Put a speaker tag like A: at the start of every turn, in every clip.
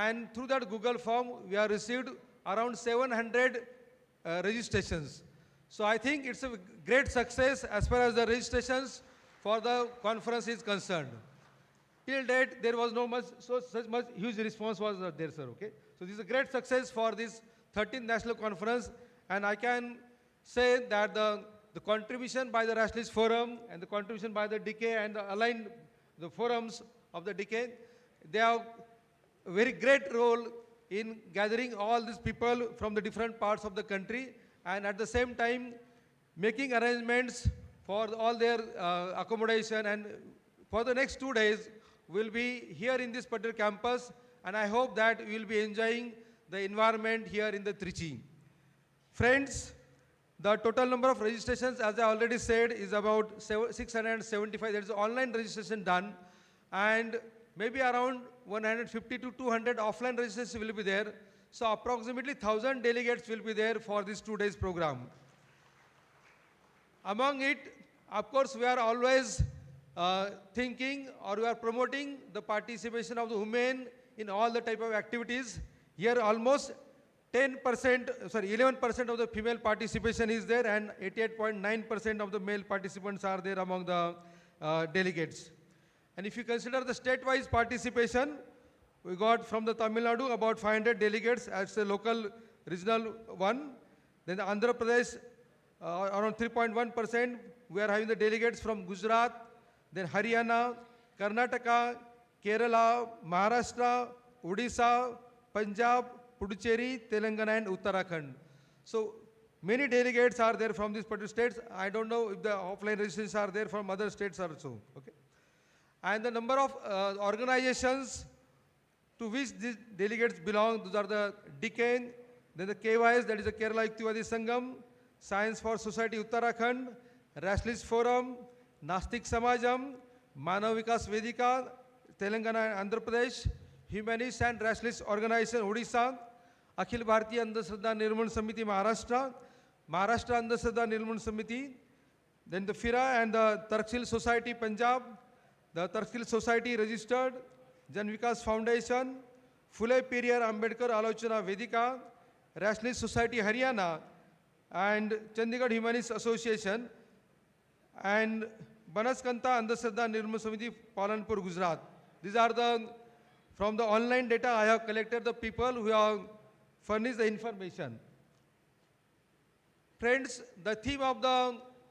A: and through that Google form, we have received around 700 registrations. So I think it's a great success as far as the registrations for the conference is concerned. Till date, there was no such much huge response was there, sir. Okay. So this is a great success for this 13th National Conference, and I can say that the contribution by the Rationalist Forum and the contribution by the Decade and the aligned the forums of the Decade, they have a very great role in gathering all these people from the different parts of the country, and at the same time making arrangements for all their accommodation. And for the next 2 days, we'll be here in this particular campus, and I hope that we will be enjoying the environment here in the Trichy. Friends, the total number of registrations, as I already said, is about 675. There is online registration done, and maybe around 150 to 200 offline registrations will be there. So approximately 1,000 delegates will be there for this 2 days program. Among it, of course, we are always thinking, or we are promoting the participation of the women in all the type of activities. Here almost 11% of the female participation is there, and 88.9% of the male participants are there among the delegates. And if you consider the state-wise participation, we got from the Tamil Nadu about 500 delegates as a local regional one. Then the Andhra Pradesh, around 3.1%. We are having the delegates from Gujarat, then Haryana, Karnataka, Kerala, Maharashtra, Odisha, Punjab, Puducherry, Telangana, and Uttarakhand. So many delegates are there from these particular states. I don't know if the offline registrations are there from other states also. Okay. And the number of organizations to which these delegates belong, those are the Deccan, then the KYS, that is the Kerala Yuktivadi Sangam, Science for Society Uttarakhand, Rationalist Forum, Nastik Samajam, Manav Vikas Vedika, Telangana and Andhra Pradesh, Humanist and Rationalist Organization Odisha, Akhil Bharatiya Andhashraddha Nirman Samiti Maharashtra, Maharashtra Andhashraddha Nirman Samiti, then the FIRA and the Tarkshil Society Punjab, the Tarkshil Society Registered, Jan Vikas Foundation, Phule Periyar Ambedkar Alochana Vedika, Rationalist Society Haryana, and Chandigarh Humanist Association, and Banaskanta Andhashraddha Nirman Samiti Palanpur, Gujarat. These are the, from the online data I have collected the people who have furnished the information. Friends, the theme of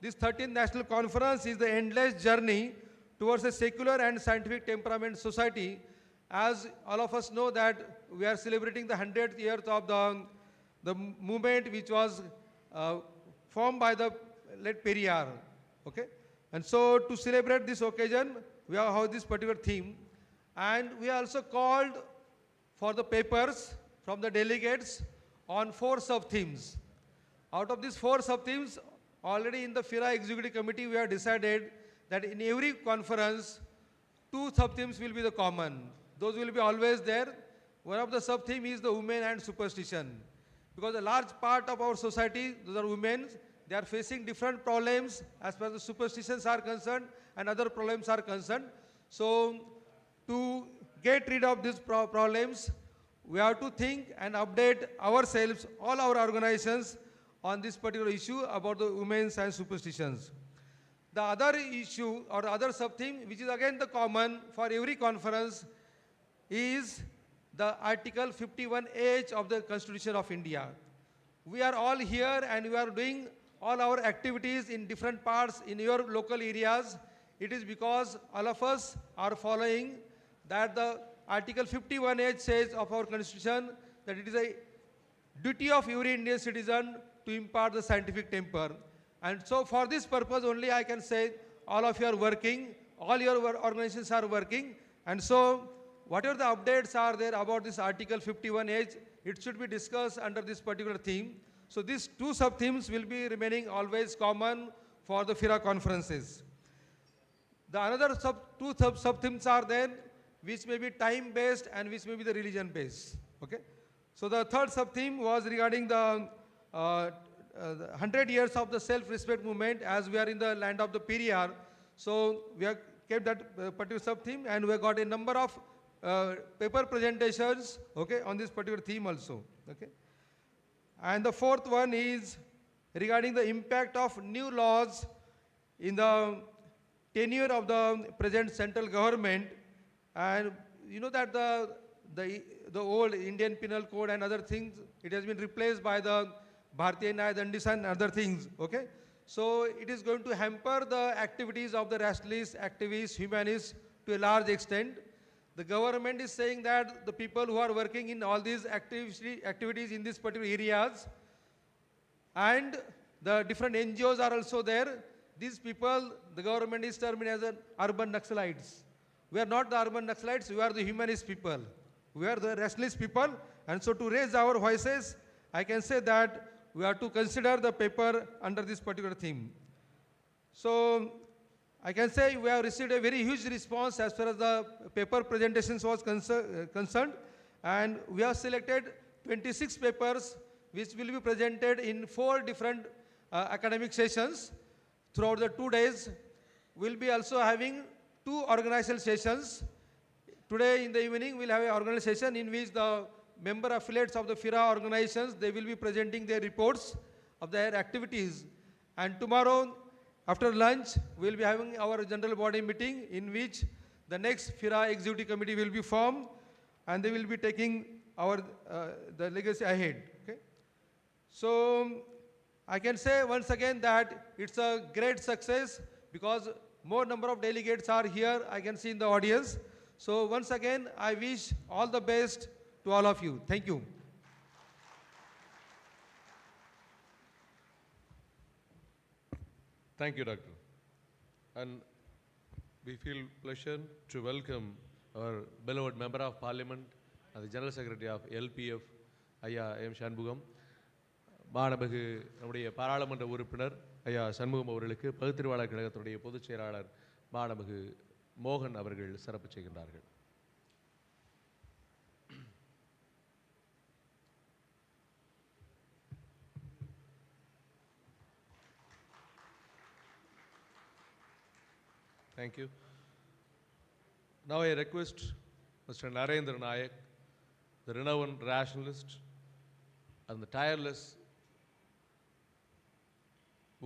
A: this 13th National Conference is the endless journey towards a secular and scientific temperament society. As all of us know that we are celebrating the 100th year of the movement which was formed by the late Periyar. Okay? And so to celebrate this occasion, we have this particular theme. And we also called for the papers from the delegates on 4 sub-themes. Out of these 4 sub-themes, already in the FIRA Executive Committee, we have decided that in every conference, 2 sub-themes will be the common. Those will be always there. One of the sub-theme is the women and superstition. Because a large part of our society, those are women, they are facing different problems as far as the superstitions are concerned and other problems are concerned. So to get rid of these problems, we have to think and update ourselves, all our organizations, on this particular issue about the women's and superstitions. The other issue or other sub-theme, which is again the common for every conference, is the Article 51H of the Constitution of India. We are all here and we are doing all our activities in different parts in your local areas. It is because all of us are following that the Article 51H says of our Constitution that it is a duty of every Indian citizen to impart the scientific temper. And so for this purpose only I can say all of you are working, all your organizations are working, and so whatever the updates are there about this Article 51H, it should be discussed under this particular theme. So these 2 sub-themes will be remaining always common for the FIRA conferences. The another 2 sub-themes are there which may be time-based and which may be the religion-based. Okay? So the third sub-theme was regarding the 100 years of the self-respect movement, as we are in the land of the Periyar. So we have kept that particular sub-theme, and we have got a number of paper presentations, okay, on this particular theme also. Okay. And the fourth one is regarding the impact of new laws in the tenure of the present central government. And you know that the old Indian Penal Code and other things, it has been replaced by the Bharatiya Nyaya Dandisa and other things. Okay. So it is going to hamper the activities of the rationalists, activists, humanists to a large extent. The government is saying that the people who are working in all these activities in these particular areas, and the different NGOs are also there. These people, the government is terming as an urban Naxalites. We are not the urban Naxalites, we are the humanist people. We are the rationalist people. And so to raise our voices, I can say that we have to consider the paper under this particular theme. So I can say we have received a very huge response as far as the paper presentations was concerned, and we have selected 26 papers which will be presented in 4 different academic sessions throughout the 2 days. We'll be also having 2 organizational sessions. Today in the evening we'll have an organization in which the member affiliates of the FIRA organizations, they will be presenting their reports of their activities. And tomorrow after lunch, we will be having our general body meeting in which the next FIRA executive committee will be formed, and they will be taking our the legacy ahead. Okay? So I can say once again that it's a great success because more number of delegates are here, I can see in the audience. So once again, I wish all the best to all of you. Thank you.
B: Thank you, Doctor. And we feel pleasure to welcome our beloved Member of Parliament and the General Secretary of LPF, ஐயா M Shanmugam. மாண்புமிகு நம்முடைய பாராளுமன்ற உறுப்பினர் ஐயா சண்முகம் அவர்களுக்கு பகுத்தறிவாளர் கழகத்துடைய பொதுச் செயலாளர் மாண்புமிகு மோகன் அவர்கள் சிறப்பு செய்கின்றார்கள். Thank you. Now I request Mr. Narendra Nayak, the renowned rationalist and the tireless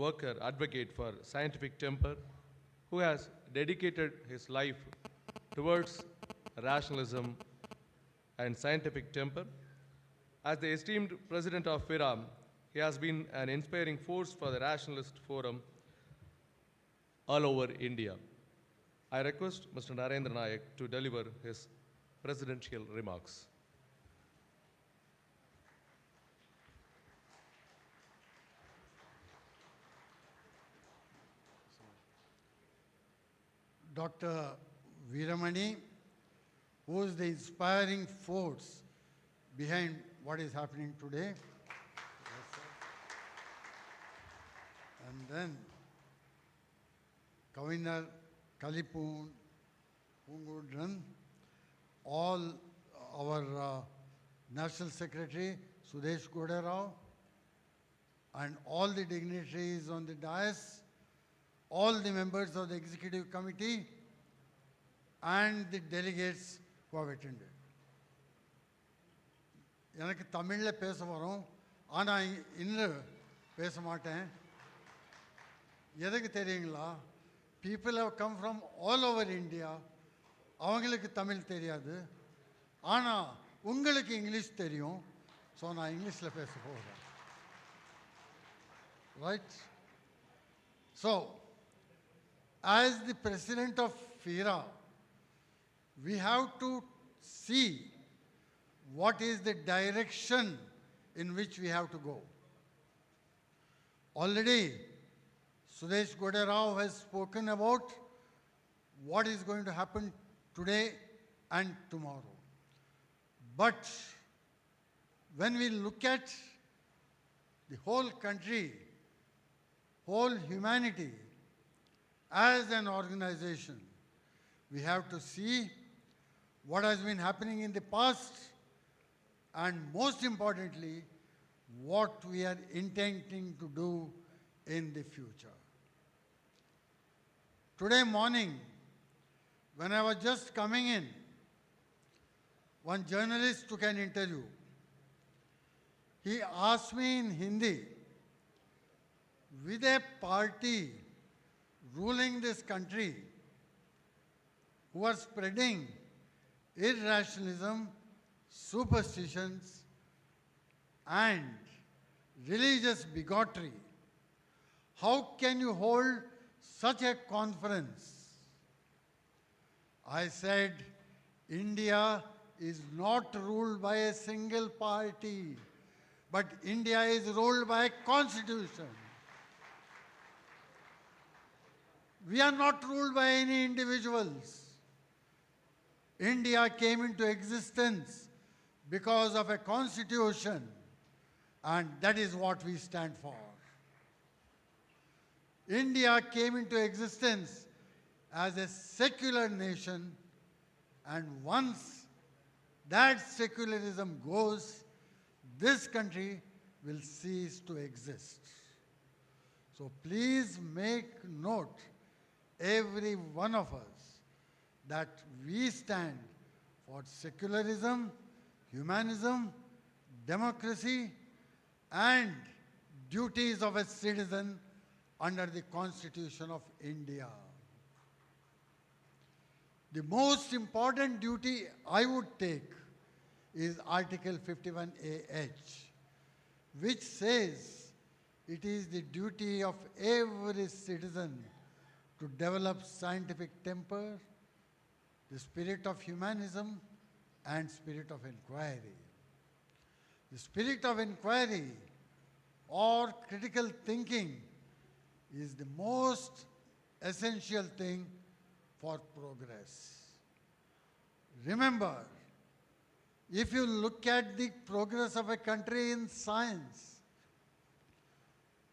B: worker, advocate for scientific temper, who has dedicated his life towards rationalism and scientific temper. As the esteemed president of FIRA, he has been an inspiring force for the rationalist forum all over India. I request Mr. Narendra Nayak to deliver his presidential remarks.
C: Dr. Veeramani, who is the inspiring force behind what is happening today. And then Kavinar Kalipun, Pungudran, all our National Secretary Sudesh Godarao, and all the dignitaries on the dais, all the members of the Executive Committee, and the delegates who have attended. எனக்கு தமிழில் பேச வரும், ஆனால் இன்னும் பேச மாட்டேன். எதுக்கு தெரியுங்களா? People have come from all over India. அவங்களுக்கு தமிழ் தெரியாது, ஆனால் உங்களுக்கு இங்கிலீஷ் தெரியும். ஸோ நான் இங்கிலீஷில் பேச போகிறேன். Right? So, as the president of FIRA, we have to see what is the direction in which we have to go. Already, Sudesh Godarao has spoken about what is going to happen today and tomorrow. But when we look at the whole country, whole humanity, as an organization, we have to see what has been happening in the past and most importantly, what we are intending to do in the future. Today morning, when I was just coming in, one journalist took an interview. He asked me in Hindi, with a party ruling this country who are spreading irrationalism, superstitions, and religious bigotry, how can you hold such a conference? I said, India is not ruled by a single party, but India is ruled by a constitution. We are not ruled by any individuals. India came into existence because of a constitution, and that is what we stand for. India came into existence as a secular nation, and once that secularism goes, this country will cease to exist. So please make note, every one of us, that we stand for secularism, humanism, democracy, and duties of a citizen under the Constitution of India. The most important duty I would take is Article 51AH, which says it is the duty of every citizen to develop scientific temper, the spirit of humanism, and spirit of inquiry. The spirit of inquiry or critical thinking is the most essential thing for progress. Remember, if you look at the progress of a country in science,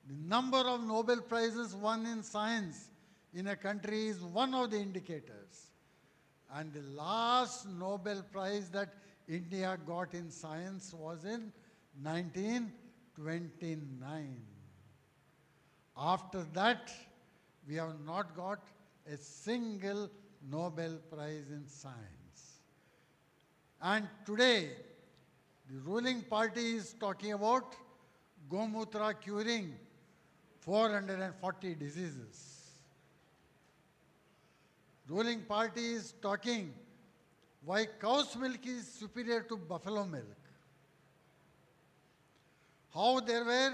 C: the number of Nobel Prizes won in science in a country is one of the indicators. And the last Nobel Prize that India got in science was in 1929. After that, we have not got a single Nobel Prize in science. And today, the ruling party is talking about Gomutra curing 440 diseases. Ruling party is talking why cow's milk is superior to buffalo milk. How there were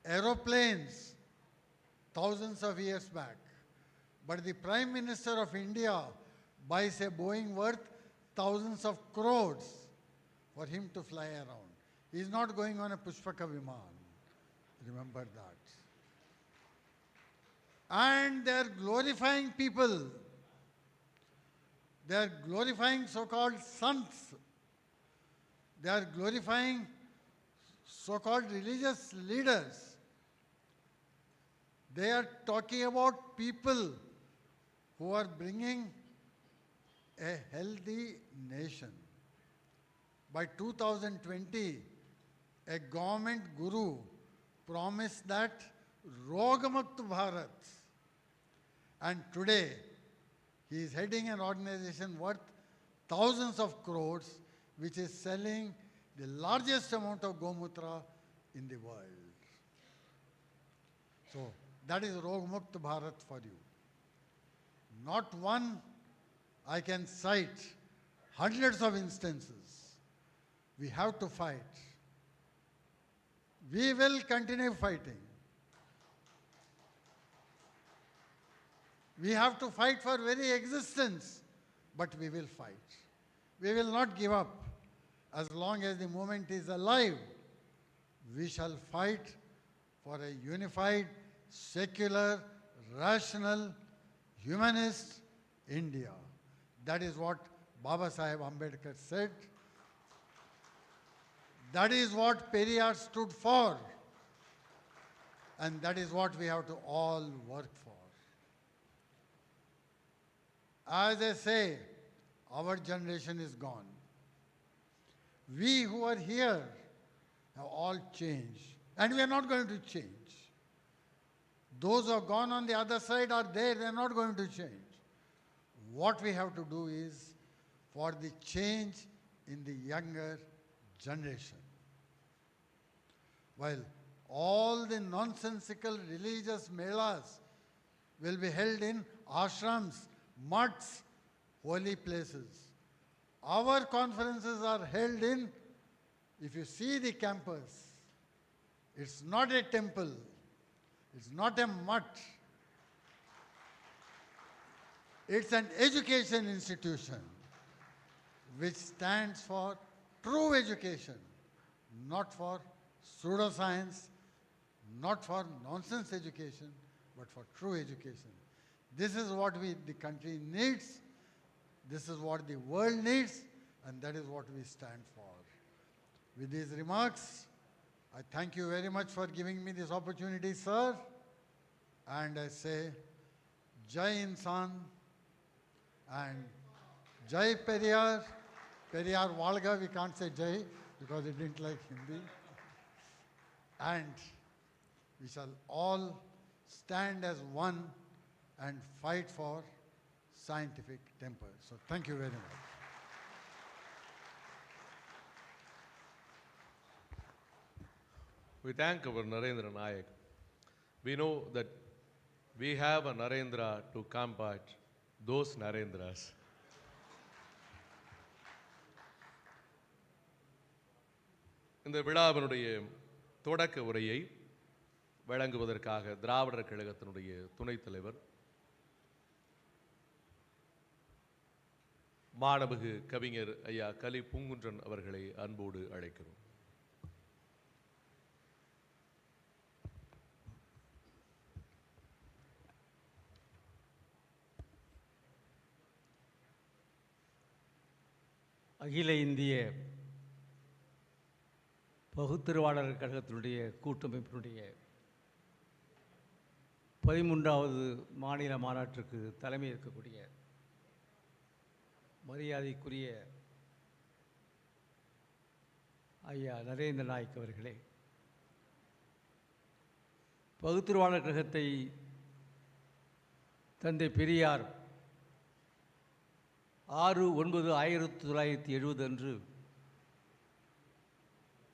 C: aeroplanes thousands of years back, but the Prime Minister of India buys a Boeing worth thousands of crores for him to fly around. He is not going on a Pushpaka Viman. Remember that. And they are glorifying people. They are glorifying so-called sants. They are glorifying so-called religious leaders. They are talking about people who are bringing a healthy nation. By 2020, a government guru promised that Rogamakt Bharat. And today, he is heading an organization worth thousands of crores, which is selling the largest amount of Gomutra in the world. So, that is Rogamakt Bharat for you. Not one, I can cite hundreds of instances. We have to fight. We will continue fighting. We have to fight for very existence, but we will fight. We will not give up. As long as the movement is alive, we shall fight for a unified, secular, rational, humanist India. That is what Baba Saheb Ambedkar said. That is what Periyar stood for. And that is what we have to all work for. As I say, our generation is gone. We who are here have all changed. And we are not going to change. Those who have gone on the other side are there, they are not going to change. What we have to do is, for the change in the younger generation. While all the nonsensical religious melas will be held in ashrams, mutts, holy places. Our conferences are held in, if you see the campus, it's not a temple, it's not a mutt. It's an education institution which stands for true education, not for pseudoscience, not for nonsense education, but for true education. This is what the country needs, this is what the world needs, and that is what we stand for. With these remarks, I thank you very much for giving me this opportunity, sir. And I say, Jai Insan and Jai Periyar. Periyar Valga, we can't say Jai because it didn't like Hindi. And we shall all stand as one and fight for scientific temper. So thank you very much.
B: We thank our Narendra Nayak. We know that we have a Narendra to combat those Narendras. இந்த விழாவினுடைய தொடக்க உரையை வழங்குவதற்காக திராவிடர் கழகத்தினுடைய துணைத் தலைவர் மாணமிகு கவிஞர் ஐயா கலி பூங்குன்றன் அவர்களை அன்போடு அழைக்கிறோம்.
D: அகில இந்திய பகுத்தறிவாளர் கழகத்தினுடைய கூட்டமைப்பினுடைய 13வது மாநில மாநாட்டிற்கு தலைமை ஏற்கக்கூடிய மரியாதைக்குரிய ஐயா நரேந்திர நாயக் அவர்களே, பகுத்தறிவாளர் கழகத்தை தந்தை பெரியார் 6/9/1970 அன்று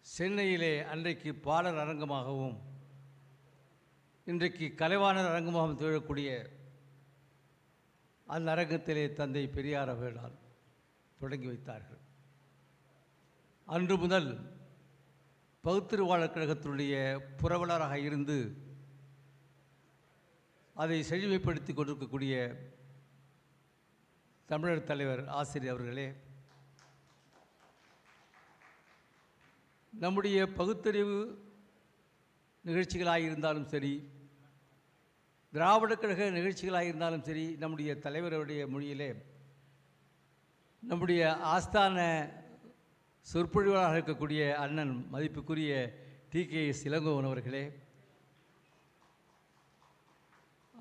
D: சென்னையிலே அன்றைக்கு பாடல் அரங்கமாகவும் இன்றைக்கு கலைவாணர் அரங்கமாகவும் திகழக்கூடிய அந்த அரங்கத்திலே தந்தை பெரியார் அவர்களால் தொடங்கி வைத்தார்கள். அன்று முதல் பகுத்தறிவாளர் கழகத்தினுடைய புரவலராக இருந்து அதை செழுமைப்படுத்தி கொண்டிருக்கக்கூடிய தமிழர் தலைவர் ஆசிரியர் அவர்களே, நம்முடைய பகுத்தறிவு நிகழ்ச்சிகளாக இருந்தாலும் சரி, திராவிடக் கழக நிகழ்ச்சிகளாக இருந்தாலும் சரி, நம்முடைய தலைவருடைய மொழியிலே நம்முடைய ஆஸ்தான சொற்பொழிவாளராக இருக்கக்கூடிய அண்ணன் மதிப்புக்குரிய T.K.S. இளங்கோவன் அவர்களே,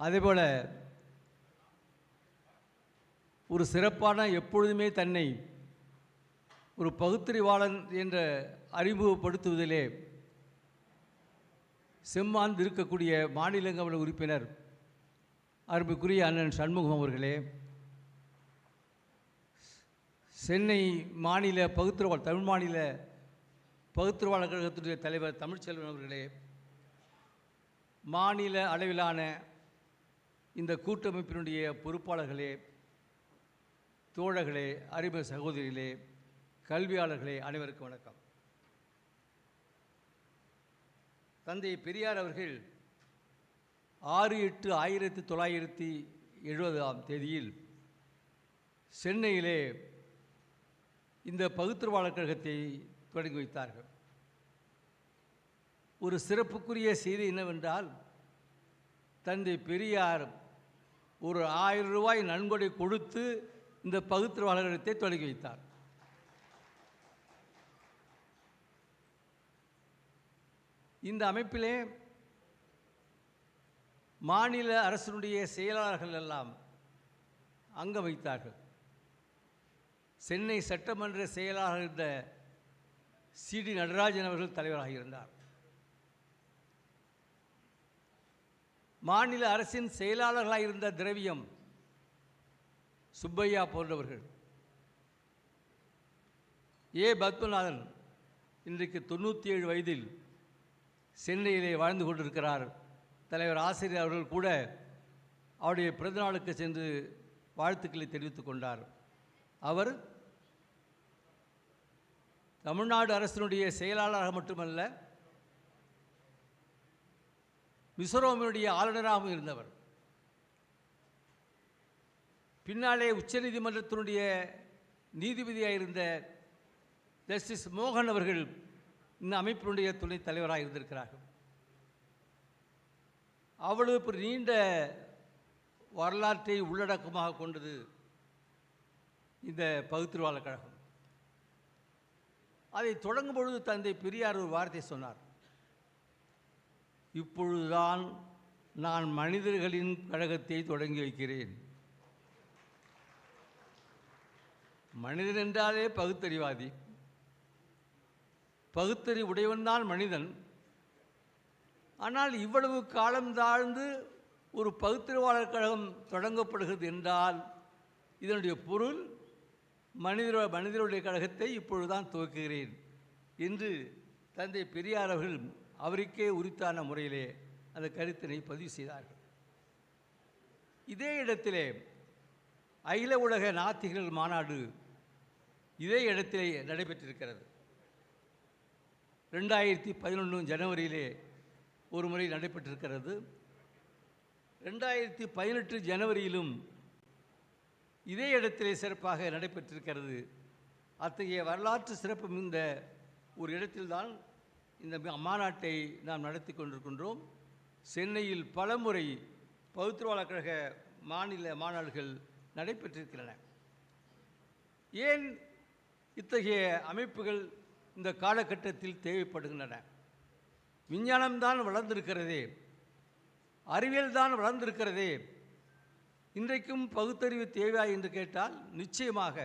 D: அதேபோல் ஒரு சிறப்பான எப்பொழுதுமே தன்னை ஒரு பகுத்தறிவாளன் என்ற அறிமுகப்படுத்துவதிலே செம்மாந்து இருக்கக்கூடிய மாநிலங்களவை உறுப்பினர் அருமைக்குரிய அண்ணன் சண்முகம் அவர்களே, சென்னை மாநில தமிழ் மாநில பகுத்தறிவாளர் கழகத்துடைய தலைவர் தமிழ்ச்செல்வன் அவர்களே, மாநில அளவிலான இந்த கூட்டமைப்பினுடைய பொறுப்பாளர்களே, தோழர்களே, அறிவு சகோதரிகளே, கல்வியாளர்களே, அனைவருக்கும் வணக்கம். தந்தை பெரியார் அவர்கள் 6/8/1970 சென்னையிலே இந்த பகுத்தறிவாளர் கழகத்தை தொடங்கி வைத்தார்கள். ஒரு சிறப்புக்குரிய செய்தி என்னவென்றால், தந்தை பெரியார் ஒரு 1000 ரூபாய் நன்கொடை கொடுத்து இந்த பகுத்தறிவாளர் கழகத்தை தொடங்கி வைத்தார். இந்த அமைப்பிலே மாநில அரசினுடைய செயலாளர்கள் எல்லாம் அங்கம் வைத்தார்கள். சென்னை சட்டமன்ற செயலாளர் இருந்த C.D. நடராஜன் அவர்கள் தலைவராக இருந்தார். மாநில அரசின் செயலாளர்களாக இருந்த திரவியம் சுப்பையா போன்றவர்கள், பத்மநாதன் இன்றைக்கு 97 வயதில் சென்னையிலே வாழ்ந்து கொண்டிருக்கிறார். தலைவர் ஆசிரியர் அவர்கள் கூட அவருடைய பிறந்தநாளுக்கு சென்று வாழ்த்துக்களை தெரிவித்துக் கொண்டார். அவர் தமிழ்நாடு அரசினுடைய செயலாளராக மட்டுமல்ல, மிசோரமினுடைய ஆளுநராகவும் இருந்தவர். பின்னாலே உச்சநீதிமன்றத்தினுடைய நீதிபதியாக இருந்த ஜஸ்டிஸ் மோகன் அவர்கள் இந்த அமைப்பினுடைய துணைத் தலைவராக இருந்திருக்கிறார்கள். அவ்வளவு நீண்ட வரலாற்றை உள்ளடக்கமாக கொண்டது இந்த பகுத்தறிவாளர் கழகம். அதை தொடங்கும் பொழுது தந்தை பெரியார் ஒரு வார்த்தை சொன்னார். இப்பொழுதுதான் நான் மனிதர்களின் கழகத்தை தொடங்கி வைக்கிறேன். மனிதன் என்றாலே பகுத்தறிவாதி, பகுத்தறிவு உடையவன்தான் மனிதன். ஆனால் இவ்வளவு காலம் தாழ்ந்து ஒரு பகுத்தறிவாளர் கழகம் தொடங்கப்படுகிறது என்றால் இதனுடைய பொருள் மனிதருடைய கழகத்தை இப்பொழுதுதான் துவக்குகிறேன் என்று தந்தை பெரியார் அவர்கள் அவருக்கே உரித்தான முறையிலே அந்த கருத்தினை பதிவு செய்தார்கள். இதே இடத்திலே அகில உலக நாத்திகர்கள் மாநாடு இதே இடத்திலே நடைபெற்றிருக்கிறது. 2011 ஜனவரியிலே ஒரு முறை நடைபெற்றிருக்கிறது. 2018 ஜனவரியிலும் இதே இடத்திலே சிறப்பாக நடைபெற்றிருக்கிறது. அத்தகைய வரலாற்று சிறப்பு மிகுந்த ஒரு இடத்தில்தான் இந்த மாநாட்டை நாம் நடத்தி கொண்டிருக்கின்றோம். சென்னையில் பலமுறை பகுத்தறிவாளர் கழக மாநில மாநாடுகள் நடைபெற்றிருக்கின்றன. ஏன் இத்தகைய அமைப்புகள் இந்த காலகட்டத்தில் தேவைப்படுகின்றன? விஞ்ஞானம்தான் வளர்ந்திருக்கிறதே, அறிவியல் தான் வளர்ந்திருக்கிறதே, இன்றைக்கும் பகுத்தறிவு தேவையா என்று கேட்டால் நிச்சயமாக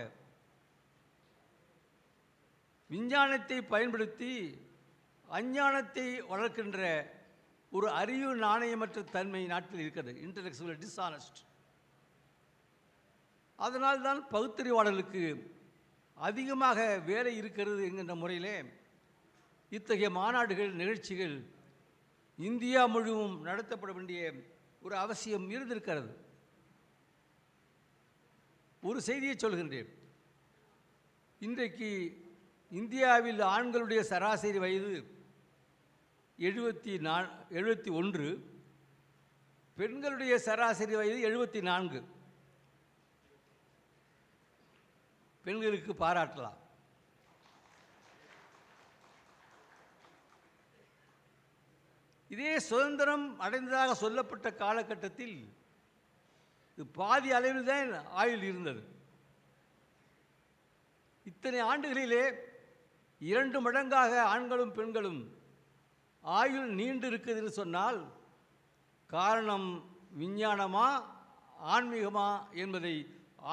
D: விஞ்ஞானத்தை பயன்படுத்தி அஞ்ஞானத்தை வளர்க்கின்ற ஒரு அறிவு நாணயமற்ற தன்மை நாட்டில் இருக்கிறது, இன்டலெக்சுவல் டிஸ்ஆனஸ்ட். அதனால்தான் பகுத்தறிவாளர்களுக்கு அதிகமாக வேலை இருக்கிறது என்கின்ற முறையிலே இத்தகைய மாநாடுகள் நிகழ்ச்சிகள் இந்தியா முழுவதும் நடத்தப்பட வேண்டிய ஒரு அவசியம் இருந்திருக்கிறது. ஒரு செய்தியை சொல்கின்றேன். இன்றைக்கு இந்தியாவில் ஆண்களுடைய சராசரி வயது 71, பெண்களுடைய சராசரி வயது 74. பெண்களுக்கு பாராட்டலாம். இதே சுதந்திரம் அடைந்ததாக சொல்லப்பட்ட காலகட்டத்தில் இது பாதி அளவில் தான் ஆயுள் இருந்தது. இத்தனை ஆண்டுகளிலே 2 மடங்காக ஆண்களும் பெண்களும் ஆயுள் நீண்டு இருக்குதுன்னு சொன்னால் காரணம் விஞ்ஞானமா ஆன்மீகமா என்பதை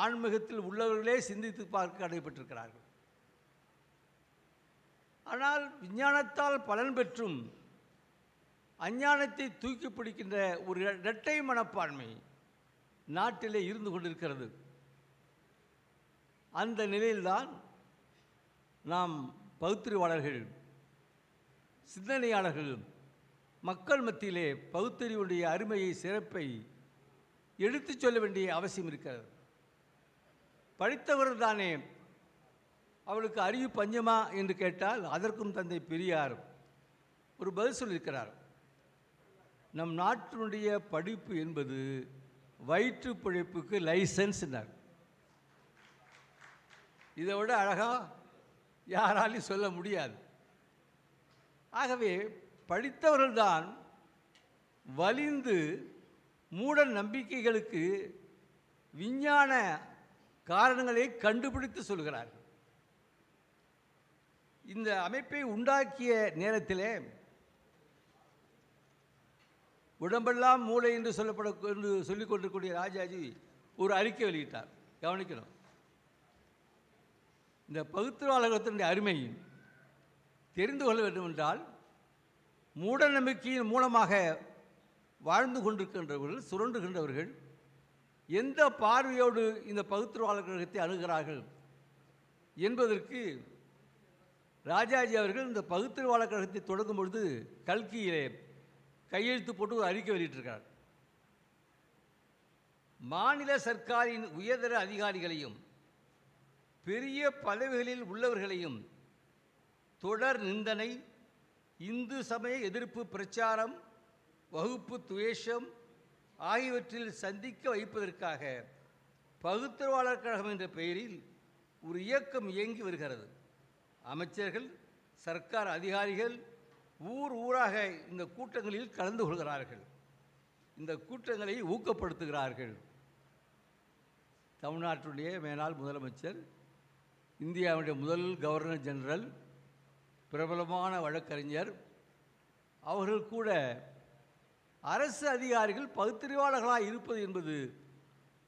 D: ஆன்மீகத்தில் உள்ளவர்களே சிந்தித்து பார்க்க நடைபெற்றிருக்கிறார்கள். ஆனால் விஞ்ஞானத்தால் பலன் பெற்றும் அஞ்ஞானத்தை தூக்கி பிடிக்கின்ற ஒரு இரட்டை மனப்பான்மை நாட்டிலே இருந்து கொண்டிருக்கிறது. அந்த நிலையில்தான் நாம் பகுத்தறிவாளர்கள், சிந்தனையாளர்கள் மக்கள் மத்தியிலே பகுத்தறிவுடைய அருமையை, சிறப்பை எடுத்துச் சொல்ல வேண்டிய அவசியம் இருக்கிறது. படித்தவர் தானே, அவளுக்கு அறிவு பஞ்சமா என்று கேட்டால் அதற்கும் தந்தை பெரியார் ஒரு பதில் சொல்லியிருக்கிறார். நம் நாட்டினுடைய படிப்பு என்பது வயிற்று பிழைப்புக்கு லைசன்ஸ்னார். இதை விட அழகாக யாராலையும் சொல்ல முடியாது. ஆகவே படித்தவர்கள்தான் வலிந்து மூட நம்பிக்கைகளுக்கு விஞ்ஞான காரணங்களை கண்டுபிடித்து சொல்கிறார்கள். இந்த அமைப்பை உண்டாக்கிய நேரத்திலே உடம்பெல்லாம் மூளை என்று என்று சொல்லிக் கொண்டிருக்கூடிய ராஜாஜி ஒரு அறிக்கை வெளியிட்டார். கவனிக்கணும். இந்த பகுத்தறிவாளர்களுடைய அருமை தெரிந்து கொள்ள வேண்டும் என்றால் மூட நம்பிக்கையின் மூலமாக வாழ்ந்து கொண்டிருக்கின்றவர்கள், சுரண்டுகின்றவர்கள் எந்த பார்வையோடு இந்த பகுத்தறிவாளர் கழகத்தை அணுகிறார்கள் என்பதற்கு ராஜாஜி அவர்கள் இந்த பகுத்தறிவாளர் கழகத்தை தொடங்கும் பொழுது கல்கியிலே கையெழுத்து போட்டு ஒரு அறிக்கை வெளியிட்டிருக்கிறார். மாநில சர்க்காரின் உயர்தர அதிகாரிகளையும் பெரிய பதவிகளில் உள்ளவர்களையும் தொடர் நிந்தனை, இந்து சமய எதிர்ப்பு பிரச்சாரம், வகுப்பு துவேஷம் ஆகியவற்றில் சந்திக்க வைப்பதற்காக பகுத்தறிவாளர் கழகம் என்ற பெயரில் ஒரு இயக்கம் இயங்கி வருகிறது. அமைச்சர்கள், சர்க்கார் அதிகாரிகள் ஊர் ஊராக இந்த கூட்டங்களில் கலந்து கொள்கிறார்கள். இந்த கூட்டங்களை ஊக்கப்படுத்துகிறார்கள். தமிழ்நாட்டுடைய மேலாள் முதலமைச்சர், இந்தியாவுடைய முதல் கவர்னர் ஜெனரல், பிரபலமான வழக்கறிஞர் அவர்கள் கூட அரசு அதிகாரிகள் பகுத்தறிவாளர்களாக இருப்பது என்பது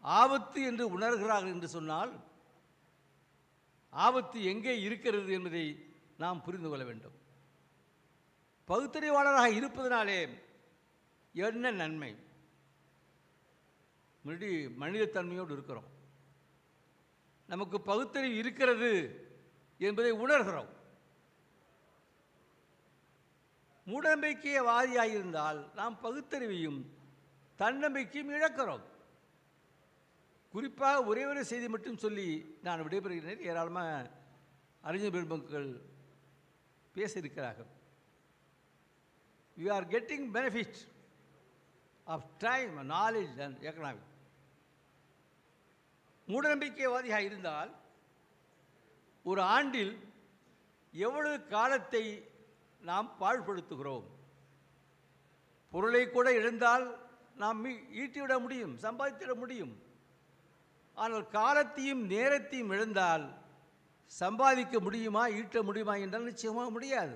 D: ஆபத்து என்று உணர்கிறார்கள் என்று சொன்னால் ஆபத்து எங்கே இருக்கிறது என்பதை நாம் புரிந்து கொள்ள வேண்டும். பகுத்தறிவாளராக இருப்பதனாலே என்ன நன்மை? மனிதத்தன்மையோடு இருக்கிறோம். நமக்கு பகுத்தறிவு இருக்கிறது என்பதை உணர்கிறோம். மூடநம்பிக்கையவாதியாக இருந்தால் நாம் பகுத்தறிவையும் தன்னம்பிக்கையும் இழக்கிறோம். குறிப்பாக ஒரே ஒரு செய்தி மட்டும் சொல்லி நான் விடைபெறுகிறேன். ஏராளமாக அறிஞர் பெருமக்கள் பேசியிருக்கிறார்கள். We are getting benefit of time, knowledge and economic. மூடநம்பிக்கைவாதியாக இருந்தால் ஒரு ஆண்டில் எவ்வளவு காலத்தை நாம் பாழ்படுத்துகிறோம்? பொருளை கூட இழந்தால் நாம் ஈட்டிவிட முடியும், சம்பாதித்திட முடியும். ஆனால் காலத்தையும் நேரத்தையும் இழந்தால் சம்பாதிக்க முடியுமா, ஈட்ட முடியுமா என்றால் நிச்சயமாக முடியாது.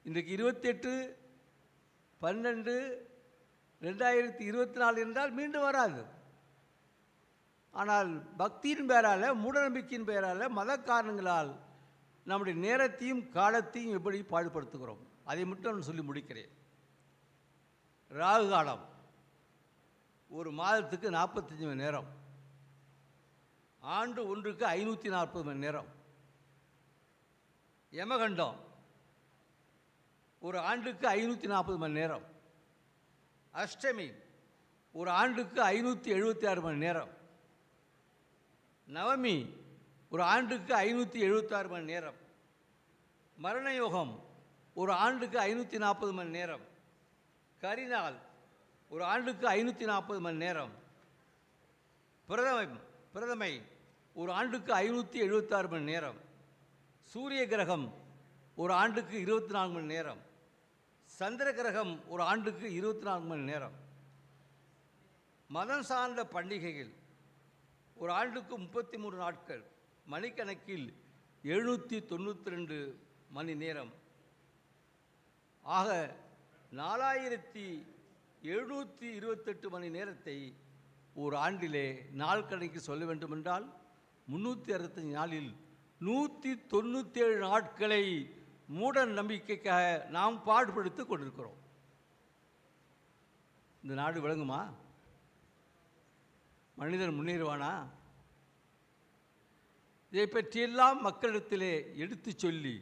D: இன்றைக்கு 28/12/2024 என்றால் மீண்டும் வராது. ஆனால் பக்தியின் பெயரால், மூடநம்பிக்கையின் பெயரால், மத காரணங்களால் நம்முடைய நேரத்தையும் காலத்தையும் எப்படி பாடுபடுத்துகிறோம்? அதை மட்டும் நான் சொல்லி முடிக்கிறேன். ராகு காலம் ஒரு மாதத்துக்கு 45 மணி நேரம், ஆண்டு ஒன்றுக்கு 540 மணி நேரம். யமகண்டம் ஒரு ஆண்டுக்கு 540 மணி நேரம். அஷ்டமி ஒரு ஆண்டுக்கு 576 மணி நேரம். நவமி ஒரு ஆண்டுக்கு 576 மணி நேரம். மரண யோகம் ஒரு ஆண்டுக்கு 540 மணி நேரம். கரிநாள் ஒரு ஆண்டுக்கு 540 மணி நேரம். பிரதமை ஒரு ஆண்டுக்கு 576 மணி நேரம். சூரிய கிரகம் ஒரு ஆண்டுக்கு 24 மணி நேரம். சந்திர கிரகம் ஒரு ஆண்டுக்கு 24 மணி நேரம். மதம் சார்ந்த பண்டிகைகள் ஒரு ஆண்டுக்கு 33 நாட்கள், மணிக்கணக்கில் 792 மணி நேரம். ஆக 4728 மணி நேரத்தை ஒரு ஆண்டிலே நாள் கணக்கு சொல்ல வேண்டுமென்றால் 365 நாளில் 197 நாட்களை மூட நம்பிக்கைக்காக நாம் பாடுபடுத்தி கொண்டிருக்கிறோம். இந்த நாடு விளங்குமா? மனிதன் முன்னேறுவானா? இதை பற்றியெல்லாம் மக்களிடத்திலே எடுத்து சொல்லி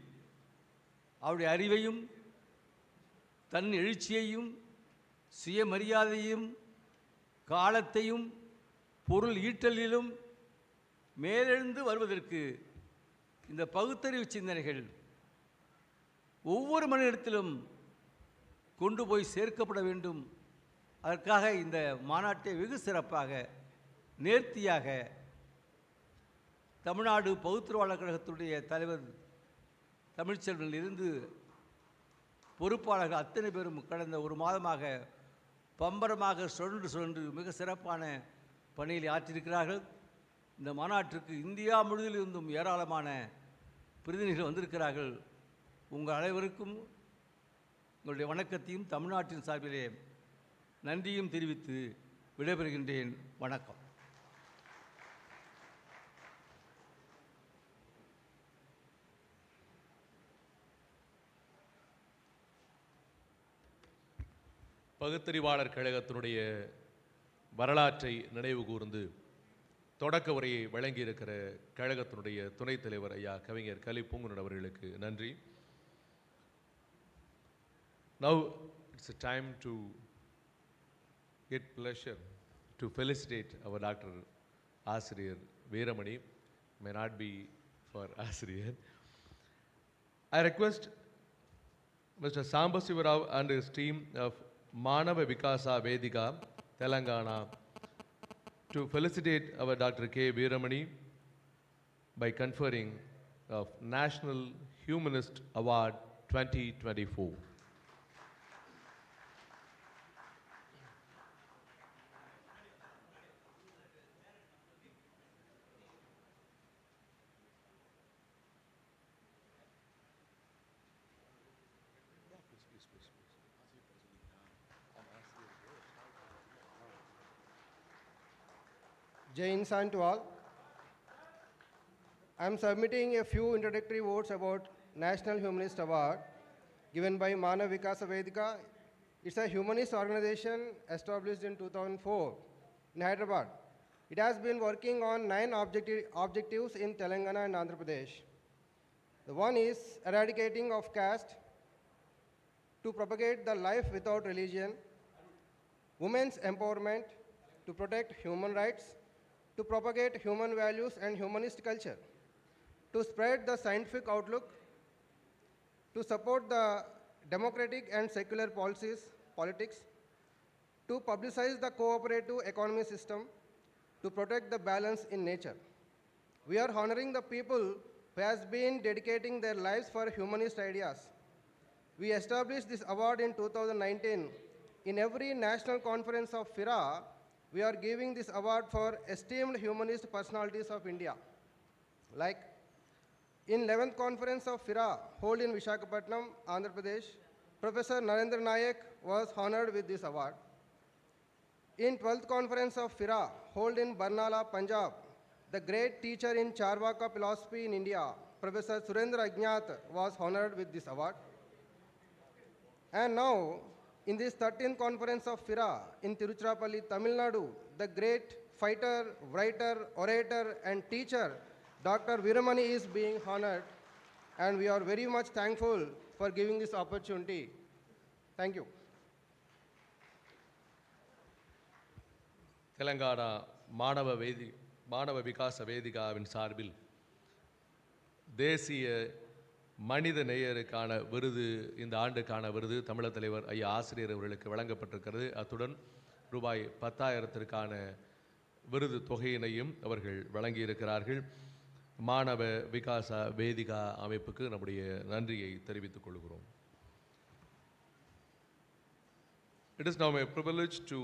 D: அவருடைய அறிவையும் தன் எழுச்சியையும் சுயமரியாதையும் காலத்தையும் பொருள் ஈட்டலிலும் மேலெழுந்து வருவதற்கு இந்த பகுத்தறிவு சிந்தனைகள் ஒவ்வொரு மனிதத்திலும் கொண்டு போய் சேர்க்கப்பட வேண்டும். அதற்காக இந்த மாநாட்டை வெகு சிறப்பாக நேர்த்தியாக தமிழ்நாடு பகுத்தறிவாளர் கழகத்துடைய தலைவர் தமிழ்ச்செல்வனிலிருந்து பொறுப்பாளர்கள் அத்தனை பேரும் கடந்த ஒரு மாதமாக பம்பரமாக சுழன்று மிக சிறப்பான பணியில் ஆற்றியிருக்கிறார்கள். இந்த மாநாட்டிற்கு இந்தியா முழுவதிலிருந்தும் ஏராளமான பிரதிநிதிகள் வந்திருக்கிறார்கள். உங்கள் அனைவருக்கும் உங்களுடைய வணக்கத்தையும் தமிழ்நாட்டின் சார்பிலே நன்றியும் தெரிவித்து விடைபெறுகின்றேன். வணக்கம்.
B: பகுத்தறிவாளர் கழகத்தினுடைய வரலாற்றை நினைவு கூர்ந்து தொடக்க உரையை வழங்கியிருக்கிற கழகத்தினுடைய துணைத் தலைவர் ஐயா கவிஞர் கலிப்பூங்குனன் அவர்களுக்கு நன்றி. Now it's a time to get pleasure to felicitate our Dr. Asiriyar Veeramani. May not be for Asiriyar. I request Mr. Sambasiva Rao and his team of Manava Vikasa Vedika, Telangana, to felicitate our Dr. K.Veeramani by conferring of National Humanist Award 2024.
E: Jai Insan to all. I am submitting a few introductory words about National Humanist Award given by Manav Vikasa Vedika. It's a humanist organization established in 2004 in Hyderabad. It has been working on 9 objectives in Telangana and Andhra Pradesh. The one is eradicating of caste, to propagate the life without religion, women's empowerment, to protect human rights, to propagate human values and humanist culture, to spread the scientific outlook, to support the democratic and secular politics, to publicize the cooperative economy system, to protect the balance in nature. We are honoring the people who has been dedicating their lives for humanist ideas. We established this award in 2019. In every national conference of FIRA, we are giving this award for esteemed humanist personalities of India. Like in 11th conference of FIRA, held in Visakhapatnam, Andhra Pradesh, Professor Narendra Nayak was honored with this award. In 12th conference of FIRA, held in Barnala, Punjab, the great teacher in Charvaka philosophy in India, Professor Surendra Ajnat was honored with this award. And now, in this 13th conference of FIRA in Tiruchirappalli, Tamil Nadu, the great fighter, writer, orator, and teacher, Dr. Veeramani is being honored, and we are very much thankful for giving this opportunity. Thank you.
B: Telangana மாணவ விகாச வேதிகாவின் சார்பில் தேசிய மனித நேயருக்கான விருது, இந்த ஆண்டுக்கான விருது தமிழர் தலைவர் ஐயா ஆசிரியர் அவர்களுக்கு வழங்கப்பட்டிருக்கிறது. அத்துடன் ரூபாய் 10,000க்கான விருது தொகையினையும் அவர்கள் வழங்கியிருக்கிறார்கள். மாணவ விகாச வேதிகா அமைப்புக்கு நம்முடைய நன்றியை தெரிவித்துக் கொள்கிறோம். It is now my privilege to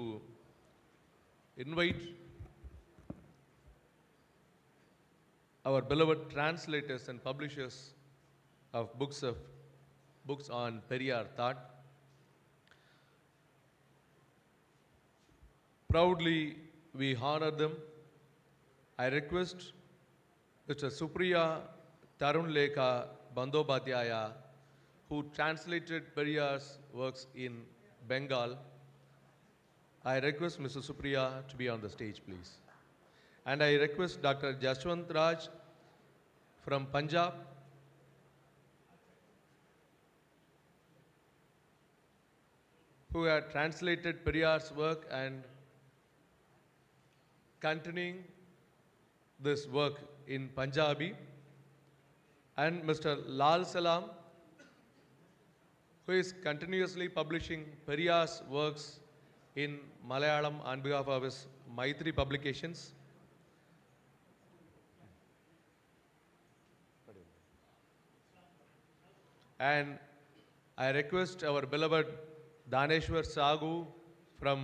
B: invite our beloved translators and publishers of books on Periyar thought. Proudly we honor them. I request Mr. Supriya Tarunlekha Bandobadhyaya, who translated Periyar's works in Bengal. I request Mr. Supriya to be on the stage, please. And I request Dr. Jaswant Raj from Punjab, who had translated Periyar's work and continuing this work in Punjabi, and Mr. Lal Salam, who is continuously publishing Periyar's works in Malayalam on behalf of his Maitri publications. And I request our beloved Daneshwar Sagu from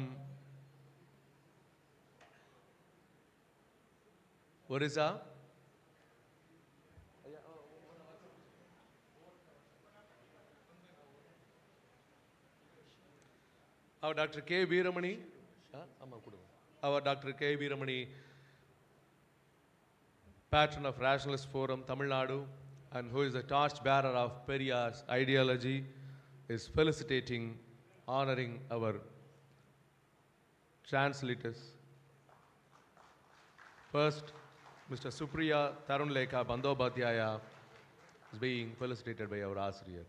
B: Orissa, our Dr. K.Veeramani, patron of Rationalist Forum, Tamil Nadu, and who is the torch bearer of Periyar's ideology, is felicitating, honoring our translators. First, Mr. Supriya Tarunlekha Bandobadhyaya is being felicitated by our Asriyar.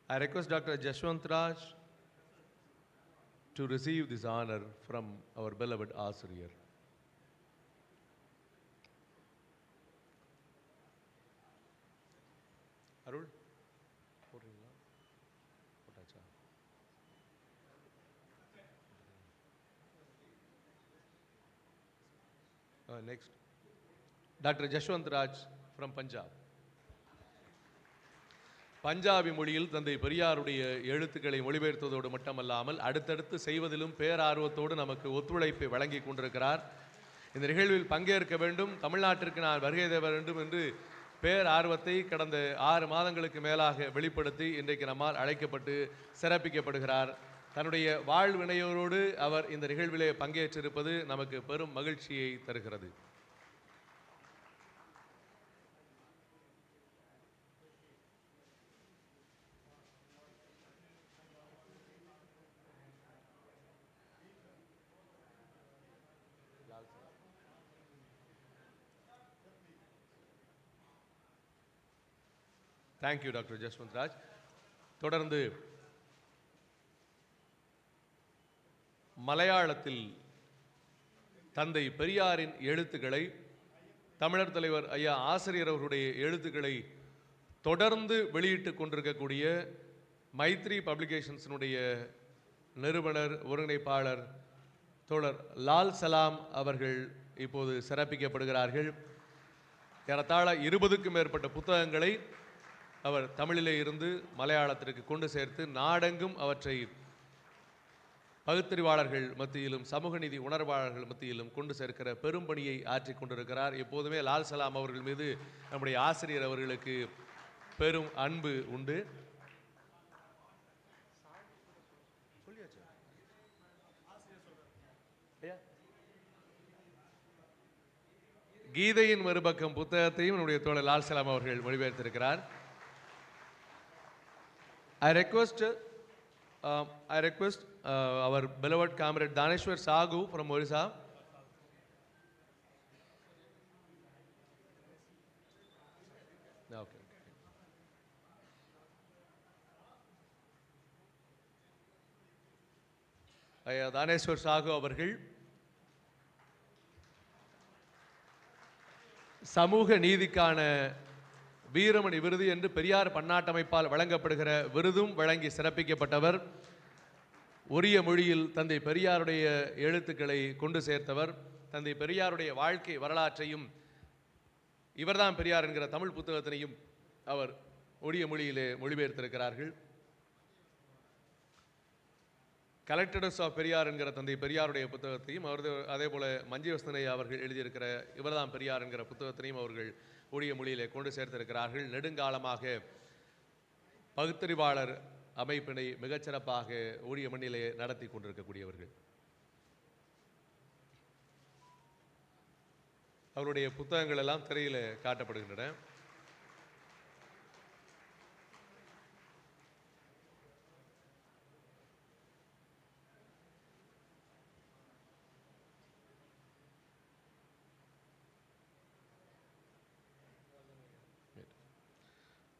B: I request Dr. Jashwant Raj to receive this honor from our beloved Asriyar. Arul? Next, Dr. Jashwant Raj from Punjab. Punjabi மொழியில் தந்தை பெரியாருடைய எழுத்துக்களை மொழிபெயர்த்ததோடு மட்டுமல்லாமல் அடுத்தடுத்து செய்வதிலும் பேரார்வத்தோடு நமக்கு ஒத்துழைப்பை வழங்கி கொண்டிருக்கிறார். இந்த நிகழ்வில் பங்கேற்க வேண்டும், தமிழ்நாட்டிற்கு நான் வருகை தர வேண்டும் என்று பேரார்வத்தை கடந்த 6 மாதங்களுக்கு மேலாக வெளிப்படுத்தி இன்றைக்கு நம்மால் அழைக்கப்பட்டு சிறப்பிக்கப்படுகிறார். தன்னுடைய வாழ்வினையோடு அவர் இந்த நிகழ்விலே பங்கேற்றிருப்பது நமக்கு பெரும் மகிழ்ச்சியை தருகிறது. Thank you, Dr. Jashwant Raj. தொடர்ந்து மலையாளத்தில் தந்தை பெரியாரின் எழுத்துக்களை, தமிழர் தலைவர் ஐயா ஆசிரியர் அவர்களுடைய எழுத்துக்களை தொடர்ந்து வெளியிட்டுக் கொண்டிருக்கக்கூடிய மைத்ரி பப்ளிகேஷன்ஸினுடைய நிறுவனர் ஒருங்கிணைப்பாளர் தோழர் லால் சலாம் அவர்கள் இப்போது சிறப்பிக்கப்படுகிறார்கள். ஏறத்தாழ 20க்கும் மேற்பட்ட புத்தகங்களை அவர் தமிழிலே இருந்து மலையாளத்திற்கு கொண்டு சேர்த்து நாடெங்கும் அவற்றை பகுத்தறிவாளர்கள் மத்தியிலும் சமூக நீதி உணர்வாளர்கள் மத்தியிலும் கொண்டு சேர்க்கிற பெரும்பணியை ஆற்றிக் கொண்டிருக்கிறார். எப்போதுமே லால் சலாம் அவர்கள் மீது நம்முடைய ஆசிரியர் அவர்களுக்கு பெரும் அன்பு உண்டு. கீதையின் மறுபக்கம் புத்தகத்தையும் நம்முடைய தோழர் லால் சலாம் அவர்கள் மொழிபெயர்த்திருக்கிறார். I request our beloved comrade Daneshwar Sagu from Orissa. Okay. Daneshwar Sagu அவர்கள் சமூக நீதிக்கான வீரமணி விருது என்று பெரியார் பன்னாட்டமைப்பால் வழங்கப்படுகிற விருதும் வழங்கி சிறப்பிக்கப்பட்டவர். உரிய மொழியில் தந்தை பெரியாருடைய எழுத்துக்களை கொண்டு சேர்த்தவர். தந்தை பெரியாருடைய வாழ்க்கை வரலாற்றையும் இவர்தான் பெரியார் என்கிற தமிழ் புத்தகத்தினையும் அவர் உரிய மொழியிலே மொழிபெயர்த்திருக்கிறார்கள். கலெக்டர்ஸ் ஆஃப் பெரியார் என்கிற தந்தை பெரியாருடைய புத்தகத்தையும் அதே போல மஞ்சிவஸ்தனை அவர்கள் எழுதியிருக்கிற இவர்தான் பெரியார் என்கிற புத்தகத்தினையும் அவர்கள் உரிய மொழியிலே கொண்டு சேர்த்திருக்கிறார்கள். நெடுங்காலமாக பகுத்தறிவாளர் அமைப்பினை மிகச்சிறப்பாக உரிய மண்ணிலே நடத்தி கொண்டிருக்கக்கூடியவர்கள். அவருடைய புத்தகங்கள் எல்லாம் திரையில காட்டப்படுகின்றன.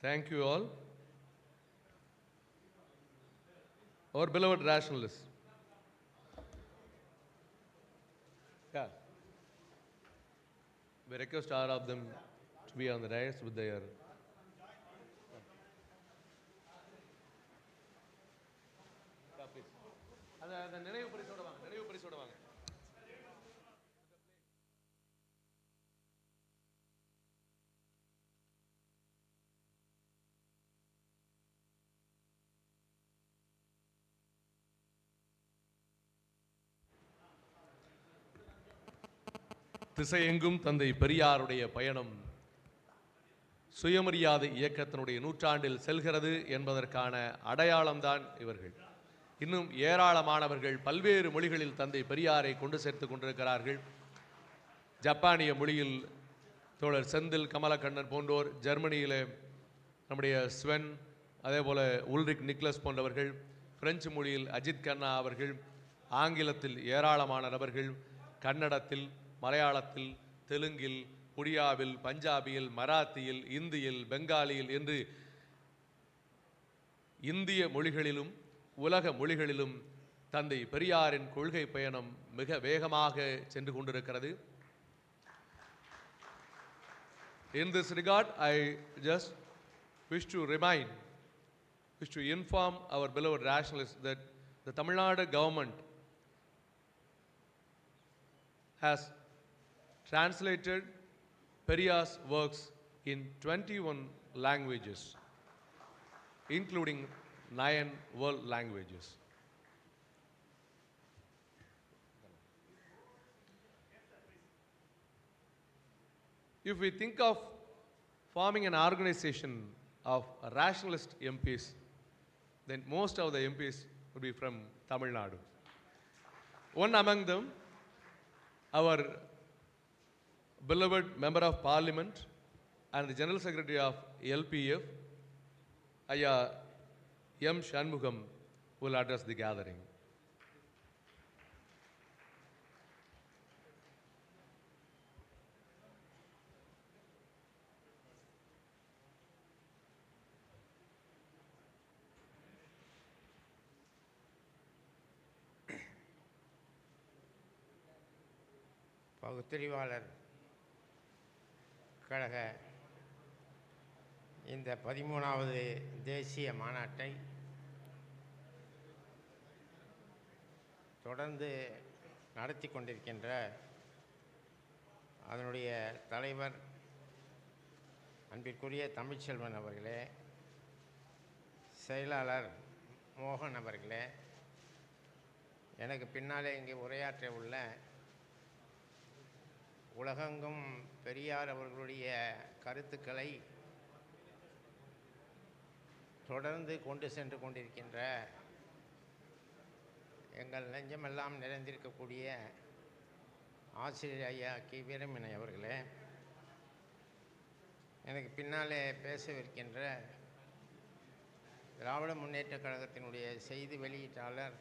B: Thank you all. Our beloved rationalists. Yeah. We request all of them to be on the dais with their அந்த நினைவு பரிசோட வாங்க. திசையெங்கும் தந்தை பெரியாருடைய பயணம் சுயமரியாதை இயக்கத்தினுடைய நூற்றாண்டில் செல்கிறது என்பதற்கான அடையாளம்தான் இவர்கள். இன்னும் ஏராளமானவர்கள் பல்வேறு மொழிகளில் தந்தை பெரியாரை கொண்டு சேர்த்து கொண்டிருக்கிறார்கள். ஜப்பானிய மொழியில் தோழர் செந்தில் கமலக்கண்ணன் போன்றோர், ஜெர்மனியிலே நம்முடைய ஸ்வென், அதே போல் உல்ரிக் நிக்லஸ் போன்றவர்கள், பிரெஞ்சு மொழியில் அஜித் கண்ணா அவர்கள், ஆங்கிலத்தில் ஏராளமான நபர்கள், கன்னடத்தில், மலையாளத்தில், தெலுங்கில், ஒடியாவில், பஞ்சாபியில், மராத்தியில், இந்தியில், பெங்காலியில் என்று இந்திய மொழிகளிலும் உலக மொழிகளிலும் தந்தை பெரியாரின் கொள்கை பயணம் மிக வேகமாக சென்று கொண்டிருக்கிறது. In this regard, I just wish to inform our beloved rationalists that the Tamil Nadu government has translated Periyar's works in 21 languages, including 9 world languages. If we think of forming an organization of rationalist MPs, then most of the MPs would be from Tamil Nadu. One among them, our beloved Member of Parliament and the General Secretary of LPF, Aya M. Shanmugam, will address the gathering.
F: பகுத்தறிவாளர் கழக இந்த 13வது தேசிய மாநாட்டை தொடர்ந்து நடத்தி கொண்டிருக்கின்ற அதனுடைய தலைவர் அன்பிற்குரிய தமிழ்ச்செல்வன் அவர்களே, செயலாளர் மோகன் அவர்களே, எனக்கு பின்னாலே இங்கே உரையாற்ற உள்ள உலகெங்கும் பெரியார் அவர்களுடைய கருத்துக்களை தொடர்ந்து கொண்டு சென்று கொண்டிருக்கின்ற எங்கள் நெஞ்சமெல்லாம் நிறைந்திருக்கக்கூடிய ஆசிரியர் ஐயா K.Veeramani அவர்களே, எனக்கு பின்னாலே பேசவிருக்கின்ற திராவிட முன்னேற்றக் கழகத்தினுடைய செய்தி வெளியீட்டாளர்,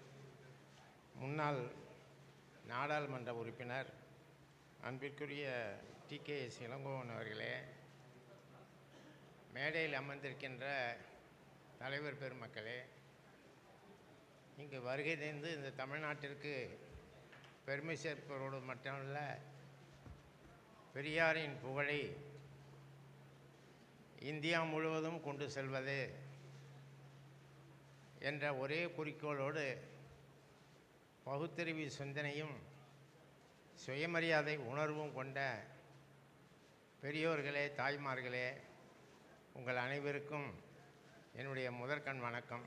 F: முன்னாள் நாடாளுமன்ற உறுப்பினர் அன்பிற்குரிய T.K.S. இளங்கோவன் அவர்களே, மேடையில் அமர்ந்திருக்கின்ற தலைவர் பெருமக்களே, இங்கு வருகை தந்து இந்த தமிழ்நாட்டிற்கு பெருமை சேர்ப்பவரோடு மட்டுமல்ல, பெரியாரின் புகழை இந்தியா முழுவதும் கொண்டு செல்வது என்ற ஒரே குறிக்கோளோடு பகுத்தறிவு சிந்தனையும் சுயமரியாதை உணர்வும் கொண்ட பெரியோர்களே, தாய்மார்களே, உங்கள் அனைவருக்கும் என்னுடைய முதற்கண் வணக்கம்.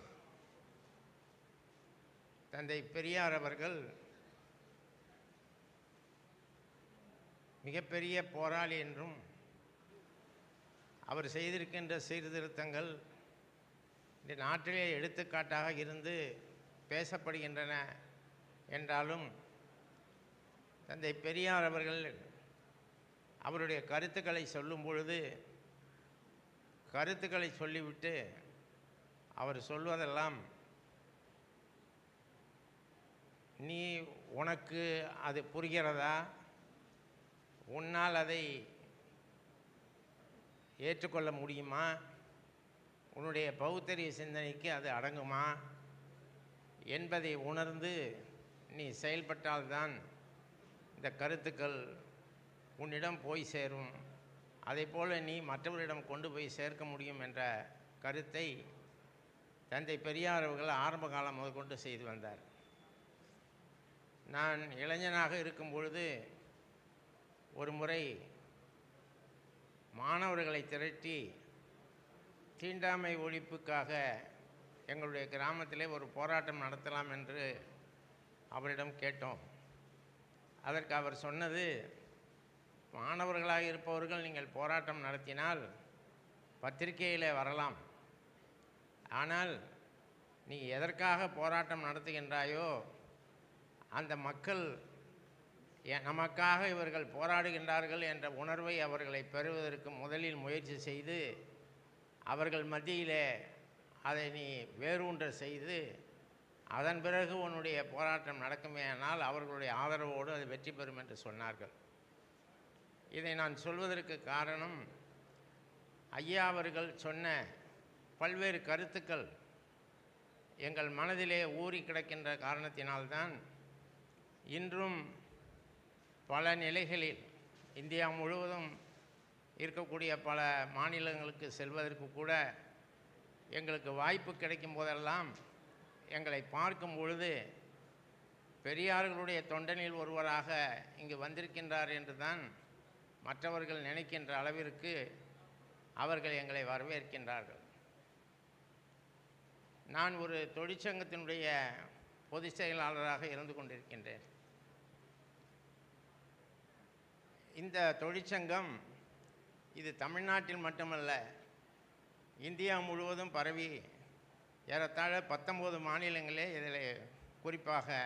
F: தந்தை பெரியார் அவர்கள் மிகப்பெரிய போராளி என்றும் அவர் செய்திருக்கின்ற சீர்திருத்தங்கள் இந்த நாட்டிலே எடுத்துக்காட்டாக இருந்து பேசப்படுகின்றன என்றாலும், தந்தை பெரியார் அவர்கள் அவருடைய கருத்துக்களை சொல்லும் பொழுது கருத்துக்களை சொல்லிவிட்டு அவர் சொல்வதெல்லாம் நீ உனக்கு அது புரிகிறதா, உன்னால் அதை ஏற்றுக்கொள்ள முடியுமா, உன்னுடைய பகுத்தறிவு சிந்தனைக்கு அது அடங்குமா என்பதை உணர்ந்து நீ செயல்பட்டால்தான் இந்த கருத்துக்கள் உன்னிடம் போய் சேரும், அதே போல் நீ மற்றவரிடம் கொண்டு போய் சேர்க்க முடியும் என்ற கருத்தை தந்தை பெரியார் அவர்கள் ஆரம்ப காலம் முதற்கொண்டு செய்து வந்தார். நான் இளைஞனாக இருக்கும் பொழுது ஒரு முறை மாணவர்களை திரட்டி தீண்டாமை ஒழிப்புக்காக எங்களுடைய கிராமத்திலே ஒரு போராட்டம் நடத்தலாம் என்று அவரிடம் கேட்டோம். அதற்கு அவர் சொன்னது, மாணவர்களாக இருப்பவர்கள் நீங்கள் போராட்டம் நடத்தினால் பத்திரிகையில் வரலாம், ஆனால் நீ எதற்காக போராட்டம் நடத்துகின்றாயோ அந்த மக்கள் நமக்காக இவர்கள் போராடுகின்றார்கள் என்ற உணர்வை அவர்களை பெறுவதற்கு முதலில் முயற்சி செய்து அவர்கள் மத்தியிலே அதை நீ வேரூன்ற செய்து அதன் பிறகு உன்னுடைய போராட்டம் நடக்குமேயானால் அவர்களுடைய ஆதரவோடு அது வெற்றி பெறும் என்று சொன்னார்கள். இதை நான் சொல்வதற்கு காரணம், ஐயா அவர்கள் சொன்ன பல்வேறு கருத்துக்கள் எங்கள் மனதிலே ஊறி கிடக்கின்ற காரணத்தினால்தான் இன்றும் பல நிலைகளில் இந்தியா முழுவதும் இருக்கக்கூடிய பல மாநிலங்களுக்கு செல்வதற்கு கூட எங்களுக்கு வாய்ப்பு கிடைக்கும் போதெல்லாம் எங்களை பார்க்கும் பொழுது பெரியார்களுடைய தொண்டனில் ஒருவராக இங்கு வந்திருக்கின்றார் என்று தான் மற்றவர்கள் நினைக்கின்ற அளவிற்கு அவர்கள் எங்களை வரவேற்கின்றார்கள். நான் ஒரு தொழிற்சங்கத்தினுடைய பொதுச் செயலாளராக இருந்து கொண்டிருக்கின்றேன். இந்த தொழிற்சங்கம் இது தமிழ்நாட்டில் மட்டுமல்ல, இந்தியா முழுவதும் பரவி ஏறத்தாழ 19 மாநிலங்களே இதில், குறிப்பாக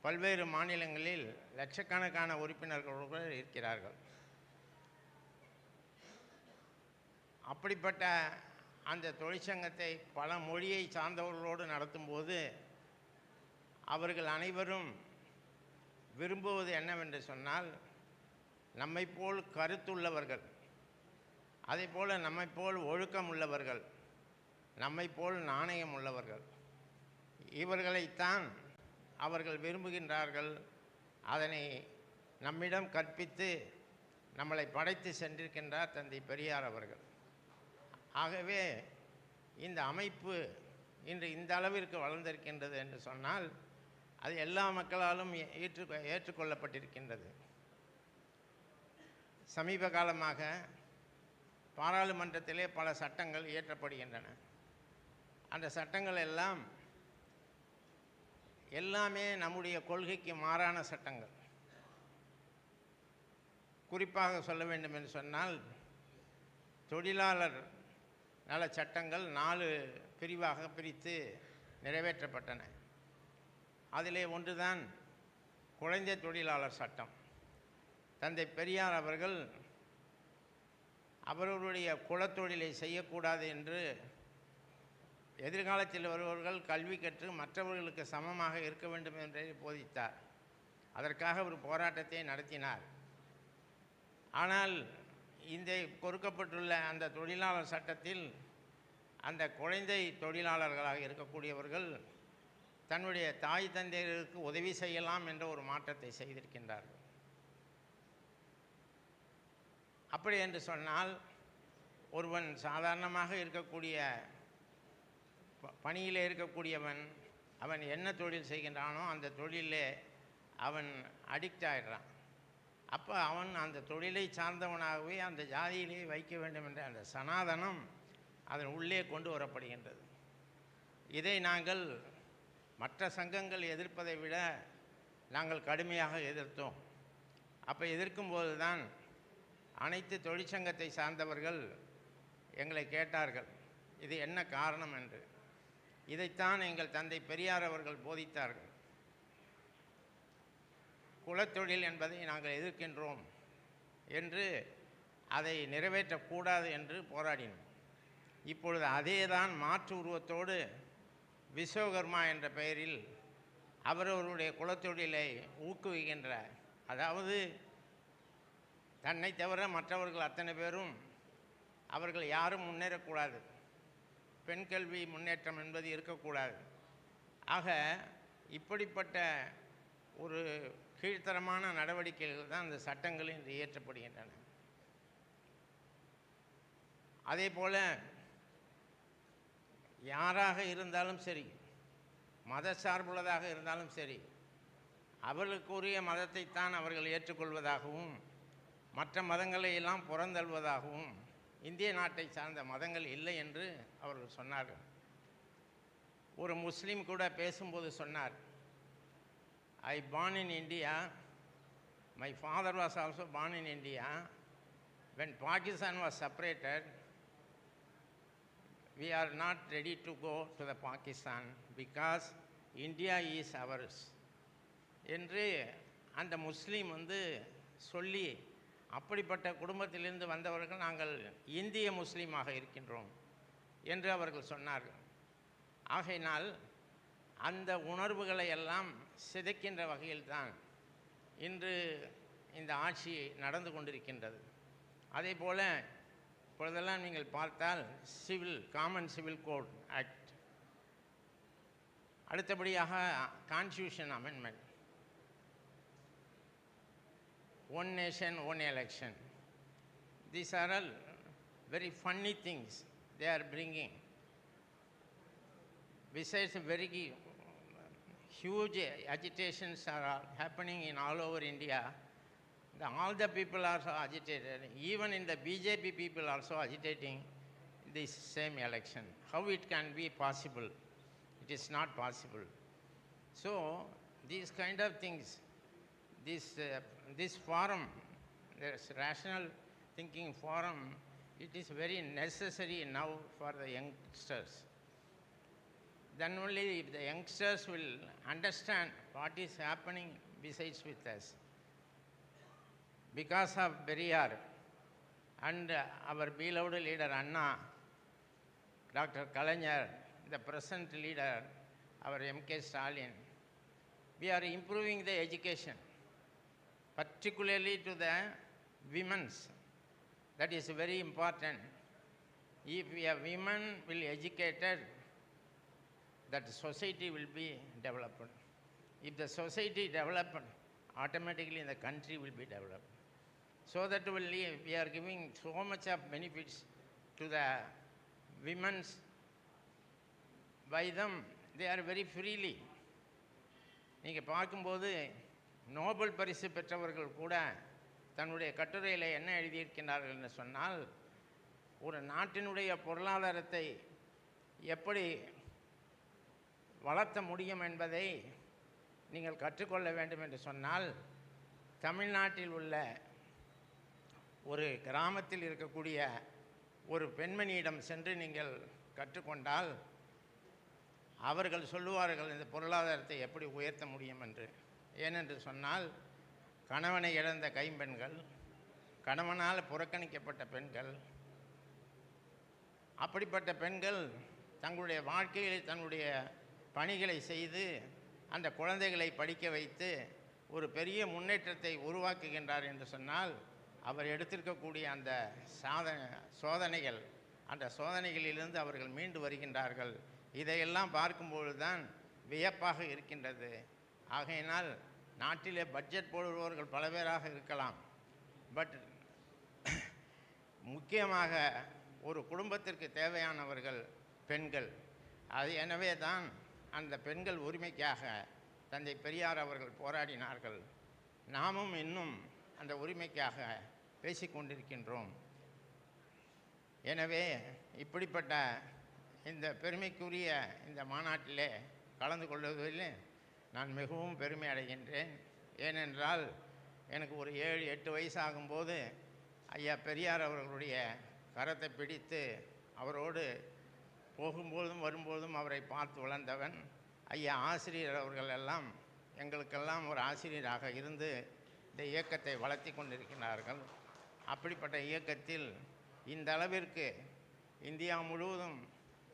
F: பல்வேறு மாநிலங்களில் லட்சக்கணக்கான உறுப்பினர்கள் இருக்கிறார்கள். அப்படிப்பட்ட அந்த தொழிற்சங்கத்தை பல மொழியை சார்ந்தவர்களோடு நடத்தும்போது அவர்கள் அனைவரும் விரும்புவது என்னவென்று சொன்னால், நம்மைப்போல் கருத்துள்ளவர்கள், அதேபோல் நம்மைப்போல் ஒழுக்கம் உள்ளவர்கள், நம்மைப்போல் நாணயம் உள்ளவர்கள், இவர்களைத்தான் அவர்கள் விரும்புகின்றார்கள். அதனை நம்மிடம் கற்பித்து நம்மளை படைத்து சென்றிருக்கின்றார் தந்தை பெரியார் அவர்கள். ஆகவே இந்த அமைப்பு இன்று இந்த அளவிற்கு வளர்ந்திருக்கின்றது என்று சொன்னால் அது எல்லா மக்களாலும் ஏற்றுக்கொள்ளப்பட்டிருக்கின்றது. சமீப காலமாக பாராளுமன்றத்திலே பல சட்டங்கள் இயற்றப்படுகின்றன. அந்த சட்டங்கள் எல்லாமே நம்முடைய கொள்கைக்கு மாறான சட்டங்கள். குறிப்பாக சொல்ல வேண்டும் என்று சொன்னால், தொழிலாளர் நல சட்டங்கள் 4 பிரிவாக பிரித்து நிறைவேற்றப்பட்டன. அதிலே ஒன்றுதான் குழந்தை தொழிலாளர் சட்டம். தந்தை பெரியார் அவர்கள் அவர்களுடைய குலத்தொழிலை செய்யக்கூடாது என்று எதிர்காலத்தில் வருபவர்கள் கல்வி கற்று மற்றவர்களுக்கு சமமாக இருக்க வேண்டும் என்று போதித்தார். அதற்காக ஒரு போராட்டத்தை நடத்தினார். ஆனால் இந்த கொடுக்கப்பட்டுள்ள அந்த தொழிலாளர் சட்டத்தில் அந்த குழந்தை தொழிலாளர்களாக இருக்கக்கூடியவர்கள் தன்னுடைய தாய் தந்தையர்களுக்கு உதவி செய்யலாம் என்ற ஒரு மாற்றத்தை செய்திருக்கின்றார்கள். அப்படி என்று சொன்னால், ஒருவன் சாதாரணமாக இருக்கக்கூடிய பணியில் இருக்கக்கூடியவன் அவன் என்ன தொழில் செய்கின்றானோ அந்த தொழிலே அவன் அடிக்ட் ஆகிடுறான். அப்போ அவன் அந்த தொழிலை சார்ந்தவனாகவே அந்த ஜாதியிலே வைக்க வேண்டும் என்ற அந்த சனாதனம் அதன் உள்ளே கொண்டு வரப்படுகின்றது. இதை நாங்கள் மற்ற சங்கங்கள் எதிர்ப்பதை விட நாங்கள் கடுமையாக எதிர்த்தோம். அப்போ எதிர்க்கும்போது தான் அனைத்து தொழிற்சங்கத்தை சார்ந்தவர்கள் எங்களை கேட்டார்கள், இது என்ன காரணம் என்று. இதைத்தான் எங்கள் தந்தை பெரியார் அவர்கள் போதித்தார்கள். குலத்தொழில் என்பதை நாங்கள் எதிர்க்கின்றோம் என்று, அதை நிறைவேற்றக்கூடாது என்று போராடினோம். இப்பொழுது அதே தான் மாற்று உருவத்தோடு விஸ்வகர்மா என்ற பெயரில் அவரவருடைய குலத்தொழிலை ஊக்குவிக்கின்ற, அதாவது தன்னை தவிர மற்றவர்கள் அத்தனை பேரும் அவர்கள் யாரும் முன்னேறக்கூடாது, பெண் கல்வி முன்னேற்றம் என்பது இருக்கக்கூடாது. ஆக இப்படிப்பட்ட ஒரு கீழ்த்தரமான நடவடிக்கைகள் தான் இந்த சட்டங்கள் இன்று இயற்றப்படுகின்றன. அதே போல் யாராக இருந்தாலும் சரி, மத சார்புள்ளதாக இருந்தாலும் சரி, அவர்களுக்குரிய மதத்தைத்தான் அவர்கள் ஏற்றுக்கொள்வதாகவும் மற்ற மதங்களை எல்லாம் புறந்தள்ளுவதாகவும் இந்திய நாட்டை சார்ந்த மதங்கள் இல்லை என்று அவர்கள் சொன்னார்கள். ஒரு முஸ்லீம் கூட பேசும்போது சொன்னார், I born in India, my father was also born in India. When Pakistan was separated, we are not ready to go to the Pakistan because India is ours என்று அந்த முஸ்லீம் சொல்லி அப்படிப்பட்ட குடும்பத்திலிருந்து வந்தவர்கள் நாங்கள் இந்திய முஸ்லீமாக இருக்கின்றோம் என்று அவர்கள் சொன்னார்கள். ஆகையினால் அந்த உணர்வுகளை எல்லாம் சிதைக்கின்ற வகையில்தான் இன்று இந்த ஆட்சி நடந்து கொண்டிருக்கின்றது. அதே போல் இப்பொழுதெல்லாம் நீங்கள் பார்த்தால் காமன் சிவில் கோட் ஆக்ட், அடுத்தபடியாக constitution amendment, one nation one election. These are all very funny things they are bringing. Besides, very huge agitations are happening in all over India. All the people are so agitated. Even in the BJP people also agitating this same election. How it can be possible? It is not possible. So these kind of things, this forum, this rational thinking forum, it is very necessary now for the youngsters. Then only if the youngsters will understand what is happening besides with us. Because of Periyar and our beloved leader Anna, Dr. Kalaignar, the present leader, our M.K. Stalin, we are improving the education, particularly to the women's. That is very important. If we have women will educated, that society will be developed. If the society developed, automatically the country will be developed. So that we are giving so much of benefits to the women's. By them, they are very freely. நீங்கள் பார்க்கும்போது Nobel பரிசு பெற்றவர்கள் கூட தன்னுடைய கட்டுரையில் என்ன எழுதியிருக்கிறார்கள் என்று சொன்னால், ஒரு நாட்டினுடைய பொருளாதாரத்தை எப்படி வளர்த்த முடியும் என்பதை நீங்கள் கற்றுக்கொள்ள வேண்டும் என்று சொன்னால், தமிழ்நாட்டில் உள்ள ஒரு கிராமத்தில் இருக்கக்கூடிய ஒரு பெண்மணியிடம் சென்று நீங்கள் கற்றுக்கொண்டால் அவர்கள் சொல்லுவார்கள் இந்த பொருளாதாரத்தை எப்படி உயர்த்த முடியும் என்று. ஏனென்று சொன்னால், கணவனை இழந்த கைம்பெண்கள், கணவனால் புறக்கணிக்கப்பட்ட பெண்கள், அப்படிப்பட்ட பெண்கள் தங்களுடைய வாழ்க்கையில் தன்னுடைய பணிகளை செய்து அந்த குழந்தைகளை படிக்க வைத்து ஒரு பெரிய முன்னேற்றத்தை உருவாக்குகின்றார் என்று சொன்னால், அவர் எடுத்திருக்கக்கூடிய அந்த சோதனைகள், அந்த சோதனைகளிலிருந்து அவர்கள் மீண்டு வருகின்றார்கள். இதையெல்லாம் பார்க்கும்பொழுது தான் வியப்பாக இருக்கின்றது. ஆகையினால் நாட்டிலே பட்ஜெட் போடுபவர்கள் பல பேராக இருக்கலாம், பட் முக்கியமாக ஒரு குடும்பத்திற்கு தேவையானவர்கள் பெண்கள். அது எனவே தான் அந்த பெண்கள் உரிமைக்காக தந்தை பெரியார் அவர்கள் போராடினார்கள். நாமும் இன்னும் அந்த உரிமைக்காக பேசிக்கொண்டிருக்கின்றோம். எனவே இப்படிப்பட்ட இந்த பெருமைக்குரிய இந்த மாநாட்டிலே கலந்து கொள்வதில் நான் மிகவும் பெருமை அடைகின்றேன். ஏனென்றால் எனக்கு ஒரு 7-8 வயசு ஆகும்போது ஐயா பெரியார் அவர்களுடைய கரத்தை பிடித்து அவரோடு போகும்போதும் வரும்போதும் அவரை பார்த்து வளர்ந்தவன். ஐயா ஆசிரியர் அவர்கள் எல்லாம் எங்களுக்கெல்லாம் ஒரு ஆசிரியராக இருந்து இந்த இயக்கத்தை வளர்த்தி கொண்டிருக்கிறார்கள். அப்படிப்பட்ட இயக்கத்தில் இந்த அளவிற்கு இந்தியா முழுவதும்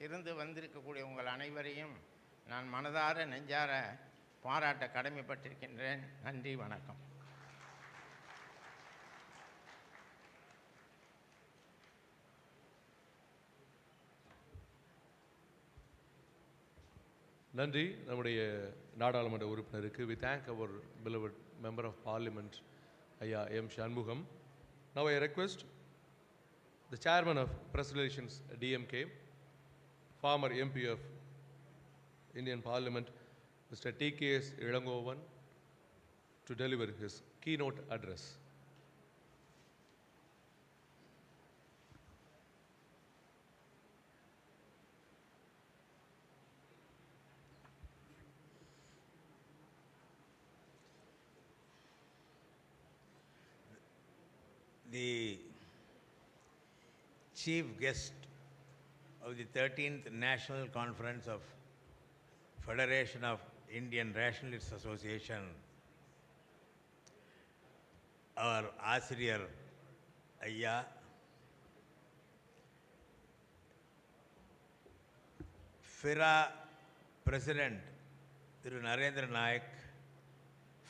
F: இருந்து வந்திருக்கக்கூடிய உங்கள் அனைவரையும் நான் மனதார நெஞ்சார பாராட்ட கடமைப்பட்டிருக்கின்றேன். நன்றி, வணக்கம்.
B: நன்றி நம்முடைய நாடாளுமன்ற உறுப்பினருக்கு. We thank our beloved member of parliament, ஐயா M. Shanmugam. Now I request the chairman of Press Relations DMK, former MP of Indian Parliament, Mr. T.K.S. Ilangovan, to deliver his keynote address.
G: The chief guest of the 13th National Conference of Federation of Indian Rationalist Association, our Asiriyar ஐயா, FIRA President Thiru Narendra Nayak,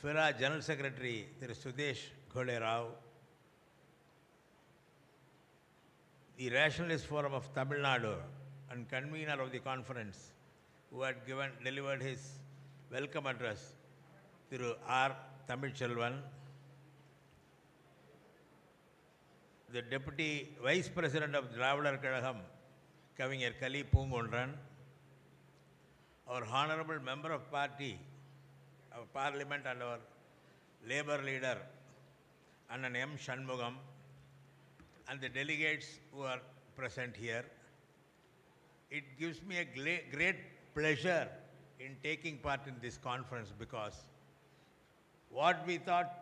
G: FIRA General Secretary Thiru Sudesh Khole Rao, the Rationalist Forum of Tamil Nadu and convener of the conference, who had delivered his welcome address, Thiru R. Tamilchelvan, the Deputy Vice President of Dravadar Kazhagam, Kavingir Kali Poongondran, our Honorable Member of Party, our Parliament and our Labour Leader, Annan M. Shanmugam, and the delegates who are present here. It gives me a great pleasure in taking part in this conference, because what we thought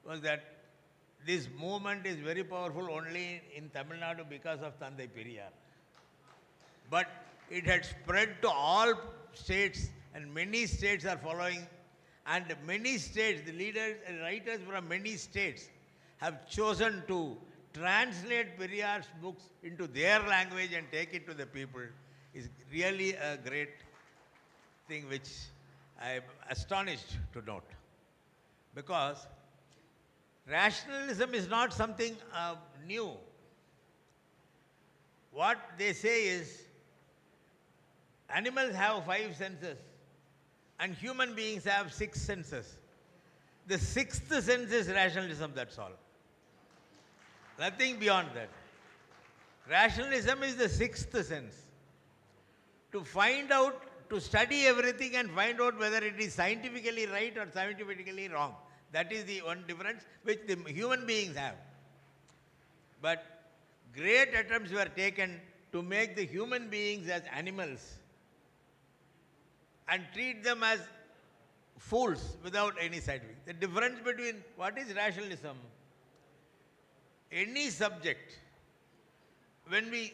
G: was that this movement is very powerful only in Tamil Nadu because of Thandai Periyar. But it had spread to all states, and many states are following, and many states, the leaders and writers from many states have chosen to translate Periyar's books into their language and take it to the people. Is really a great thing which I am astonished to note. Because rationalism is not something new. What they say is, animals have 5 senses and human beings have 6 senses. The 6th sense is rationalism, that's all. Nothing beyond that. Rationalism is the 6th sense. To find out, to study everything and find out whether it is scientifically right or scientifically wrong. That is the one difference which the human beings have. But great attempts were taken to make the human beings as animals and treat them as fools without any scientific. The difference between what is rationalism, any subject, when we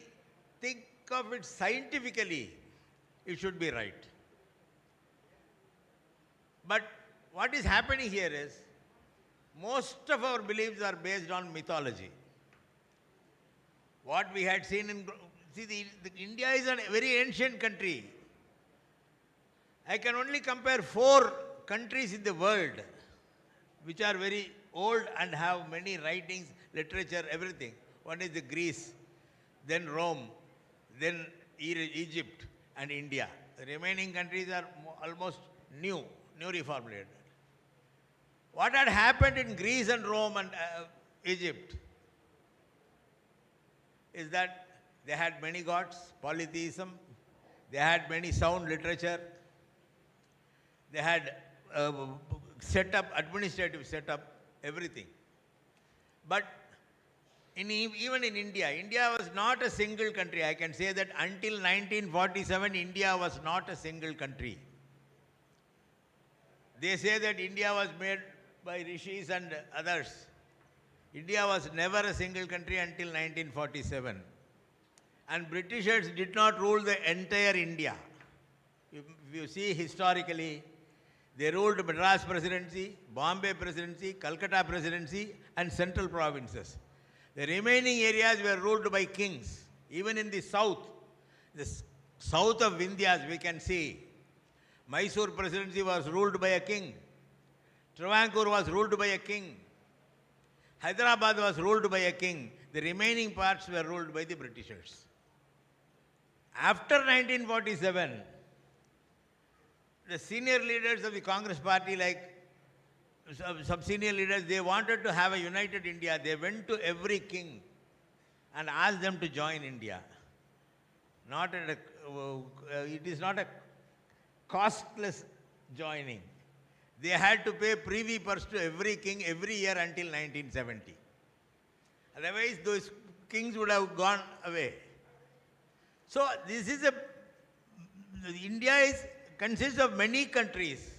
G: think of it scientifically, it should be right. But what is happening here is, most of our beliefs are based on mythology. What we had seen in, India is a very ancient country. I can only compare 4 countries in the world which are very old and have many writings, literature, everything. One is the Greece, then Rome, then Egypt and India. The remaining countries are almost new reformulated. What had happened in Greece and Rome and Egypt is that they had many gods, polytheism, they had many sound literature, they had administrative setup, everything. But even in India, India was not a single country. I can say that until 1947, India was not a single country. They say that India was made by rishis and others. India was never a single country until 1947. And Britishers did not rule the entire India. If you see historically, they ruled Madras Presidency, Bombay Presidency, Calcutta Presidency, and central provinces. The remaining areas were ruled by kings. Even in the south of Vindhyas, we can see Mysore Presidency was ruled by a king. Travancore was ruled by a king. Hyderabad was ruled by a king. The remaining parts were ruled by the Britishers. After 1947, the senior leaders of the Congress party, like some senior leaders, they wanted to have a united India. They went to every king and asked them to join India. It is not a costless joining. They had to pay privy purse to every king every year until 1970. Otherwise, those kings would have gone away. So India consists of many countries,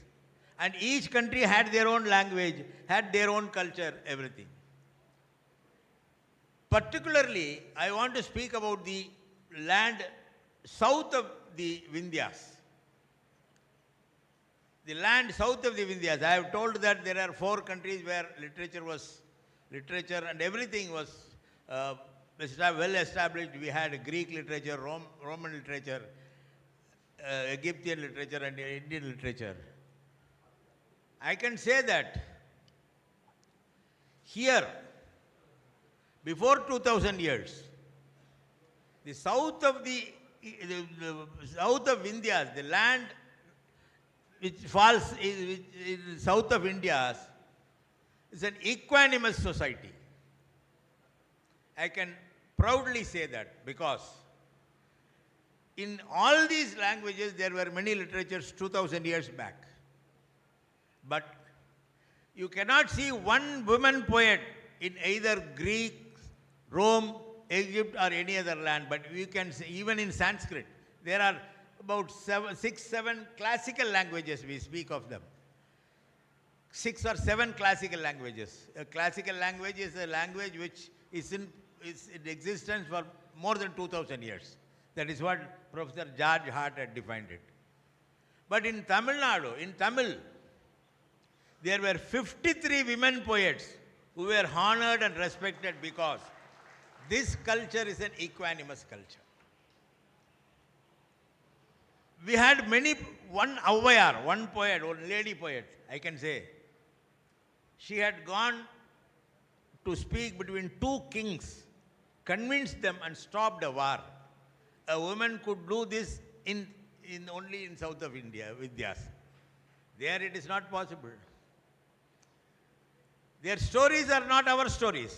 G: and each country had their own language, had their own culture, everything. Particularly, I want to speak about the land south of the Vindhyas. The land south of the Vindhyas. I have told that there are 4 countries where literature was literature and everything was well established. We had Greek literature, Roman literature, Egyptian literature and Indian literature. I can say that here, before 2000 years, the south of south of India, the land which falls in south of India, is an equanimous society. I can proudly say that because in all these languages there were many literatures 2000 years back. But you cannot see one woman poet in either Greek, Rome, Egypt or any other land. But you can see even in Sanskrit, there are about 6, 7 classical languages, we speak of them. 6 or 7 classical languages. A classical language is a language which is in existence for more than 2000 years. That is what Professor George Hart had defined it. But in Tamil Nadu, in Tamil, there were 53 women poets who were honored and respected because this culture is an equanimous culture. We had one Auvayar, one poet, one lady poet, I can say. She had gone to speak between 2 kings, convinced them and stopped a war. A woman could do this only in south of India, Vidyas. There it is not possible. Their stories are not our stories.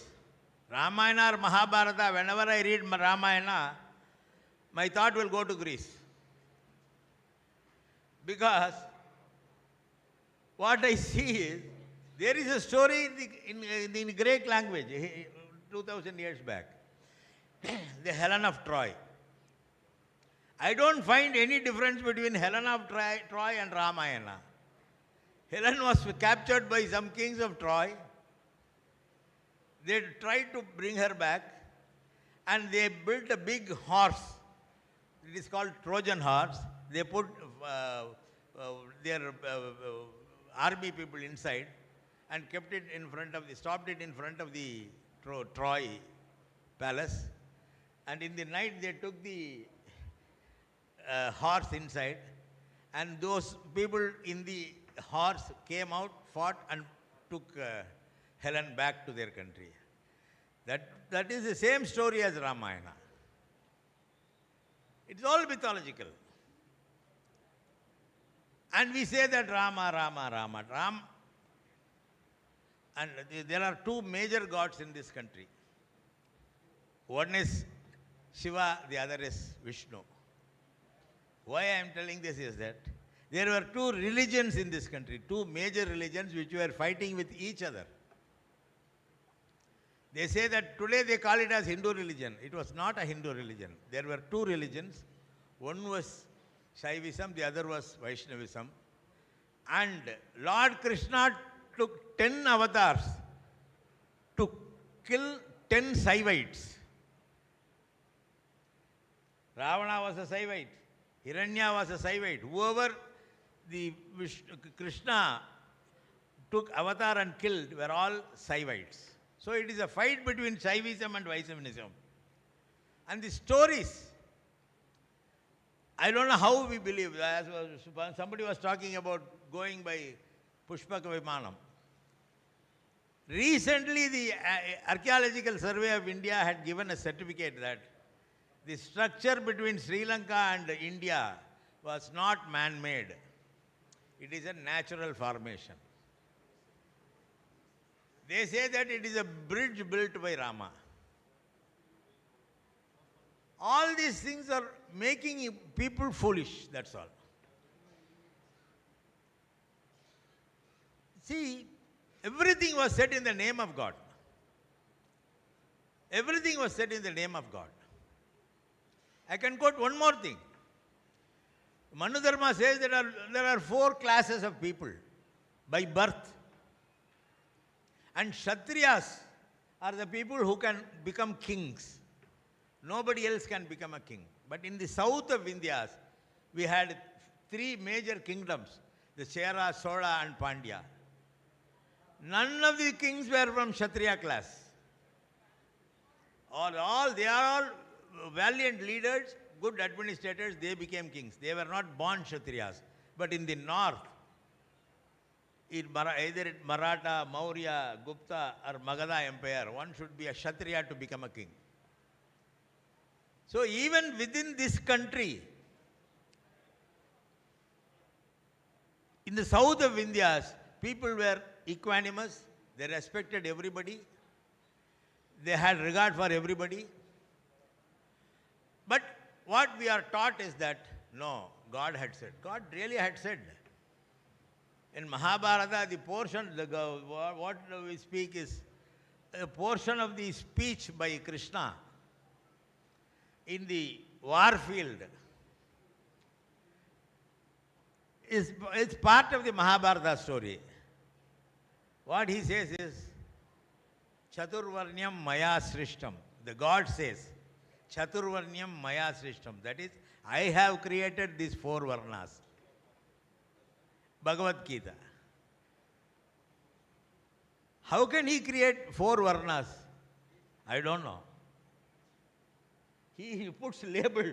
G: Ramayana or Mahabharata, whenever I read Ramayana, my thought will go to Greece. Because what I see is, there is a story in Greek language, 2000 years back, the Helen of Troy. I don't find any difference between Helen of Troy and Ramayana. Helen was captured by some kings of Troy. They tried to bring her back and they built a big horse. It is called Trojan horse. They put their army people inside and kept it in front of stopped it in front of the Troy palace. And in the night they took the horse inside, and those people in the horse came out, fought and took Helen back to their country. That is the same story as Ramayana. It's all mythological. And we say that Ram. And there are 2 major gods in this country. One is Shiva, the other is Vishnu. Why I am telling this is that there were 2 religions in this country, 2 major religions which were fighting with each other. They say that today they call it as Hindu religion. It was not a Hindu religion. There were 2 religions. One was Shaivism, the other was Vaishnavism. And Lord Krishna took 10 avatars to kill 10 Saivites. Ravana was a Saivite. Hiranya was a Saivite. Whoever Krishna took avatar and killed were all Saivites. So it is a fight between Shaivism and Vaishnavism. And the stories, I don't know how we believe. Somebody was talking about going by Pushpaka Vimanam. Recently, the Archaeological Survey of India had given a certificate that the structure between Sri Lanka and India was not man-made. It is a natural formation. They say that it is a bridge built by Rama. All these things are making people foolish, that's all. See, everything was said in the name of God. Everything was said in the name of God. I can quote one more thing. Manu Dharma says that there are 4 classes of people by birth. And Kshatriyas are the people who can become kings. Nobody else can become a king. But in the south of India, we had 3 major kingdoms, the Chera, Sola and Pandya. None of the kings were from Kshatriya class. They are all valiant leaders, good administrators, they became kings. They were not born Kshatriyas. But in the north, either in Maratha, Maurya, Gupta or Magadha Empire, one should be a Kshatriya to become a king. So even within this country, in the south of India, people were equanimous, they respected everybody, they had regard for everybody. But what we are taught is that, no, God had said. God really had said. In Mahabharata, the portion, what we speak is a portion of the speech by Krishna in the war field. It's part of the Mahabharata story. What he says is, Chaturvarnyam Maya Srishtam. The God says, Chaturvarnyam Maya Srishtam. That is, I have created these 4 Varnas. Bhagavad Gita. How can he create 4 Varnas? I don't know. He puts label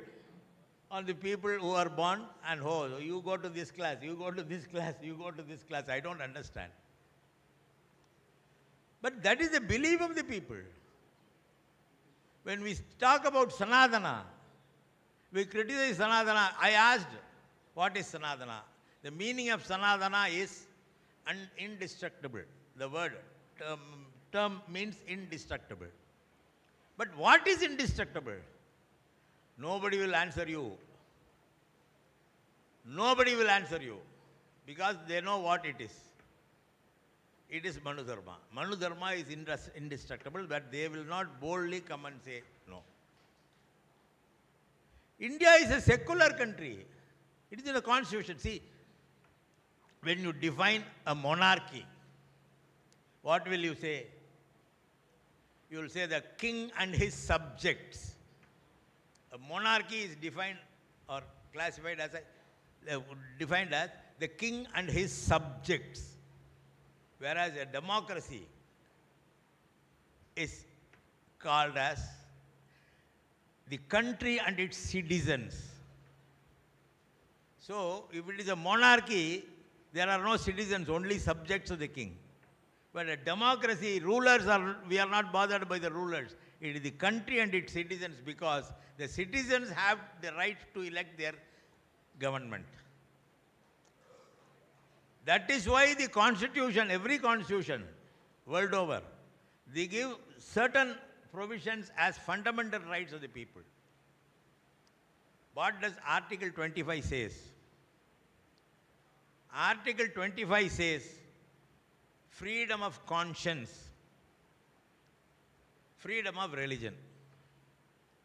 G: on the people who are born and you go to this class, you go to this class, you go to this class. I don't understand. But that is the belief of the people. When we talk about Sanatana, we criticize Sanatana. I asked, what is Sanatana? The meaning of Sanatana is indestructible. The word term means indestructible. But what is indestructible? Nobody will answer you. Nobody will answer you because they know what it is. It is Manu Dharma. Manu Dharma is indestructible, but they will not boldly come and say no. India is a secular country. It is in the constitution. See, when you define a monarchy, what will you say? You will say the king and his subjects. A monarchy is defined or classified as defined as the king and his subjects. Whereas a democracy is called as the country and its citizens. So, if it is a monarchy, there are no citizens, only subjects of the king. But a democracy, we are not bothered by the rulers. It is the country and its citizens because the citizens have the right to elect their government. That is why the constitution, every constitution, world over, they give certain provisions as fundamental rights of the people. What does Article 25 says? Article 25 says, freedom of conscience, freedom of religion.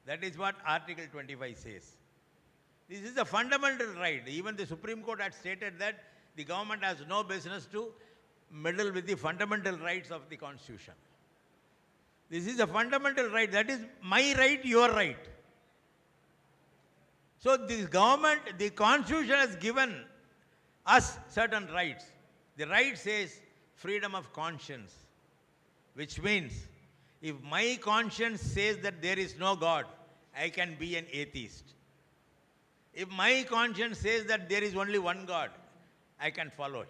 G: That is what Article 25 says. This is a fundamental right. Even the Supreme Court had stated that the government has no business to meddle with the fundamental rights of the Constitution. This is a fundamental right. That is my right, your right. So this government, the Constitution has given us certain rights. The right says freedom of conscience, which means if my conscience says that there is no God, I can be an atheist. If my conscience says that there is only one God, I can follow it.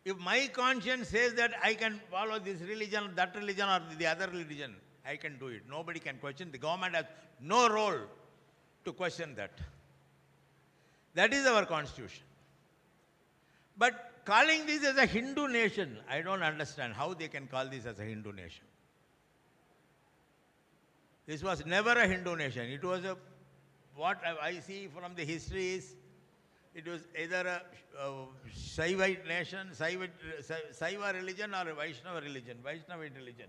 G: If my conscience says that I can follow this religion, that religion, or the other religion, I can do it. Nobody can question. The government has no role to question that. That is our constitution. But calling this as a Hindu nation, I don't understand how they can call this as a Hindu nation. This was never a Hindu nation. It was what I see from the history is, it was either a Saivite nation, Saiva religion, or a Vaishnava religion, Vaishnavite religion.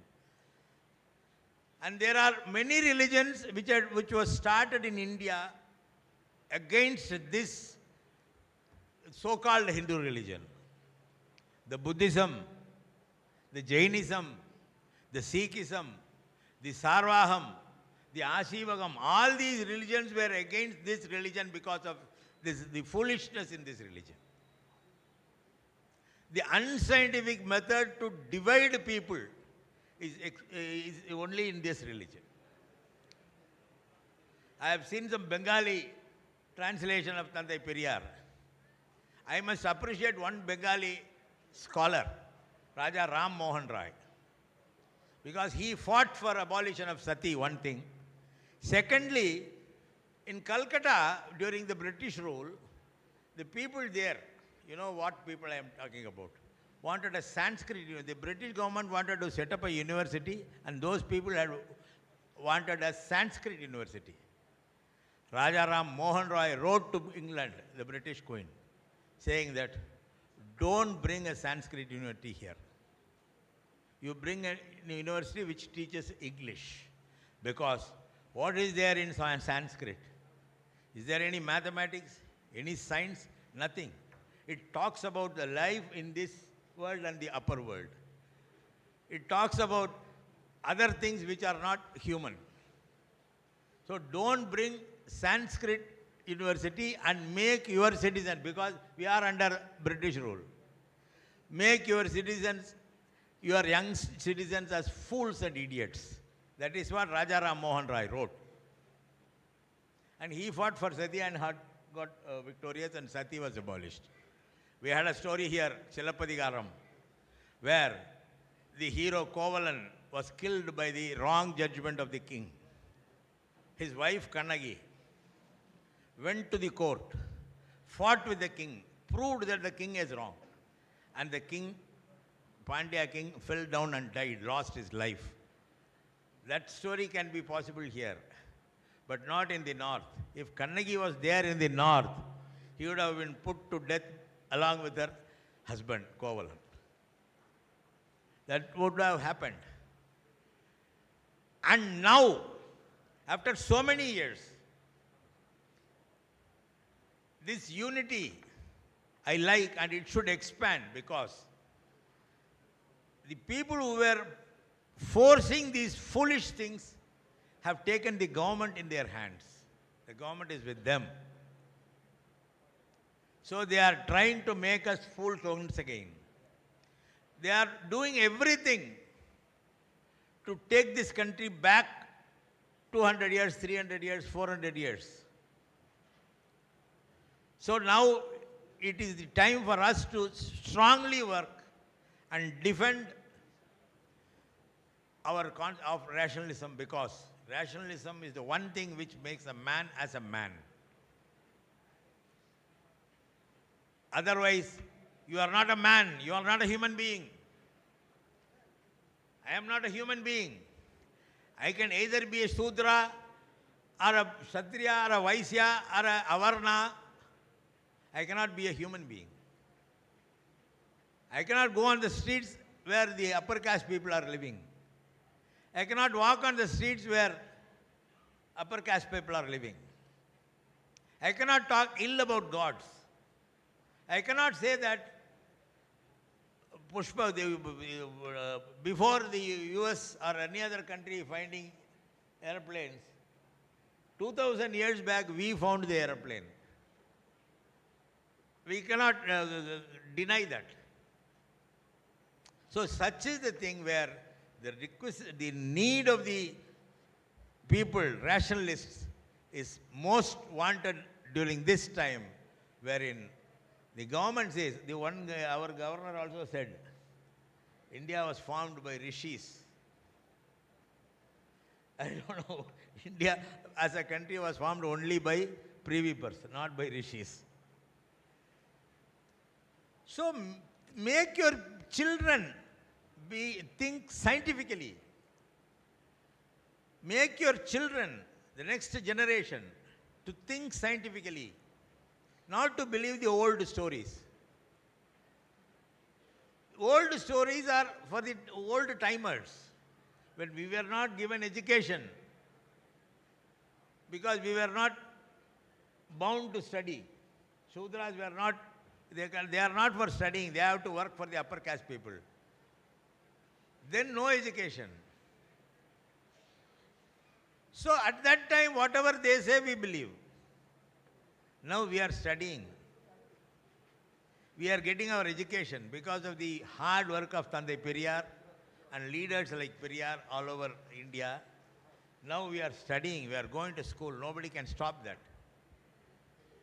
G: And there are many religions which was started in India against this so-called Hindu religion. The Buddhism, the Jainism, the Sikhism, the Sarvaham, the Ashivagam, all these religions were against this religion because of the foolishness in this religion. The unscientific method to divide people is only in this religion. I have seen some Bengali translation of Tandai Periyar. I must appreciate one Bengali scholar, Raja Ram Mohan Roy, because he fought for abolition of sati, one thing. Secondly, in Calcutta, during the British rule, the people there, you know what people I am talking about, wanted a Sanskrit university. The British government wanted to set up a university, and those people had wanted a Sanskrit university. Raja Ram Mohan Roy wrote to England, the British Queen, saying that don't bring a Sanskrit university here. You bring a university which teaches English, because what is there in Sanskrit? Is there any mathematics, any science? Nothing. It talks about the life in this world and the upper world. It talks about other things which are not human. So don't bring Sanskrit university and make your citizens, because we are under British rule, make your citizens, your young citizens as fools and idiots. That is what Raja Ram Mohan Roy wrote. And he fought for sati and got victorious, and sati was abolished. We had a story here, Chilappadigaram, where the hero Kovalan was killed by the wrong judgment of the king. His wife Kannagi went to the court, fought with the king, proved that the king is wrong. And the king, Pandya king, fell down and died, lost his life. That story can be possible here, but not in the north. If Kannagi was there in the north, he would have been put to death along with her husband, Kovalan. That would have happened. And now, after so many years, this unity I like, and it should expand, because the people who were forcing these foolish things have taken the government in their hands. The government is with them. So they are trying to make us fools once again. They are doing everything to take this country back 200 years, 300 years, 400 years. So now it is the time for us to strongly work and defend our of rationalism, because rationalism is the one thing which makes a man as a man. Otherwise, you are not a man, you are not a human being. I am not a human being. I can either be a Sudra, or a Kshatriya, or a Vaisya, or a Avarna. I cannot be a human being. I cannot go on the streets where the upper caste people are living. I cannot walk on the streets where upper caste people are living. I cannot talk ill about gods. I cannot say that Pushpa, before the US or any other country finding airplanes, 2000 years back we found the airplane. We cannot deny that. So such is the thing where the need of the people, rationalists, is most wanted during this time, wherein the government says, our governor also said, India was formed by rishis. I don't know, India as a country was formed only by privy person, not by rishis. So make your children think scientifically. Make your children, the next generation, to think scientifically, not to believe the old stories. Old stories are for the old timers, when we were not given education, because we were not bound to study. Shudras were not, they are not for studying, they have to work for the upper caste people. Then no education. So at that time, whatever they say, we believe. Now we are studying. we are getting our education because of the hard work of Tandai Periyar and leaders like Periyar all over India. Now we are studying, we are going to school. Nobody can stop that.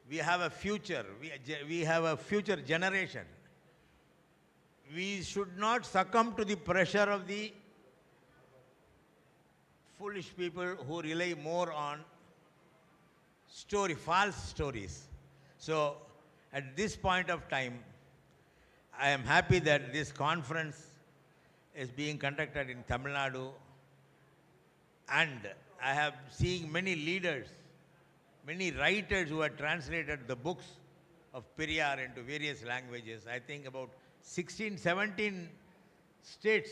G: We have a future. We have a future generation. We should not succumb to the pressure of the foolish people who rely more on false stories. So at this point of time, I am happy that this conference is being conducted in Tamil Nadu, and I have seen many leaders, many writers who have translated the books of Periyar into various languages. I think about 16, 17 states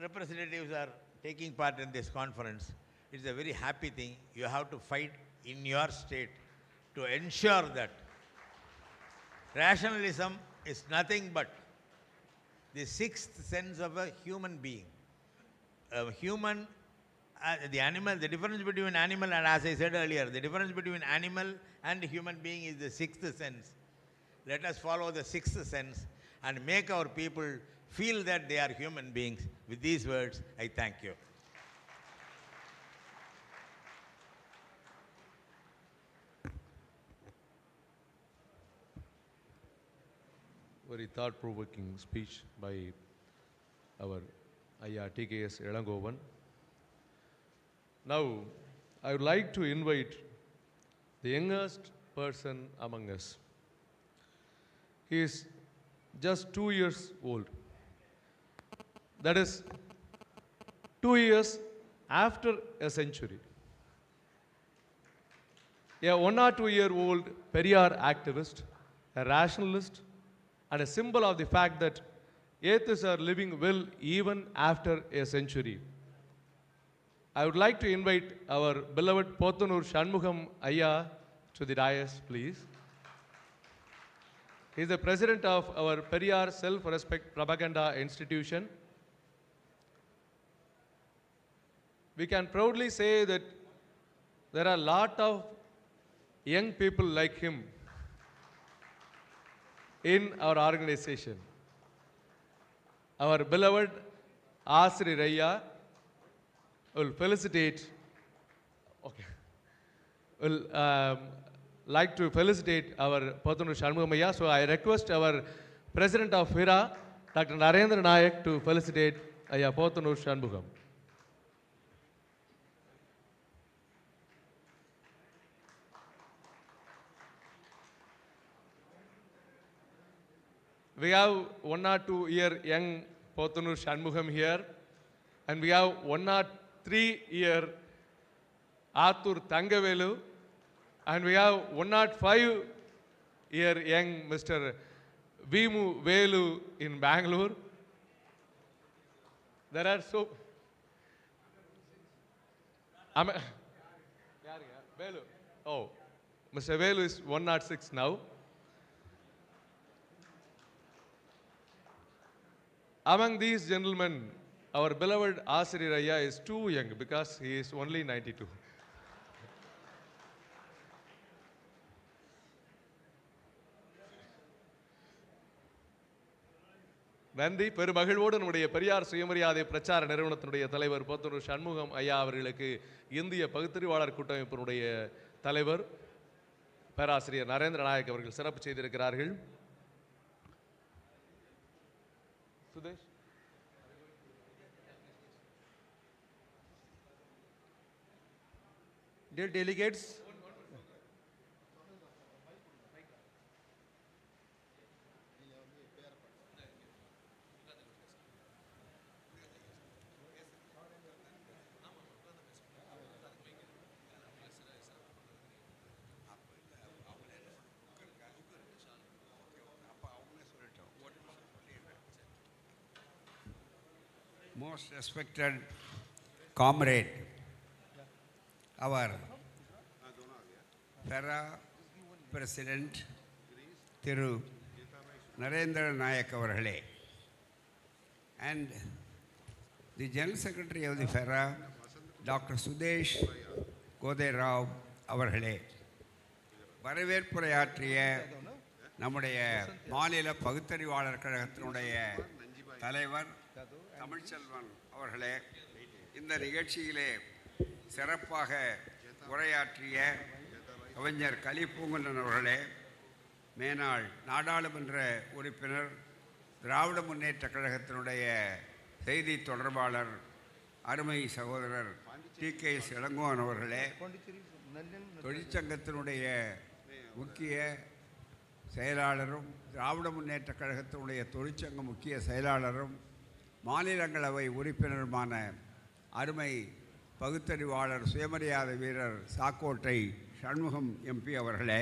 G: representatives are taking part in this conference. It's a very happy thing. You have to fight in your state to ensure that rationalism is nothing but the sixth sense of a human being. A human, the animal, the difference between animal and, as I said earlier, the difference between animal and human being is the sixth sense. Let us follow the sixth sense and make our people feel that they are human beings. With these words, I thank you.
B: Very thought-provoking speech by our Ayya TKS Elangovan. Now, I would like to invite the youngest person among us. He is just 2 years old. That is 2 years after a century. A 1 or 2 year old Periyar activist, a rationalist, and a symbol of the fact that atheists are living well even after a century. I would like to invite our beloved Pottanur Shanmugam Ayya to the dais, please. He is the president of our Periyar Self-Respect Propaganda Institution. We can proudly say that there are a lot of young people like him in our organization. Our beloved Asri Raya will felicitate, will like to felicitate our Pottanur Shanmugamaya. So I request our President of FIRA, Dr. Narendra Nayak, to felicitate Ayya Pottanur Shanmugam. We have 1 or 2 year young Pottanur Shanmugam here, and we have 1 or 3 year Athur Thangavelu, and we have 1 or 5 year young Mr. Vimu Velu in Bangalore. There are so. Velu. Oh, Mr. Velu is 106 now. Among these gentlemen, our beloved Asri Raya is too young because he is only 92. நன்றி. பெருமகிழ்வோடு நம்முடைய பெரியார் சுயமரியாதை பிரச்சார நிறுவனத்தினுடைய தலைவர் போத்தனூர் சண்முகம் ஐயா அவர்களுக்கு இந்திய பகுத்தறிவாளர் கூட்டமைப்பினுடைய தலைவர் பேராசிரியர் நரேந்திர நாயக் அவர்கள் சிறப்பு செய்திருக்கிறார்கள். Sudesh.
A: Dear delegates,
H: most respected comrade, our FIRA President Thiru Narendra Nayak avarale, and the General Secretary of the FIRA, Dr. Sudesh Godey Rao avarale, வரவேற்புரையாற்றிய நம்முடைய மாநில பகுத்தறிவாளர் கழகத்தினுடைய தலைவர் தமிழ்ச்செல்வன் அவர்களே, இந்த நிகழ்ச்சியிலே சிறப்பாக உரையாற்றிய கவிஞர் கலிப்பூங்குன்றன் அவர்களே, மேனாள் நாடாளுமன்ற உறுப்பினர், திராவிட முன்னேற்ற கழகத்தினுடைய செய்தி தொடர்பாளர், அருமை சகோதரர் K. இளங்கோவன் அவர்களே, தொழிற்சங்கத்தினுடைய முக்கிய செயலாளரும், திராவிட முன்னேற்ற கழகத்தினுடைய தொழிற்சங்க முக்கிய செயலாளரும், மாநிலங்களவை உறுப்பினருமான அருமை பகுத்தறிவாளர், சுயமரியாதை வீரர் சாக்கோட்டை சண்முகம் MP அவர்களே,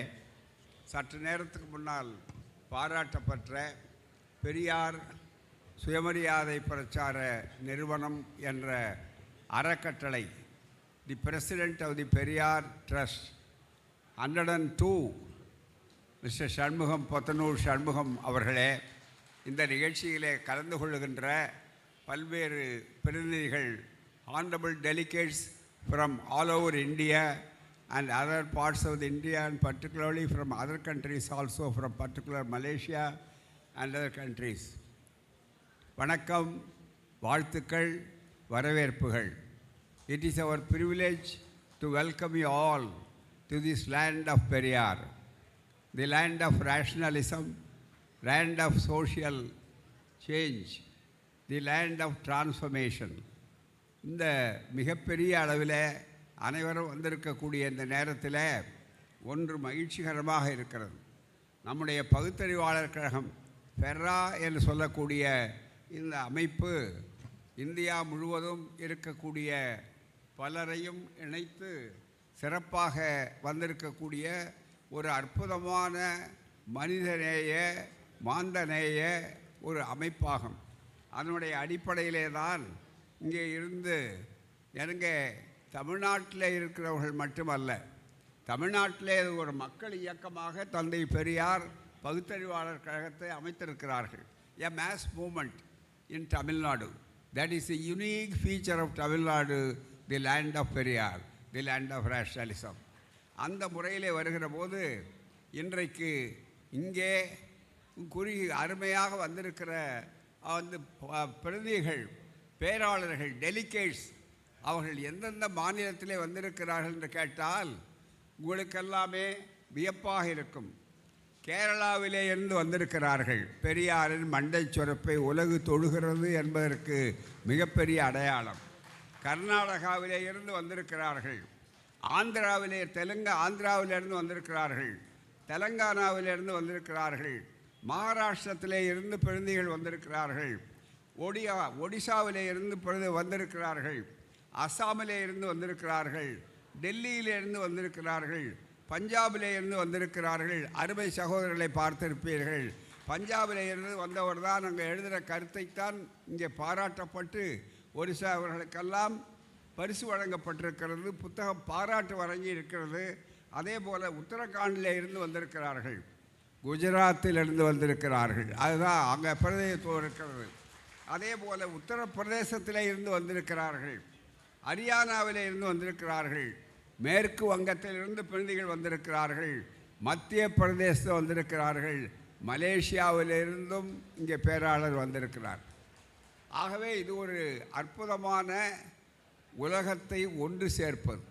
H: சற்று நேரத்துக்கு முன்னால் பாராட்டப்பட்ட பெரியார் சுயமரியாதை பிரச்சார நிறுவனம் என்ற அறக்கட்டளை, the president of the Periyar trust 102 mister Shanmugam, Pothanur Shanmugam அவர்களே, இந்த நிகழ்ச்சியிலே கலந்து கொள்ளுகின்ற பல்வேறு பிரதிநிதிகள், honorable delegates from all over India and other parts of India, and particularly from other countries also, from particular Malaysia and other countries. வணக்கம், வாழ்த்துக்கள், வரவேற்புகள். It is our privilege to welcome you all to this land of Periyar, the land of rationalism, land of social change, the land of transformation. இந்த மிகப்பெரிய அளவில் அனைவரும் வந்திருக்கக்கூடிய இந்த நேரத்தில் ஒன்று மகிழ்ச்சிகரமாக இருக்கிறது. நம்முடைய பகுத்தறிவாளர் கழகம் FIRA என்று சொல்லக்கூடிய இந்த அமைப்பு இந்தியா முழுவதும் இருக்கக்கூடிய பலரையும் இணைத்து சிறப்பாக வந்திருக்கக்கூடிய ஒரு அற்புதமான மனிதநேய மாந்தநேய ஒரு அமைப்பாகும். அதனுடைய அடிப்படையிலே தான் இங்கே இருந்து எனக்கு தமிழ்நாட்டில் இருக்கிறவர்கள் மட்டுமல்ல, தமிழ்நாட்டிலே ஒரு மக்கள் இயக்கமாக தந்தை பெரியார் பகுத்தறிவாளர் கழகத்தை அமைத்திருக்கிறார்கள். A mass movement in Tamil Nadu. That is a unique feature of Tamil Nadu, the land of Periyar, the land of rationalism. அந்த முறையிலே வருகிற போது இன்றைக்கு இங்கே அருமையாக வந்திருக்கிற அந்த பிரதிநிதிகள், பேராளர்கள், டெலிகேட்ஸ், அவர்கள் எந்தெந்த மாநிலத்திலே வந்திருக்கிறார்கள் என்று கேட்டால் உங்களுக்கெல்லாமே வியப்பாக இருக்கும். கேரளாவிலே இருந்து வந்திருக்கிறார்கள். பெரியாரின் மண்டை சுரப்பை உலகு தொழுகிறது என்பதற்கு மிகப்பெரிய அடையாளம். கர்நாடகாவிலே இருந்து வந்திருக்கிறார்கள். ஆந்திராவிலே ஆந்திராவிலிருந்து வந்திருக்கிறார்கள். தெலங்கானாவிலிருந்து வந்திருக்கிறார்கள். மகாராஷ்டிரத்திலே இருந்து பிரதிநிதிகள் வந்திருக்கிறார்கள். ஒடிசாவிலே இருந்து வந்திருக்கிறார்கள். அஸ்ஸாமிலே இருந்து வந்திருக்கிறார்கள். டெல்லியிலே இருந்து வந்திருக்கிறார்கள். பஞ்சாபிலே இருந்து வந்திருக்கிறார்கள். அருமை சகோதரர்களை பார்த்திருப்பீர்கள். பஞ்சாபிலே இருந்து வந்தவர் தான் அங்கே எழுதுகிற கருத்தைத்தான் இங்கே பாராட்டப்பட்டு ஒரிசா அவர்களுக்கெல்லாம் பரிசு வழங்கப்பட்டிருக்கிறது. புத்தகம் பாராட்டு வழங்கி இருக்கிறது. அதே போல் உத்தரகாண்டில் இருந்து வந்திருக்கிறார்கள். குஜராத்திலிருந்து வந்திருக்கிறார்கள். அதுதான் அங்கே பிரதேசத்துவம் இருக்கிறது. அதே போல் உத்தரப்பிரதேசத்தில் இருந்து வந்திருக்கிறார்கள். ஹரியானாவில் இருந்து வந்திருக்கிறார்கள். மேற்கு வங்கத்திலிருந்து பிரதிநிதிகள் வந்திருக்கிறார்கள். மத்திய பிரதேசத்தில் வந்திருக்கிறார்கள். மலேசியாவிலிருந்தும் இங்கே பேராளர் வந்திருக்கிறார். ஆகவே இது ஒரு அற்புதமான உலகத்தை ஒன்று சேர்ப்பது.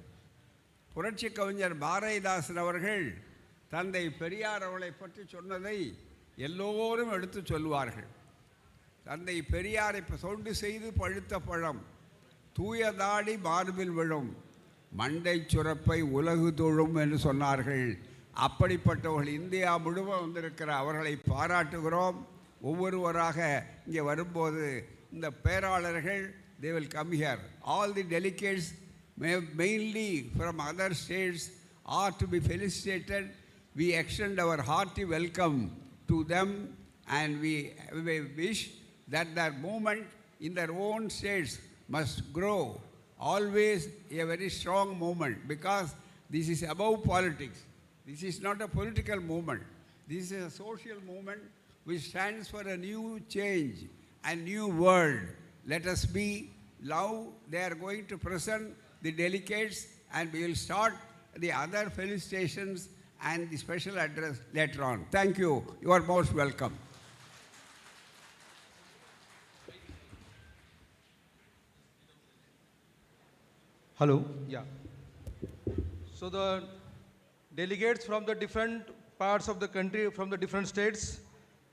H: புரட்சி கவிஞர் பாரதிதாசன் அவர்கள் தந்தை பெரியார் அவர்களை பற்றி சொன்னதை எல்லோரும் எடுத்து சொல்வார்கள். தந்தை பெரியாரை தொண்டு செய்து பழுத்த பழம், தூயதாடி மார்பில் விழும், மண்டை சுரப்பை உலகு தொழும் என்று சொன்னார்கள். அப்படிப்பட்டவர்கள் இந்தியா முழுவதும் வந்திருக்கிற அவர்களை பாராட்டுகிறோம். ஒவ்வொருவராக இங்கே வரும்போது இந்த பேராளர்கள் they will come here. All the delegates, mainly from other states, are to be felicitated. We extend our hearty welcome to them, and we wish that their movement in their own states must grow. Always a very strong movement, because this is above politics. This is not a political movement. This is a social movement which stands for a new change and new world. Let us be. Now they are going to present the delegates, and we will start the other felicitations and the special address later on. Thank you. You are most welcome.
A: Hello. Yeah. So the delegates from the different parts of the country, from the different states,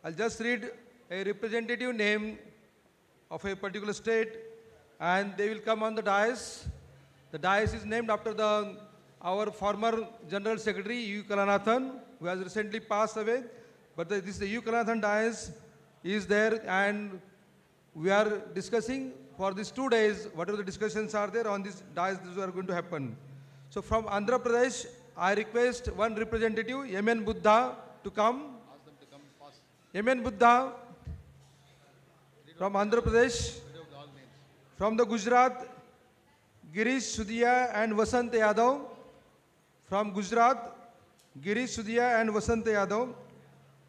A: I'll just read a representative name of a particular state, and they will come on the dais. The dais is named after our former General Secretary, U. Kalanathan, who has recently passed away. But this U. Kalanathan dais is there, and we are discussing for these 2 days, whatever the discussions are there on this dais, these are going to happen. So from Andhra Pradesh, I request one representative, M.N. Buddha, to come. Ask them to come fast. M.N. Buddha from Andhra Pradesh. From the Gujarat, Girish Sudhia and Vasant Yadav. From Gujarat, Girish Sudhia and Vasant Yadav.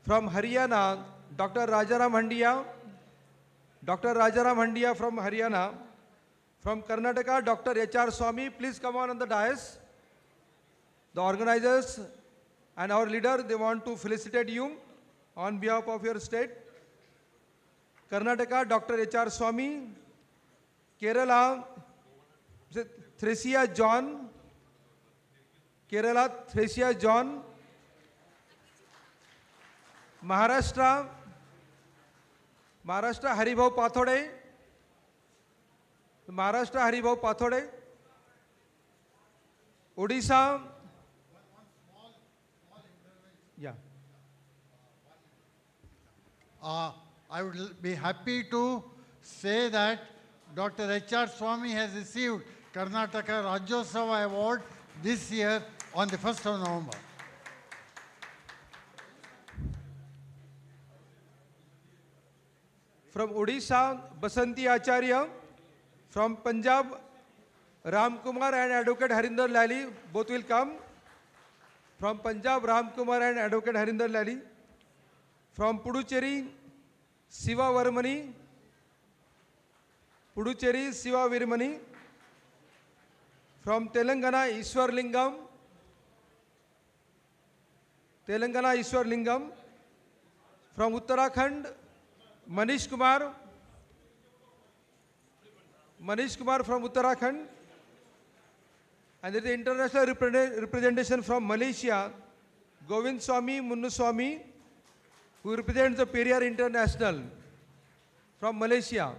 A: From Haryana, Dr. Rajaram Handia. Dr. Rajaram Handia from Haryana. From Karnataka, Dr. H.R. Swami, please come on the dais. The organizers and our leader, they want to felicitate you on behalf of your state. Karnataka, Dr. H.R. Swami. Kerala, Thresia John. Kerala, Thresia John. Maharashtra, Haribhav Pathode. Maharashtra, Haribhav Pathode. Odisha. Yeah.
C: I would be happy to say that Dr. H.R. Swami has received Karnataka Rajyosava Award this year on the 1st of November.
A: From Odisha, Basanti Acharya. From Punjab, Ram Kumar and Advocate Harinder Lally, both will come. From Punjab, Ram Kumar and Advocate Harinder Lally. From Puducherry, Siva Veeramani. Puducherry, Siva Veeramani. From Telangana, Ishwar Lingam. Telangana, Ishwar Lingam. From Uttarakhand, Manish Kumar. Manish Kumar from Uttarakhand. And there is international representation from Malaysia, Govind Swami Munnuswamy, who represents the Periyar International from Malaysia.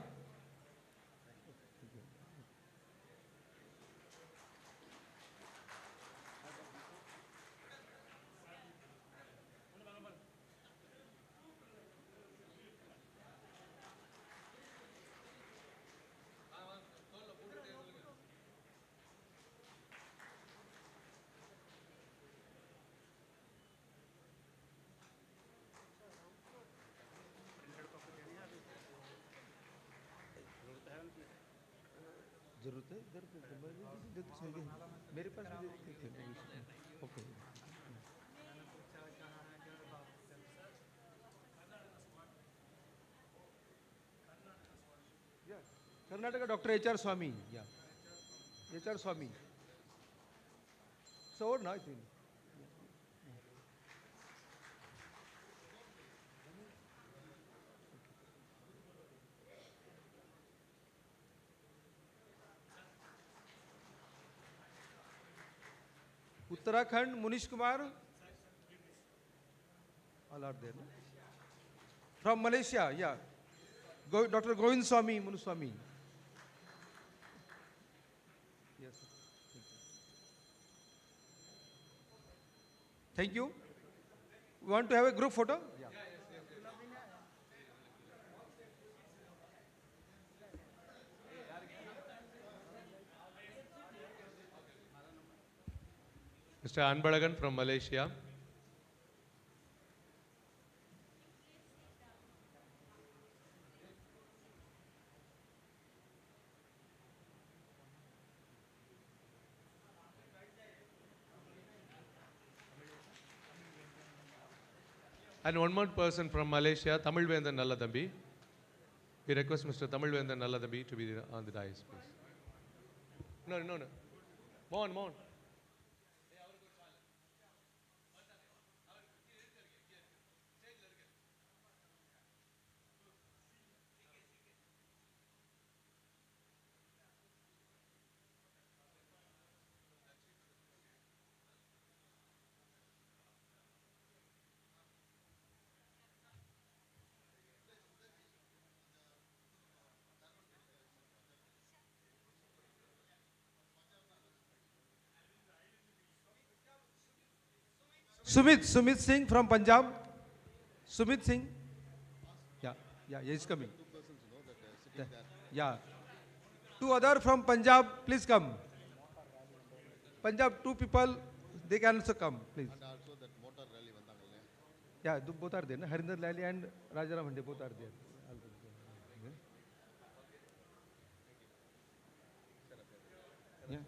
A: मेरे पास okay Karnataka, Dr. H.R. Swami. Yeah. H.R. Swami. So now I think. Uttarakhand, Munish Kumar. All are there. No? From Malaysia, yeah. Dr. Govind Swami, Munnuswamy. Yes, sir. Thank you. We want to have a group photo? Yeah.
B: Mr. Anbalagan from Malaysia. And one more person from Malaysia, Tamil Vendan Nalladambi. We request Mr. Tamil Vendan Nalladambi to be on the dais, please. No. Mohan.
A: Sumit Singh from Punjab. Sumit Singh. Yeah, he's coming. Yeah. Two other from Punjab, please come. Punjab, two people, they can also come, please. And also that motor rally. Yeah, both are there. Harinder Lally and Rajaram Hande, both are there. Yeah.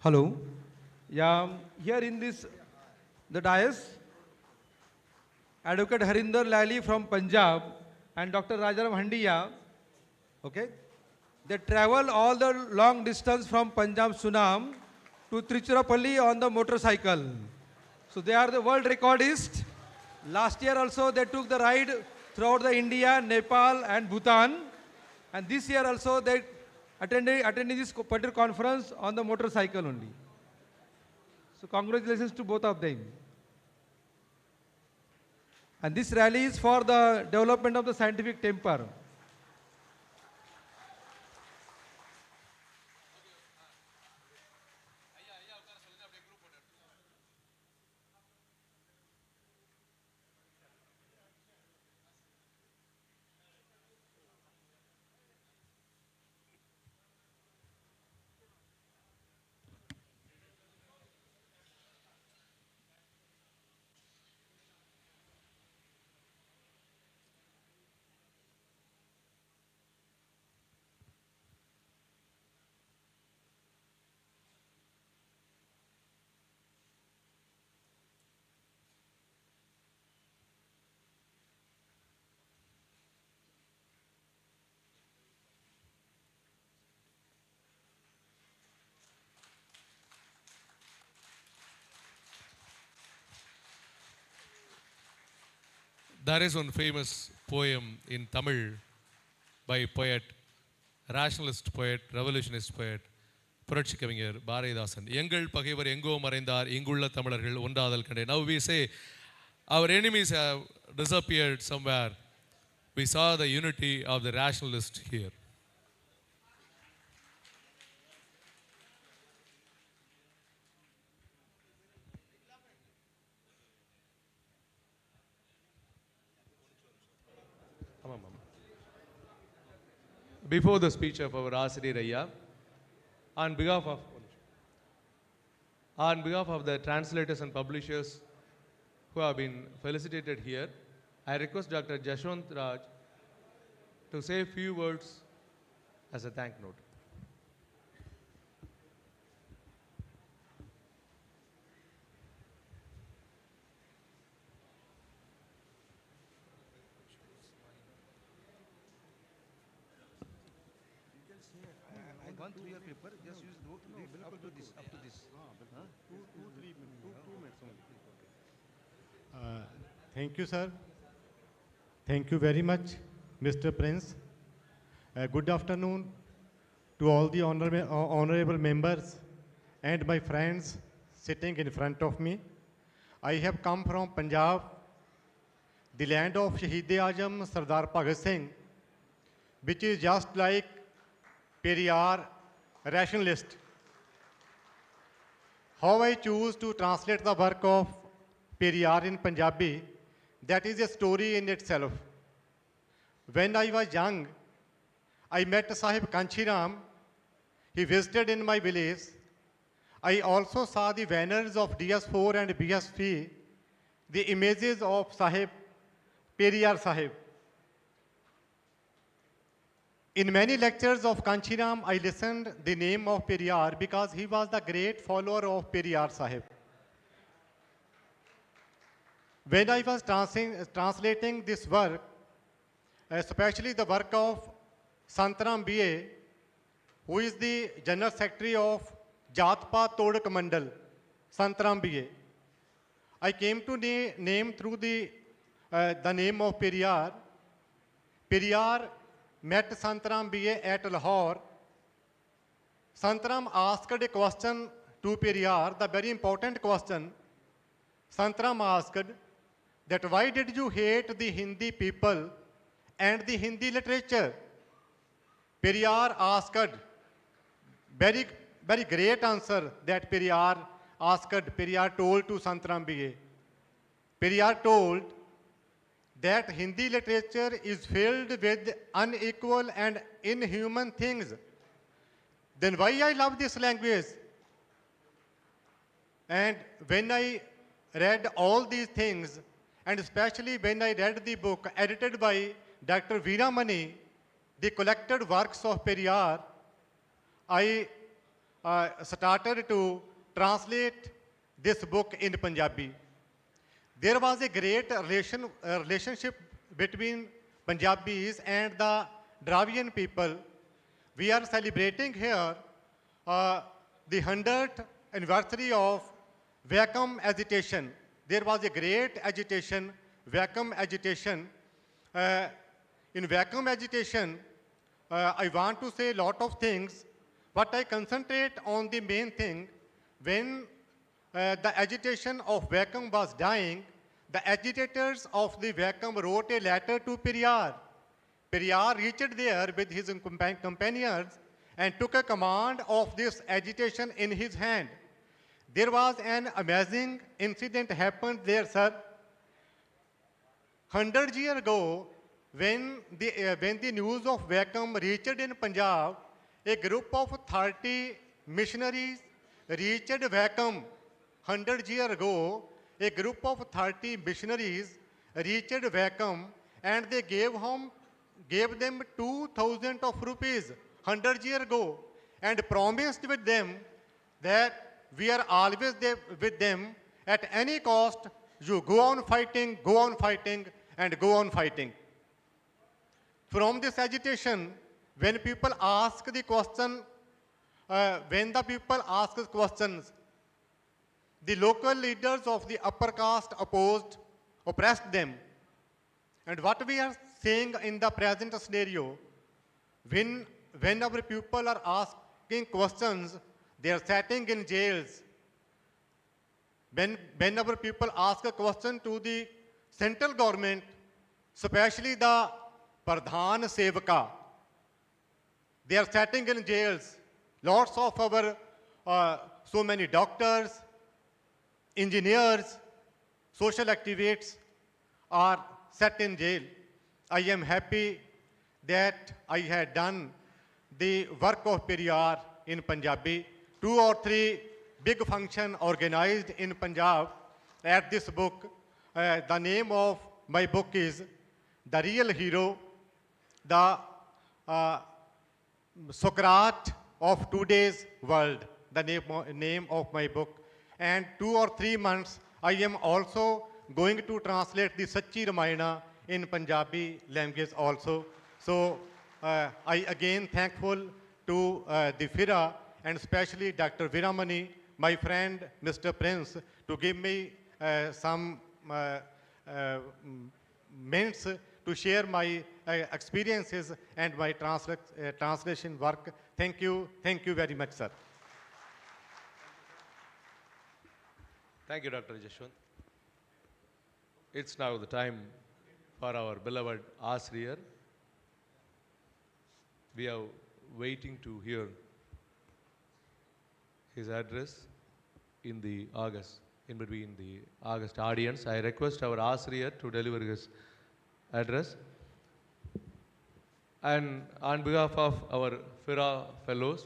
A: Hello. Yeah, here in this, the dais, Advocate Harinder Lally from Punjab and Dr. Rajaram Handiya, okay, they travel all the long distance from Punjab Sunam to Trichurapalli on the motorcycle. So they are the world recordists. Last year also they took the ride throughout the India, Nepal and Bhutan. And this year also they attending this particular conference on the motorcycle only. So congratulations to both of them. And this rally is for the development of the scientific temper.
B: There is one famous poem in Tamil by poet, rationalist poet, revolutionist poet, புரட்சி கவிஞர் பாரதிதாசன். எங்கள் பகைவர் எங்கோ மறைந்தார் இங்குள்ள தமிழர்கள் ஒன்றாதல் கண்டே. Now we say our enemies have disappeared somewhere. We saw the unity of the rationalist here. Before the speech of our Asiri Raya, on behalf of the translators and publishers who have been felicitated here, I request Dr. Jashwant Raj to say a few words as a thank note.
A: Gone through your paper, just use up to this.
I: Thank you, sir. Thank you very much, Mr. Prince. Good afternoon to all the honorable members and my friends sitting in front of me. I have come from Punjab, the land of Shaheed-e-Azam Sardar Bhagat Singh, which is just like Periyar Rationalist. How I choose to translate the work of Periyar in Punjabi, that is a story in itself. When I was young, I met Sahib Kanchiram. He visited in my village. I also saw the banners of DS4 and BSP, the images of Sahib, Periyar Sahib. In many lectures of Kanchiram, I listened the name of Periyar because he was the great follower of Periyar Sahib. When I was translating this work, especially the work of Santaram B.A., who is the General Secretary of Jatpat Todak Mandal, Santaram B.A., I came to name through the name of Periyar. Periyar met Santaram B.A. at Lahore. Santaram asked a question to Periyar, the very important question. Santaram asked that why did you hate the Hindi people and the Hindi literature? Periyar asked, very great answer that Periyar told to Santaram B.A. Periyar told that Hindi literature is filled with unequal and inhuman things. Then why I love this language? And when I read all these things, and especially when I read the book edited by Dr. Veeramani, the collected works of Periyar, I started to translate this book in Punjabi. There was a great relationship between Punjabis and the Dravidian people. We are celebrating here the 100th anniversary of Vakam agitation. There was a great agitation, Vakam agitation. In Vakam agitation, I want to say a lot of things, but I concentrate on the main thing. When the agitation of Vakam was dying, the agitators of the Vakam wrote a letter to Periyar. Periyar reached there with his companions and took a command of this agitation in his hand. There was an amazing incident happened there, sir. 100 years ago, when the news of Vakam reached in Punjab, a group of 30 missionaries reached Vakam. 100 years ago, a group of 30 missionaries reached Vakam, and they gave them 2,000 of rupees 100 years ago, and promised with them that we are always there with them at any cost. You go on fighting, and go on fighting. From this agitation, when people ask the question, when the people ask questions, the local leaders of the upper caste oppressed them. And what we are seeing in the present scenario, when our people are asking questions, they are sitting in jails. When our people ask a question to the central government, especially the Pradhan Sevaka, they are sitting in jails. Lots of our, so many doctors, engineers, social activists are set in jail. I am happy that I had done the work of Periyar in Punjabi. 2 or 3 big functions organized in Punjab at this book. The name of my book is The Real Hero, the Socrates of Today's World, the name of my book. And 2 or 3 months, I am also going to translate the Sachi Ramayana in Punjabi language also. So I again thankful to the FIRA and especially Dr. Veeramani, my friend Mr. Prince, to give me some minutes to share my experiences and my translation work. Thank you very much, sir.
B: Thank you, Dr. Jashwant. It's now the time for our beloved Asriyar. We are waiting to hear his address in between the August audience. I request our Asriyar to deliver his address. And on behalf of our FIRA fellows,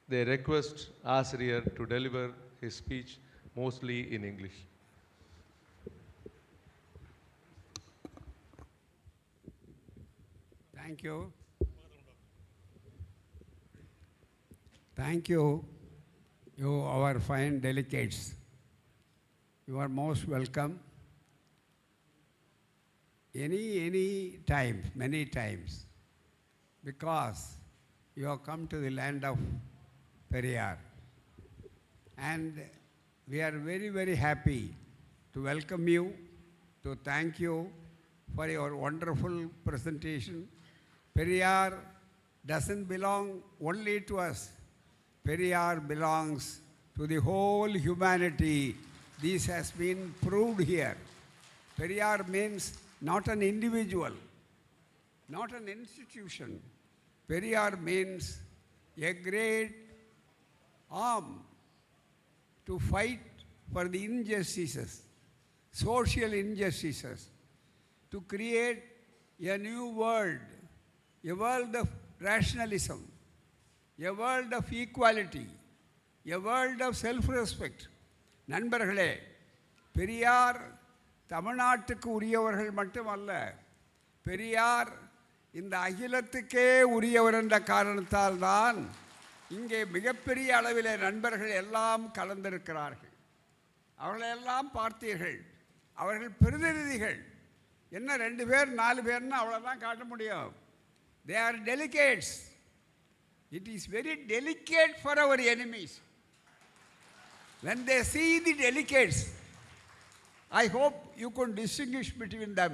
B: they request Asriyar to deliver his speech mostly in English.
H: Thank you. Thank you, our fine delegates. You are most welcome. Any time, many times, because you have come to the land of Periyar. And we are very, very happy to welcome you, to thank you for your wonderful presentation. Periyar doesn't belong only to us. Periyar belongs to the whole humanity. This has been proved here. Periyar means not an individual, not an institution. Periyar means a great arm to fight for the injustices, social injustices, to create a new world, a world of rationalism, a world of equality, a world of self-respect. நண்பர்களே, பெரியார் தமிழ்நாட்டுக்கு உரியவர்கள் மட்டுமல்ல, பெரியார் இந்த அகிலத்துக்கே உரியவர் என்ற காரணத்தால் தான் இங்கே மிகப்பெரிய அளவிலே நண்பர்கள் எல்லாம் கலந்திருக்கிறார்கள். அவர்களெல்லாம் பார்த்தீர்கள். அவர்கள் பிரதிநிதிகள். என்ன 2 பேர் 4 பேர்னு அவ்வளோதான் காட்ட முடியும். They are delegates. It is very delicate for our enemies. When they see the delegates, I hope you can distinguish between them.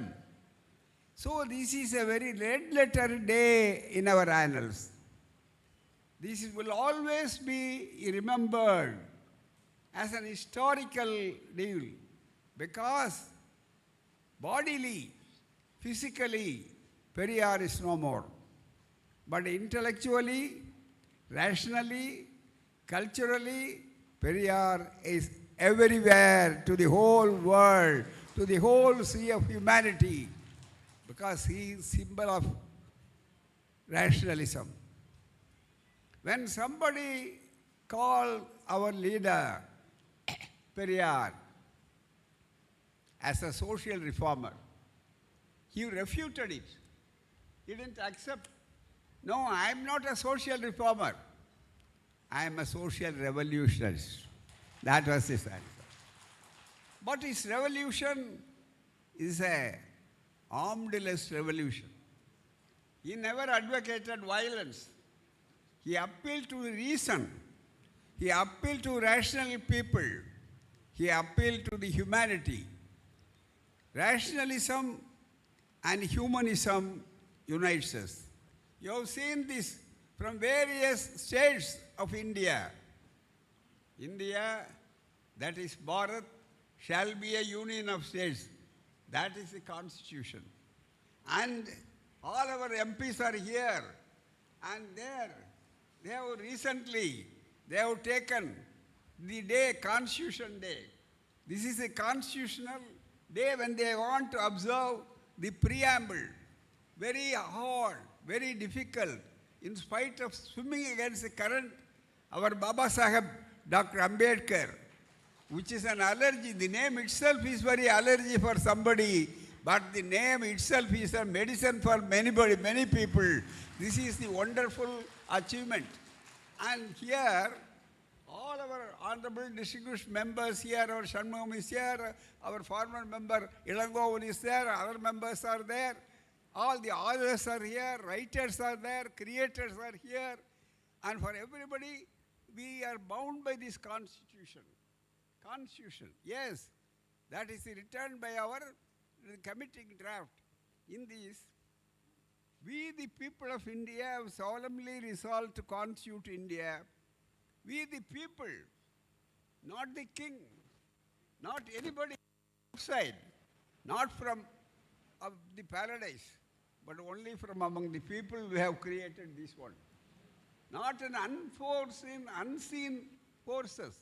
H: So this is a very red letter day in our annals. This will always be remembered as an historical deal, because bodily, physically, Periyar is no more. But intellectually, rationally, culturally, Periyar is everywhere to the whole world, to the whole sea of humanity, because he is symbol of rationalism. When somebody called our leader Periyar as a social reformer, he refuted it. He didn't accept. No, I am not a social reformer. I am a social revolutionist. That was his answer. But his revolution is a armed-less revolution. He never advocated violence. He appealed to reason. He appealed to rational people. He appealed to the humanity. Rationalism and humanism unites us. You have seen this from various states of India. India, that is Bharat, shall be a union of states. That is the constitution. And all our MPs are here and there. They have recently, they have taken the day, Constitution Day. This is a constitutional day when they want to observe the preamble. Very hard, very difficult. In spite of swimming against the current, our Baba Sahib, Dr. Ambedkar, which is an allergy. The name itself is very allergy for somebody, but the name itself is a medicine for many people. This is the wonderful achievement. And here, all our honorable distinguished members here, our Shanmugam is here, our former member Ilangovan is there, other members are there, all the authors are here, writers are there, creators are here, and for everybody, we are bound by this constitution. Constitution, yes, that is written by our committing draft. In this, we the people of India have solemnly resolved to constitute India. We the people, not the king, not anybody outside, not from the paradise, but only from among the people who have created this one. Not an unforeseen, unseen forces,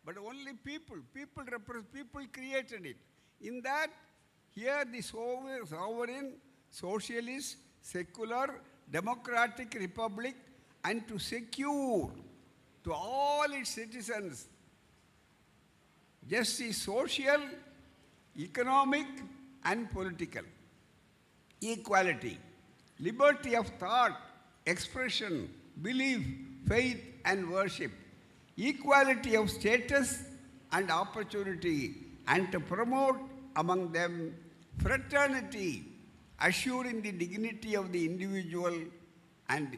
H: but only people. People created it. In that, here the sovereign, socialist, secular, democratic republic, and to secure to all its citizens. Justice social, economic and political. Equality, liberty of thought, expression, belief, faith and worship. Equality of status and opportunity, and to promote among them fraternity, assuring the dignity of the individual. And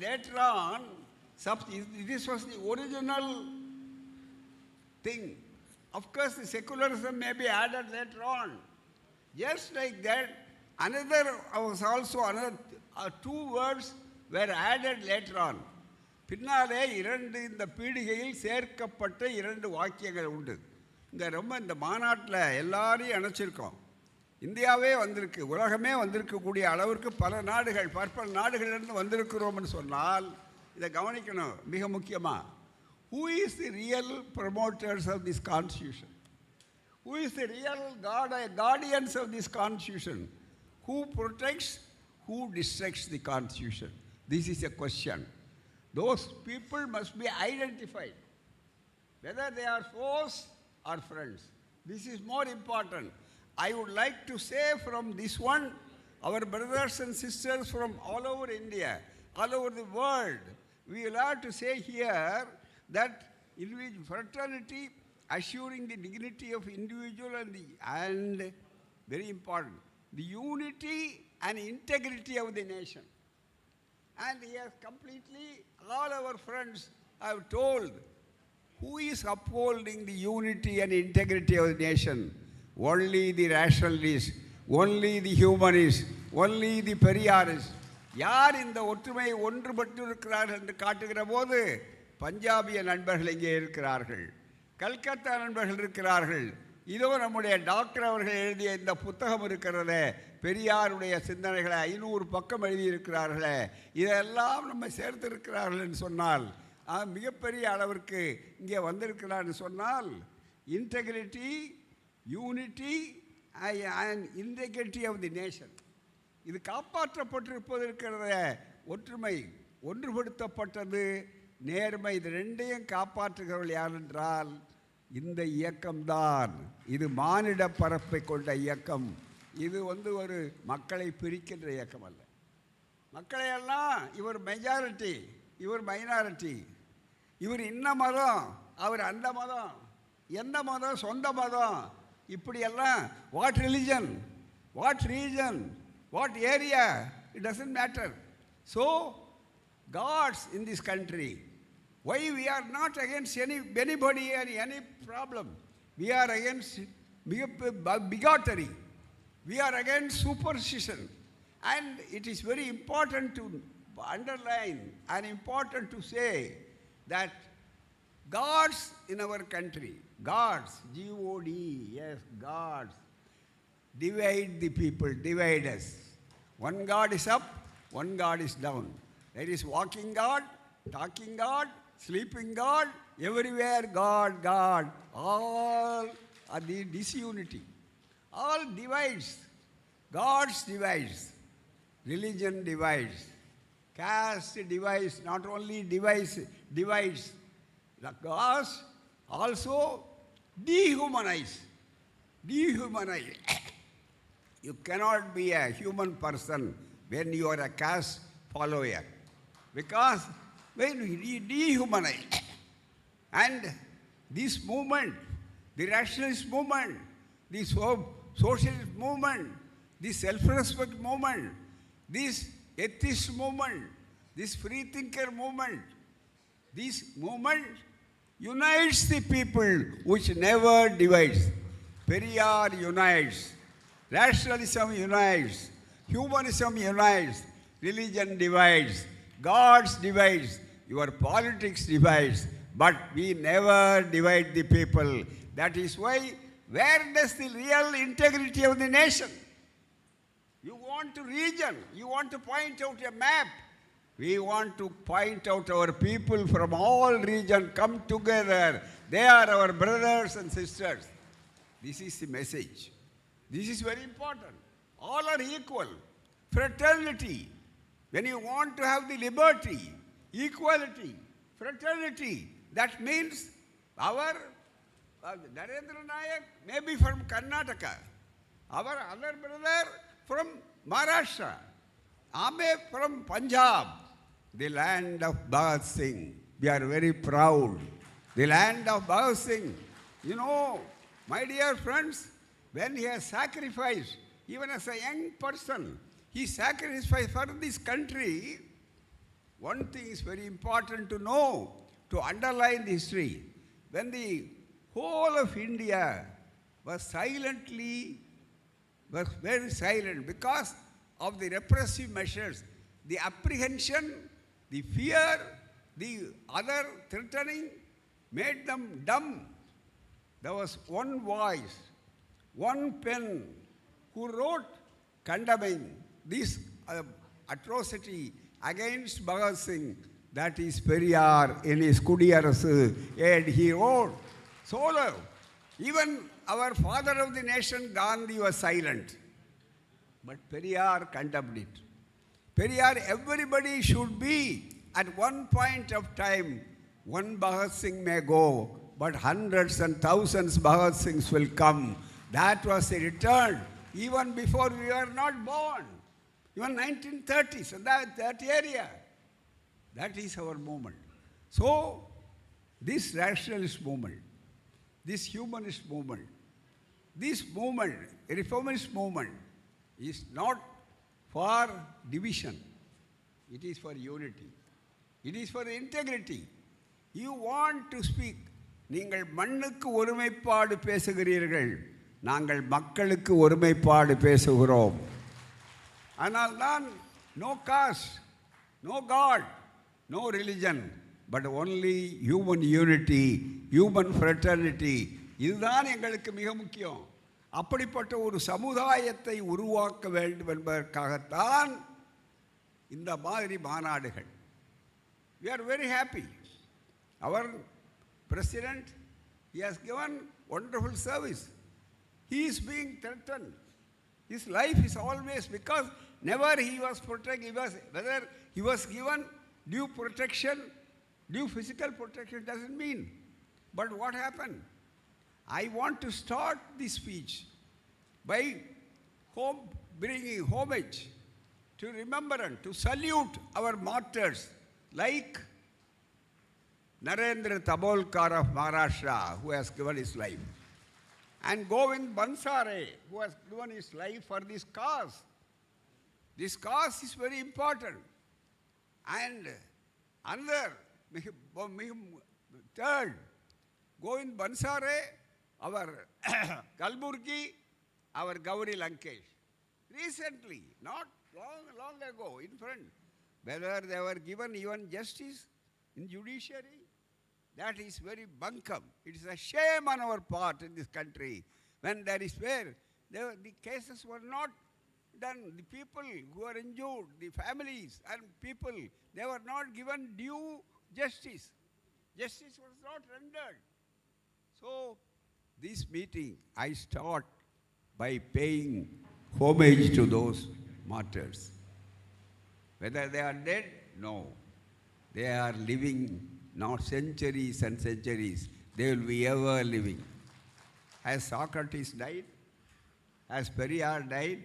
H: later on, this was the original thing. Of course, the secularism may be added later on. Just like that, two words were added later on. பின்னாலே இந்த பீடிகையில் சேர்க்கப்பட்ட 2 வாக்கியங்கள் உண்டு. இந்த மாநாட்டில் எல்லாரையும் அணைச்சிருக்கோம். இந்தியாவே வந்திருக்கு, உலகமே வந்திருக்கக்கூடிய அளவிற்கு பல நாடுகள், பற்பல நாடுகளிலிருந்து வந்திருக்கிறோம்னு சொன்னால் இதை கவனிக்கணும் மிக முக்கியமாக. Who is the real promoters of this constitution? Who is the real guardians of this constitution? Who protects, who destructs the constitution? This is a question. Those people must be identified, whether they are foes or friends. This is more important. I would like to say from this one, our brothers and sisters from all over India, all over the world, we will have to say here that fraternity, assuring the dignity of individual and very important, the unity and integrity of the nation. And he has completely, all our friends have told, who is upholding the unity and integrity of the nation? Only the rationalists, only the humanists, only the periyarists. யார் இந்த ஒற்றுமையை ஒன்றுபட்டு இருக்கிறார்கள் என்று காட்டுகிற போது பஞ்சாபிய நண்பர்கள் இங்கே இருக்கிறார்கள், கல்கத்தா நண்பர்கள் இருக்கிறார்கள். இதோ நம்முடைய டாக்டர் அவர்கள் எழுதிய இந்த புத்தகம் இருக்கிறதே, பெரியாருடைய சிந்தனைகளை 500 பக்கம் எழுதியிருக்கிறார்களே, இதெல்லாம் நம்ம சேர்த்திருக்கிறார்கள் என்று சொன்னால், மிகப்பெரிய அளவிற்கு இங்கே வந்திருக்கிறான்னு சொன்னால், integrity, unity and integrity of the nation, இது காப்பாற்றப்பட்டிருப்பதற்கிறத ஒற்றுமை, ஒன்றுபடுத்தப்பட்டது, நேர்மை, இது ரெண்டையும் காப்பாற்றுகிறவர்கள் யார் என்றால் இந்த இயக்கம்தான். இது மானிட பரப்பை கொண்ட இயக்கம். இது ஒரு மக்களை பிரிக்கின்ற இயக்கம் அல்ல. மக்களையெல்லாம் இவர் மெஜாரிட்டி, இவர் மைனாரிட்டி, இவர் இன்ன மதம், அவர் அந்த மதம், எந்த மதம், சொந்த மதம், இப்படியெல்லாம் what religion, what region, what area, it doesn't matter. So, gods in this country, why we are not against anybody or any problem? We are against bigotry. We are against superstition. And it is very important to underline and important to say that gods in our country, gods, G-O-D, yes, gods, divide the people, divide us. One God is up, one God is down. There is walking God, talking God, sleeping God, everywhere God, God. All are the disunity. All divides. Gods divides. Religion divides. Caste divides. Not only divides. The gods also dehumanize. Dehumanize. You cannot be a human person when you are a caste follower. Because when we dehumanize, and this movement, the rationalist movement, the socialist movement, the self-respect movement, this atheist movement, this free thinker movement, this movement unites the people which never divides. Periyar unites. Rationalism unites, humanism unites, religion divides, gods divides, your politics divides, but we never divide the people. That is why, where does the real integrity of the nation? You want to region, you want to point out a map. We want to point out our people from all regions come together. They are our brothers and sisters. This is the message. This is very important. All are equal. Fraternity. When you want to have the liberty, equality, fraternity. That means our Narendra Nayak may be from Karnataka, our other brother from Maharashtra, Ame from Punjab, the land of Bhagat Singh. We are very proud. The land of Bhagat Singh. You know, my dear friends, when he has sacrificed, even as a young person, he sacrificed for this country. One thing is very important to know, to underline the history. When the whole of India was very silent because of the repressive measures, the apprehension, the fear, the other threatening made them dumb. There was one voice, one pen who wrote condemning this atrocity against Bhagat Singh. That is Periyar in his Kudiyarasu, and he wrote solo. Even our father of the nation, Gandhi, was silent. But Periyar condemned it. Periyar, everybody should be at one point of time. One Bhagat Singh may go, but hundreds and thousands Bhagat Singhs will come. That was a return even before we were not born. Even 1930s, and that area. That is our movement. So, this rationalist movement, this humanist movement, this movement, reformist movement, is not for division. It is for unity. It is for integrity. You want to speak. நீங்கள் மண்ணுக்கு ஒருமைப்பாடு பேசுகிறீர்கள், நாங்கள் மக்களுக்கு ஒருமைப்பாடு பேசுகிறோம். ஆனால் தான் no caste, no God, no religion, but only human unity, human fraternity. இதுதான் எங்களுக்கு மிக முக்கியம். அப்படிப்பட்ட ஒரு சமுதாயத்தை உருவாக்க வேண்டும் என்பதற்காகத்தான் இந்த மாதிரி மாநாடுகள். We are very happy. Our president, he has given wonderful service. He is being threatened. His life is always, because never he was protected. Whether he was given due protection, due physical protection doesn't mean. But what happened? I want to start this speech by bringing homage to remembrance, to salute our martyrs like Narendra Tabolkar of Maharashtra, who has given his life, and Govind Bansare, who has given his life for this cause. This cause is very important. And another, third, Govind Bansare, our Kalburgi, our Gauri Lankesh. Recently, not long ago, in front, whether they were given even justice in judiciary, that is very bunkum. It is a shame on our part in this country when there is where the cases were not done. The people who are injured, the families and people, they were not given due justice. Justice was not rendered. So, this meeting, I start by paying homage to those martyrs. Whether they are dead? No. They are living, not centuries and centuries. They will be ever living. Has Socrates died? Has Periyar died?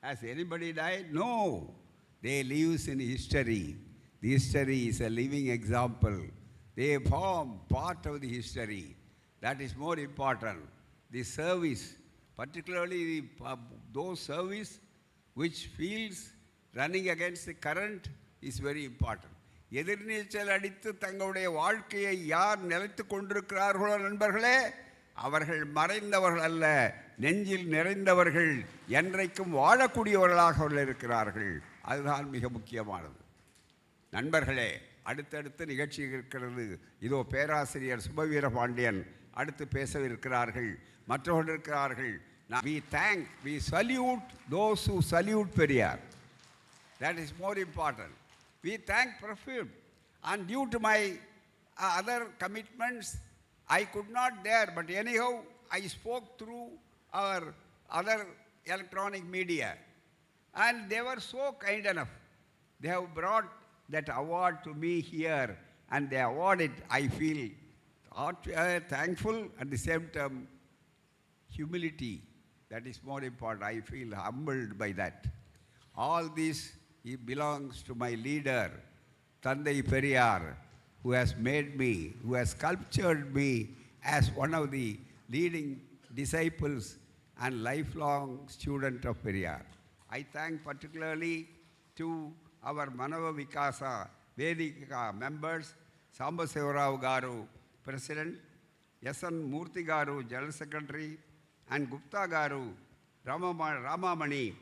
H: Has anybody died? No. They live in history. The history is a living example. They form part of the history. That is more important. The service, particularly those service which feels running against the current, is very important. எதிர்நீச்சல் அடித்து தங்களுடைய வாழ்க்கையை யார் நிலைத்து கொண்டிருக்கிறார்களோ நண்பர்களே, அவர்கள் மறைந்தவர்கள் அல்ல, நெஞ்சில் நிறைந்தவர்கள், என்றைக்கும் வாழக்கூடியவர்களாக அவர்கள் இருக்கிறார்கள். அதுதான் மிக முக்கியமானது. நண்பர்களே, அடுத்தடுத்த நிகழ்ச்சி இருக்கிறது. இதோ பேராசிரியர் சுபவீரபாண்டியன் அடுத்து பேசவிருக்கிறார்கள், மற்றவர்கள் இருக்கிறார்கள். We salute those who salute Periyar. That is more important. We thank Perfume, and due to my other commitments, I could not dare, but anyhow, I spoke through our other electronic media, and they were so kind enough. They have brought that award to me here, and they award it, I feel thankful, at the same time, humility. That is more important. I feel humbled by that. All this belongs to my leader, Tandai Periyar, who has made me, who has sculptured me as one of the leading disciples and lifelong student of Periyar. I thank particularly to our Manava Vikasa Vedika members, Samba Sevarao Garu, President, Yasan Murthy Garu, General Secretary, and Gupta Garu, Ramamani,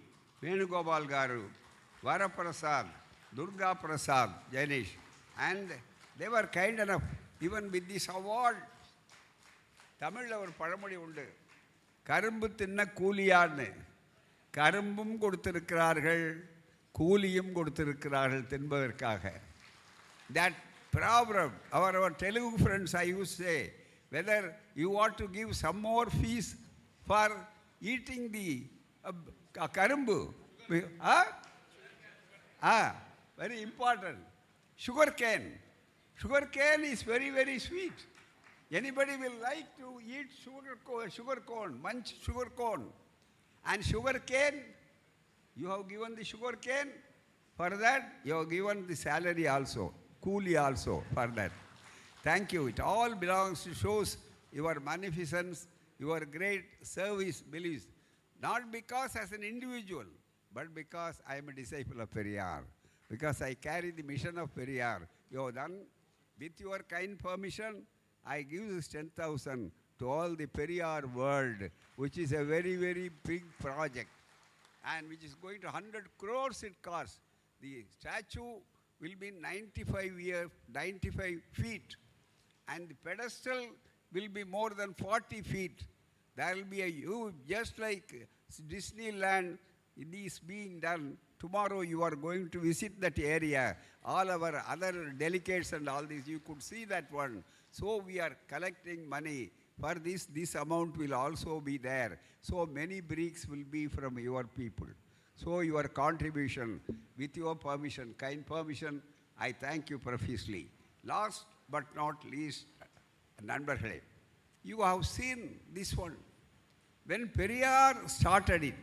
H: Venugopal Garu, Varaprasad, Durga Prasad, Jainish, and they were kind enough, even with this award. Tamil our பழமொழி உண்டு, கரும்பு தின்ன கூலியான்னு. கரும்பும் கொடுத்திருக்கிறார்கள், கூலியும் கொடுத்திருக்கிறார்கள் தின்பதற்காக. That proverb, our Telugu friends, I used to say, whether you want to give some more fees for eating the karumbu. Very important. Sugar cane. Sugar cane is very, very sweet. Anybody will like to eat sugar cone, munch sugar cone. And sugar cane, you have given the sugar cane. For that, you have given the salary also, coolie also for that. Thank you. It all belongs to shows your magnificence, your great service beliefs. Not because as an individual, but because I am a disciple of Periyar. Because I carry the mission of Periyar. You have done, with your kind permission, I give this 10,000 to all the Periyar world, which is a very, very big project, and which is going to 100 crores it costs. The statue will be 95 feet, and the pedestal will be more than 40 feet. There will be a huge, just like Disneyland, it is being done. Tomorrow you are going to visit that area. All our other delegates and all this, you could see that one. So we are collecting money. For this amount will also be there. So many bricks will be from your people. So your contribution, with your permission, kind permission, I thank you profusely. Last but not least, Nanbarhale, you have seen this one. When Periyar started it,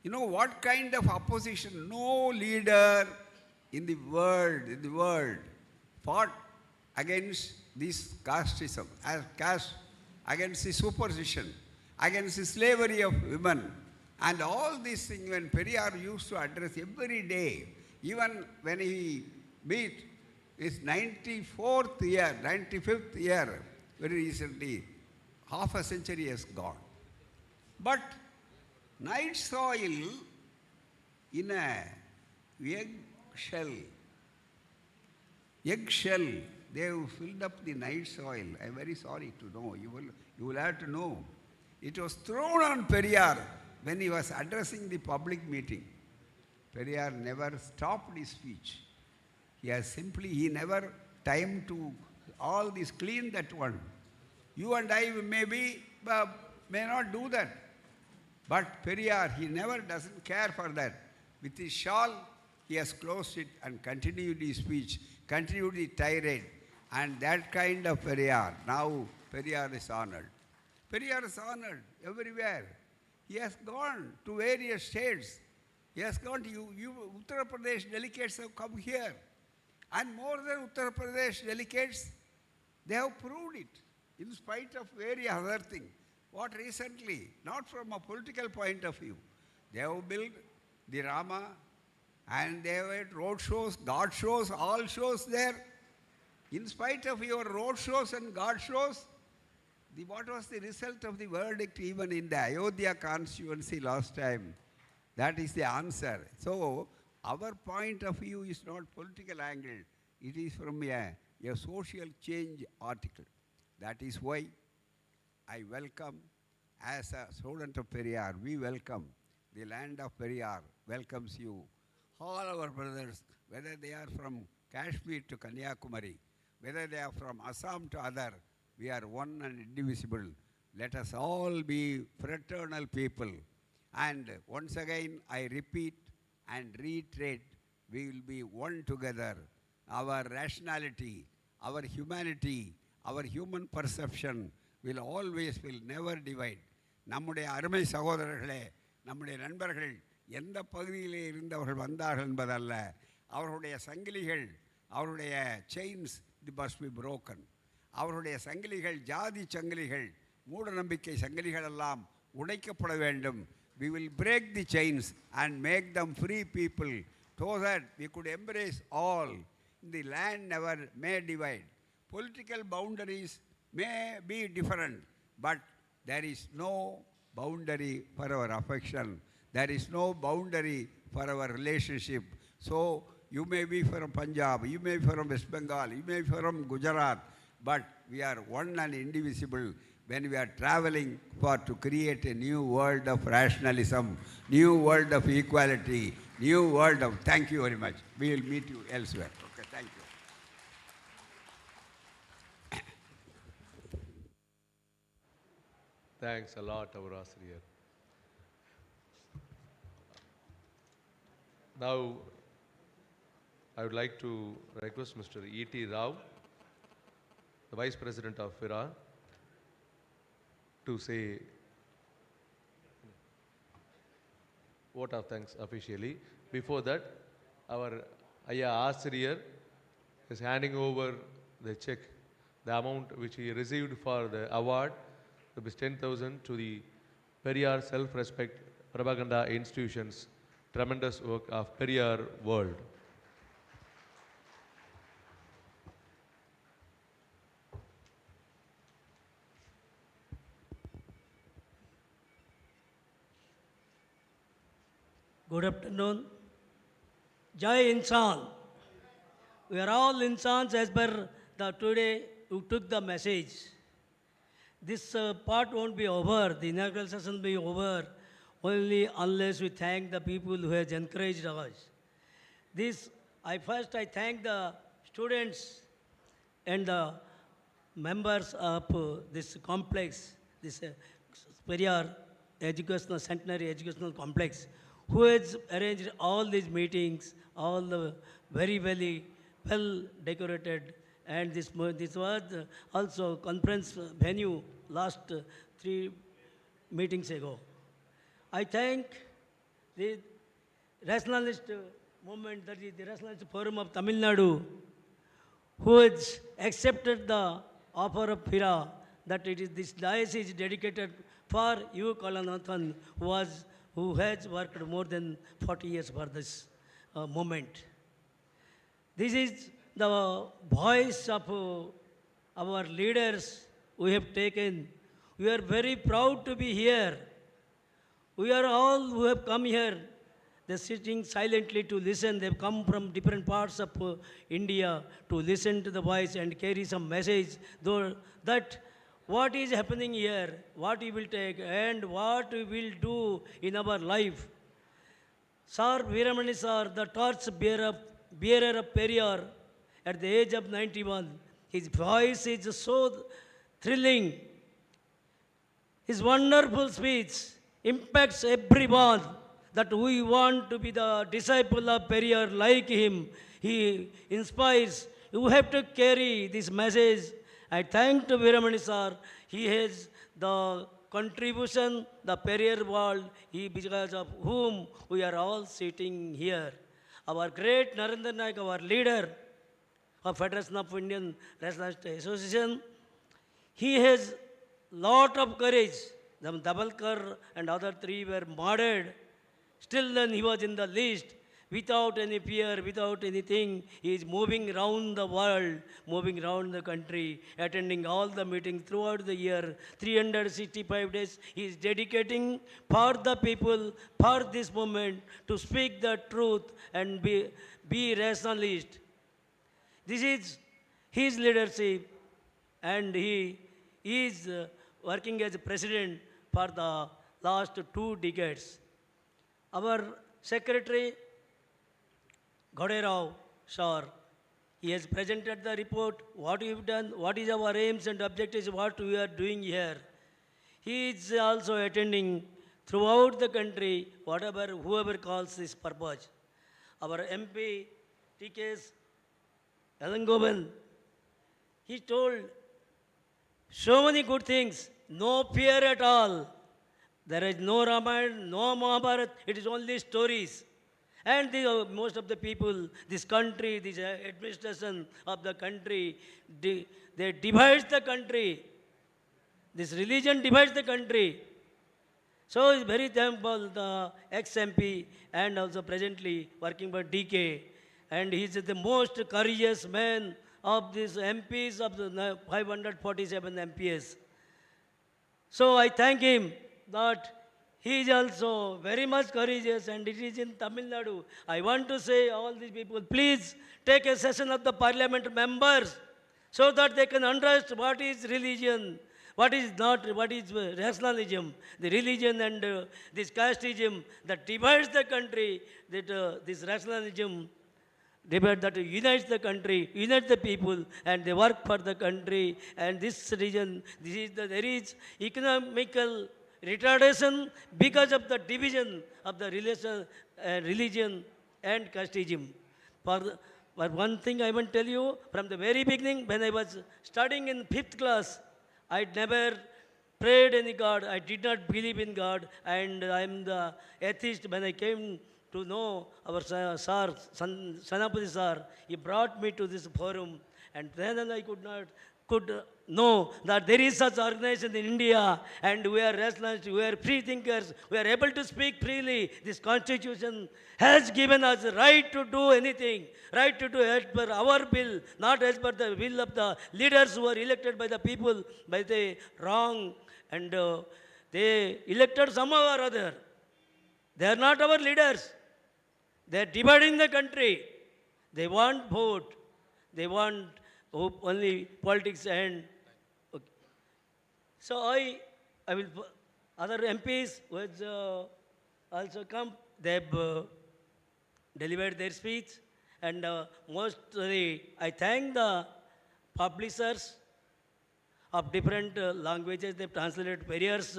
H: you know what kind of opposition? No leader in the world fought against this casteism, against the superstition, against the slavery of women. And all these things when Periyar used to address every day, even when he meet his 95th year, very recently, half a century has gone. But night soil in a eggshell, they have filled up the night soil. I am very sorry to know. You will have to know. It was thrown on Periyar when he was addressing the public meeting. Periyar never stopped his speech. He never time to all this clean that one. You and I may not do that. But Periyar, he never doesn't care for that. With his shawl, he has closed it and continued his speech, continued the tirade. And that kind of Periyar, now Periyar is honored. Periyar is honored everywhere. He has gone to various states. He has gone to Uttar Pradesh delegates have come here. And more than Uttar Pradesh delegates, they have proved it in spite of various other things. What recently, not from a political point of view, they have built the Rama and they have had road shows, God shows, all shows there. In spite of your road shows and God shows, what was the result of the verdict even in the Ayodhya constituency last time? That is the answer. So, our point of view is not political angle. It is from a social change article. That is why I welcome, as a student of Periyar, we welcome, the land of Periyar welcomes you. All our brothers, whether they are from Kashmir to Kanyakumari, whether they are from Assam to other, we are one and indivisible. Let us all be fraternal people. And once again, I repeat and reiterate we will be one together. Our rationality, our humanity, our human perception will never divide. நம்முடைய அருமை சகோதரர்களே, நம்முடைய நண்பர்கள் எந்த பகுதியிலே இருந்தவர்கள் வந்தார்கள் என்பதல்ல, அவர்களுடைய சங்கிலிகள், அவருடைய செயின்ஸ் must be broken. அவருடைய சங்கிலிகள், ஜாதி சங்கிலிகள், மூட நம்பிக்கை சங்கிலிகள் எல்லாம் உடைக்கப்பட வேண்டும். We will break the chains and make them free people so that we could embrace all. The land never may divide. Political boundaries may be different, but there is no boundary for our affection. There is no boundary for our relationship. So you may be from Punjab, you may be from West Bengal, you may be from Gujarat, but we are one and indivisible when we are traveling to create a new world of rationalism, new world of equality, new world of... Thank you very much. We will meet you elsewhere. Okay, thank you.
B: Thanks a lot, our Asriyar. Now, I would like to request Mr. E.T. Rao, the Vice President of FIRA, to say vote of thanks officially. Before that, our Aya Asriyar is handing over the check, the amount which he received for the award, rupees 10,000, to the Periyar Self-Respect Propaganda Institution's tremendous work of Periyar World.
J: Good afternoon. Jai Insan. We are all Insans as per the today you took the message. This part won't be over, the inaugural session will be over only unless we thank the people who has encouraged us. I thank the students and the members of this complex, this Periyar Centenary Educational Complex, who has arranged all these meetings, all the very, very well decorated, and this was also conference venue last 3 meetings ago. I thank the rationalist movement, that is the Rationalist Forum of Tamil Nadu, who has accepted the offer of FIRA, that it is this diocese dedicated for U. Kalanathan, who has worked more than 40 years for this movement. This is the voice of our leaders we have taken. We are very proud to be here. We are all who have come here. They're sitting silently to listen. They've come from different parts of India to listen to the voice and carry some message, though that what is happening here, what we will take, and what we will do in our life. Sir Veeramani sir, the torch bearer of Periyar, at the age of 91, his voice is so thrilling. His wonderful speech impacts everyone, that we want to be the disciple of Periyar like him. He inspires. You have to carry this message. I thank to Veeramani sir. He has the contribution, the Periyar world, because of whom we are all sitting here. Our great Narendra Naik, our leader of Federation of Indian Rationalist Association, he has lot of courage. The Dabalkar and other 3 were murdered. Still then he was in the list. Without any fear, without anything, he is moving around the world, moving around the country, attending all the meetings throughout the year. 365 days he is dedicating for the people, for this movement, to speak the truth and be rationalist. This is his leadership, and he is working as a president for the last 2 decades. Our secretary, Ghoderao sir, he has presented the report, what we have done, what is our aims and objectives, what we are doing here. He is also attending throughout the country, whoever calls this purpose. our MP, TK's Elangoban, he told so many good things, no fear at all. There is no Ramayana, no Mahabharata, it is only stories. And most of the people, this country, this administration of the country, they divide the country. This religion divides the country. So it's very thankful, the ex-MP and also presently working for DK. And he is the most courageous man of these MPs of the 547 MPs. So I thank him that he is also very much courageous, and it is in Tamil Nadu. I want to say all these people, please take a session of the parliament members so that they can understand what is religion, what is not, what is rationalism, the religion and this casteism that divides the country, that this rationalism that unites the country, unites the people, and they work for the country. And this region, there is economical retardation because of the division of the religion and casteism. For one thing I want to tell you, from the very beginning, when I was studying in 5th class, I never prayed any God. I did not believe in God, and I am the atheist. When I came to know our sir, Sanapati sir, he brought me to this forum, and then I could know that there is such organization in India, and we are rationalists, we are free thinkers, we are able to speak freely. This constitution has given us the right to do anything, right to do as per our will, not as per the will of the leaders who are elected by the people, by the wrong, and they elected somehow or other. They are not our leaders. They are dividing the country. They want vote. They want only politics and okay. So I will, other MPs who also come, they have delivered their speech, and mostly I thank the publishers of different languages. They have translated various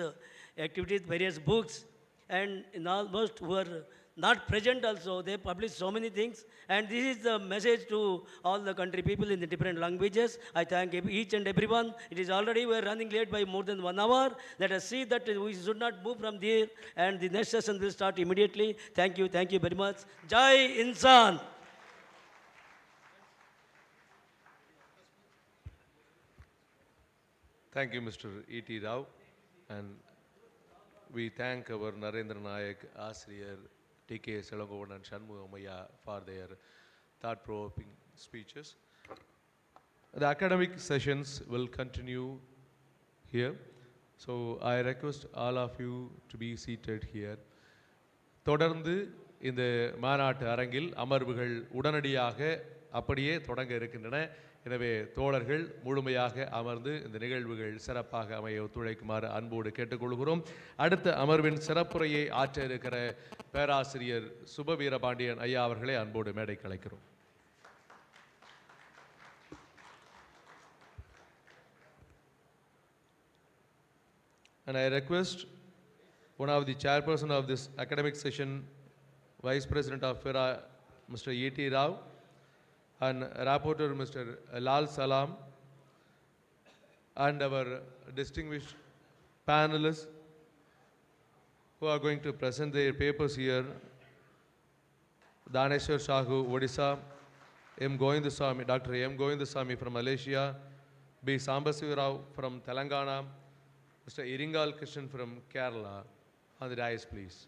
J: activities, various books, and in almost who are not present also, they publish so many things, and this is the message to all the country people in the different languages. I thank each and everyone. It is already, we are running late by more than 1 hour. Let us see that we should not move from there, and the next session will start immediately. Thank you very much. Jai Insan.
B: Thank you, Mr. E.T. Rao, and we thank our Narendra Nayak, Asriyar, T.K. Selangovan and Shanmughamaya for their thought-provoking speeches. The academic sessions will continue here. So I request all of you to be seated here. தொடர்ந்து இந்த மாநாட்டு அரங்கில் அமர்வுகள் உடனடியாக அப்படியே தொடங்க இருக்கின்றன. எனவே தோழர்கள் முழுமையாக அமர்ந்து இந்த நிகழ்வுகள் சிறப்பாக அமைய ஒத்துழைக்குமாறு அன்போடு கேட்டுக்கொள்கிறோம். அடுத்த அமர்வின் சிறப்புரையை ஆற்ற இருக்கிற பேராசிரியர் சுபவீரபாண்டியன் ஐயா அவர்களை அன்போடு மேடைக்கு அழைக்கிறோம். And I request one of the chairperson of this academic session, Vice President of FIRA, Mr. E.T. Rao, and Rapporteur Mr. Lal Salam, and our distinguished panelists who are going to present their papers here, Daneshwar Shahu, Odisha, Dr. M. Govindasamy from Malaysia, B. Sambasivarao from Telangana, Mr. Iringal Krishnan from Kerala. On the dais, please.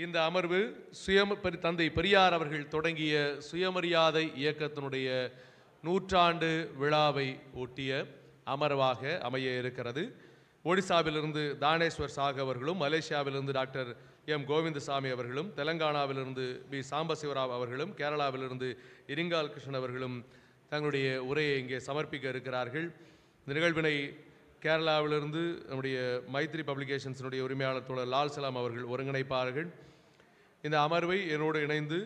B: இந்த அமர்வு தந்தை பெரியார் அவர்கள் தொடங்கிய சுயமரியாதை இயக்கத்தினுடைய 100ஆண்டு விழாவை ஒட்டிய அமர்வாக அமைய இருக்கிறது. ஒடிசாவிலிருந்து தானேஸ்வர் சாகு அவர்களும், மலேசியாவிலிருந்து டாக்டர் எம் கோவிந்தசாமி அவர்களும், தெலங்கானாவிலிருந்து பி சாம்பசிவராவ் அவர்களும், கேரளாவிலிருந்து இரிங்கால் கிருஷ்ணன் அவர்களும் தங்களுடைய உரையை இங்கே சமர்ப்பிக்க இருக்கிறார்கள். இந்த நிகழ்வினை கேரளாவிலிருந்து நம்முடைய மைத்ரி பப்ளிகேஷன்ஸினுடைய உரிமையாளர் தோழர் லால் சலாம் அவர்கள் ஒருங்கிணைப்பார்கள். இந்த அமர்வை என்னோடு இணைந்து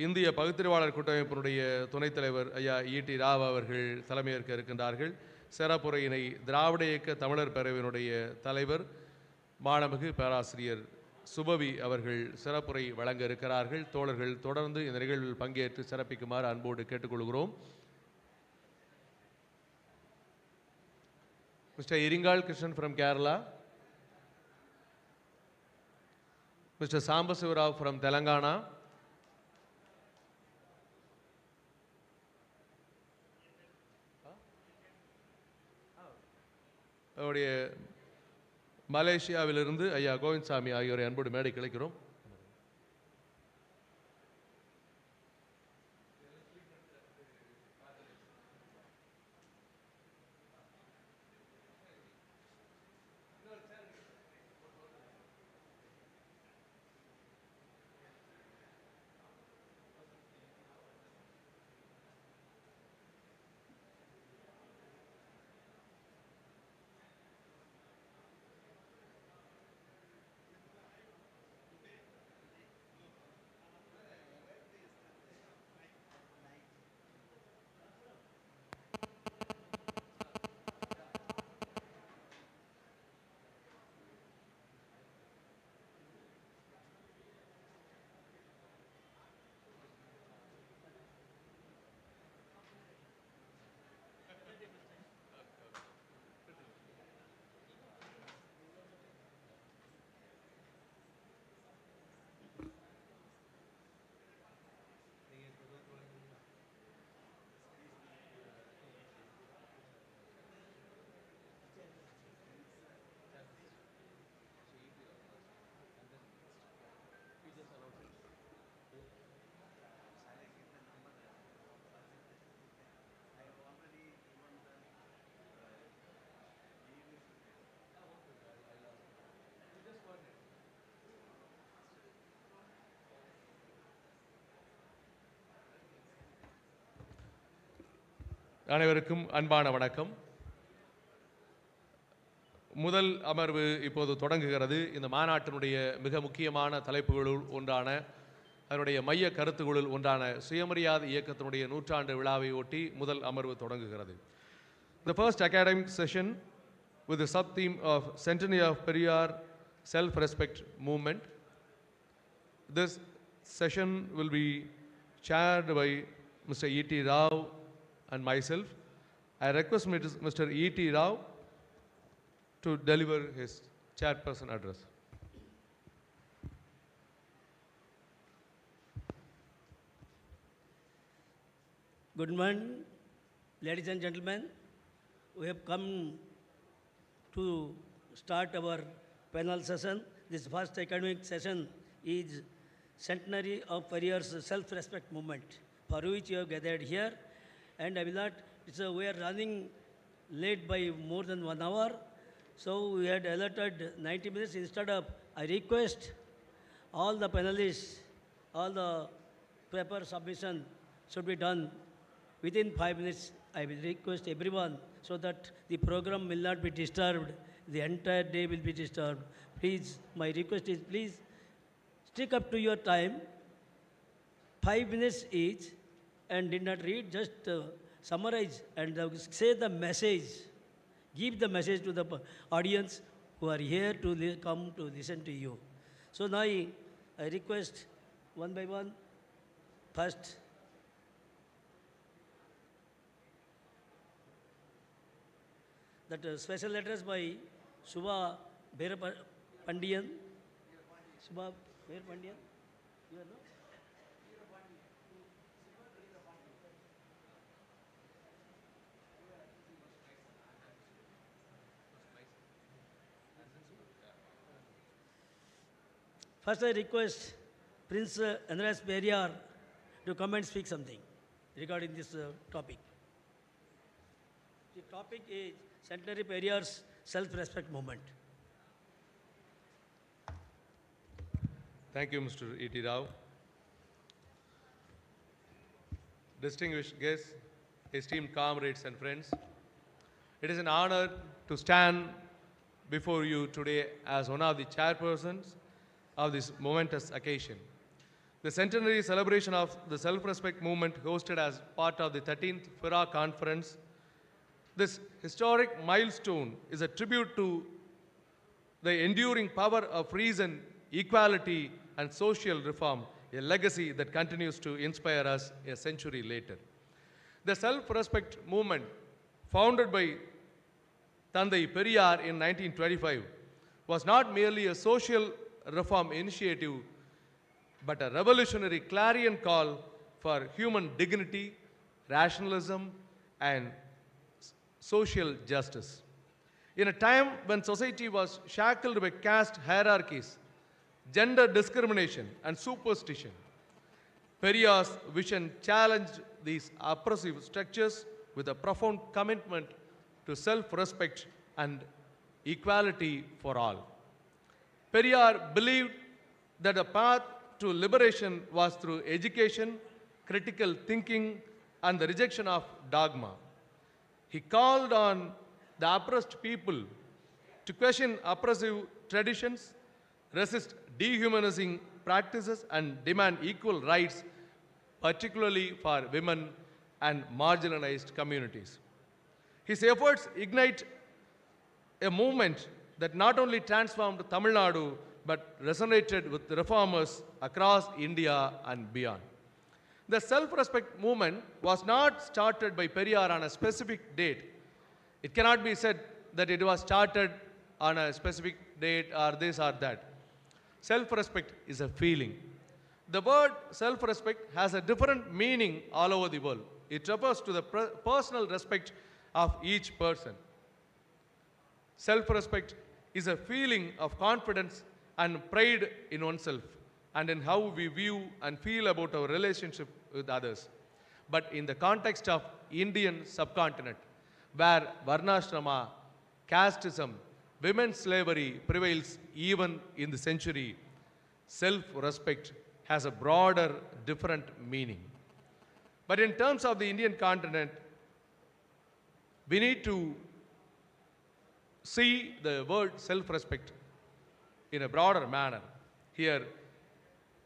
B: இந்திய பகுத்தறிவாளர் கூட்டமைப்பினுடைய துணைத் தலைவர் ஐயா ஈ.டி. ராவ் அவர்கள் தலைமையேற்க இருக்கின்றார்கள். சிறப்புரையினை திராவிட இயக்க தமிழர் பேரவையினுடைய தலைவர் மாண்புமிகு பேராசிரியர் சுபவி அவர்கள் சிறப்புரை வழங்க இருக்கிறார்கள். தோழர்கள் தொடர்ந்து இந்த நிகழ்வில் பங்கேற்று சிறப்பிக்குமாறு அன்போடு கேட்டுக்கொள்கிறோம். Mr. Iringal Krishnan from Kerala, Mr. Sambasivarao from Telangana, அவருடைய மலேசியாவிலிருந்து ஐயா கோவிந்த்சாமி ஆகியோரை அன்போடு மேடை கிடைக்கிறோம். அனைவருக்கும் அன்பான வணக்கம். முதல் அமர்வு இப்போது தொடங்குகிறது. இந்த மாநாட்டினுடைய மிக முக்கியமான தலைப்புகளுள் ஒன்றான, அதனுடைய மைய கருத்துகளுள் ஒன்றான சுயமரியாதை இயக்கத்தினுடைய நூற்றாண்டு விழாவை ஒட்டி முதல் அமர்வு தொடங்குகிறது. The first academic session with the sub-theme of Centenary of Periyar Self-Respect Movement. This session will be chaired by Mr. E.T. Rao and myself. I request Mr. E.T. Rao to deliver his chairperson address.
J: Good morning, ladies and gentlemen. We have come to start our panel session. This first academic session is Centenary of Periyar's Self-Respect Movement, for which you have gathered here. And I will not, we are running late by more than 1 hour, so we had allotted 90 minutes. Instead of, I request all the panelists, all the paper submission should be done within 5 minutes. I will request everyone so that the program will not be disturbed, the entire day will be disturbed. Please, my request is please stick up to your time, 5 minutes each, and did not read, just summarize and say the message. Give the message to the audience who are here to come to listen to you. So now I request one by one. First, that special address by Subha Veerapandiyan. Subha Veerapandiyan? You know? First, I request Prince Andreas Periyar to come and speak something regarding this topic. The topic is Centenary Periyar's Self-Respect Movement.
B: Thank you, Mr. E.T. Rao. Distinguished guests, esteemed comrades and friends, it is an honor to stand before you today as one of the chairpersons of this momentous occasion. The centenary celebration of the self-respect movement hosted as part of the 13th FIRA conference. This historic milestone is a tribute to the enduring power of reason, equality, and social reform, a legacy that continues to inspire us a century later. The self-respect movement, founded by Thandai Periyar in 1925, was not merely a social reform initiative, but a revolutionary clarion call for human dignity, rationalism, and social justice. In a time when society was shackled by caste hierarchies, gender discrimination, and superstition, Periyar's vision challenged these oppressive structures with a profound commitment to self-respect and equality for all. Periyar believed that the path to liberation was through education, critical thinking, and the rejection of dogma. He called on the oppressed people to question oppressive traditions, resist dehumanizing practices, and demand equal rights, particularly for women and marginalized communities. His efforts ignite a movement that not only transformed Tamil Nadu, but resonated with reformers across India and beyond. The self-respect movement was not started by Periyar on a specific date. It cannot be said that it was started on a specific date or this or that. Self-respect is a feeling. The word self-respect has a different meaning all over the world. It refers to the personal respect of each person. Self-respect is a feeling of confidence and pride in oneself and in how we view and feel about our relationship with others. But in the context of Indian subcontinent, where varnashrama, casteism, women's slavery prevails even in the century, self-respect has a broader, different meaning. But in terms of the Indian continent, we need to see the word self-respect in a broader manner. Here,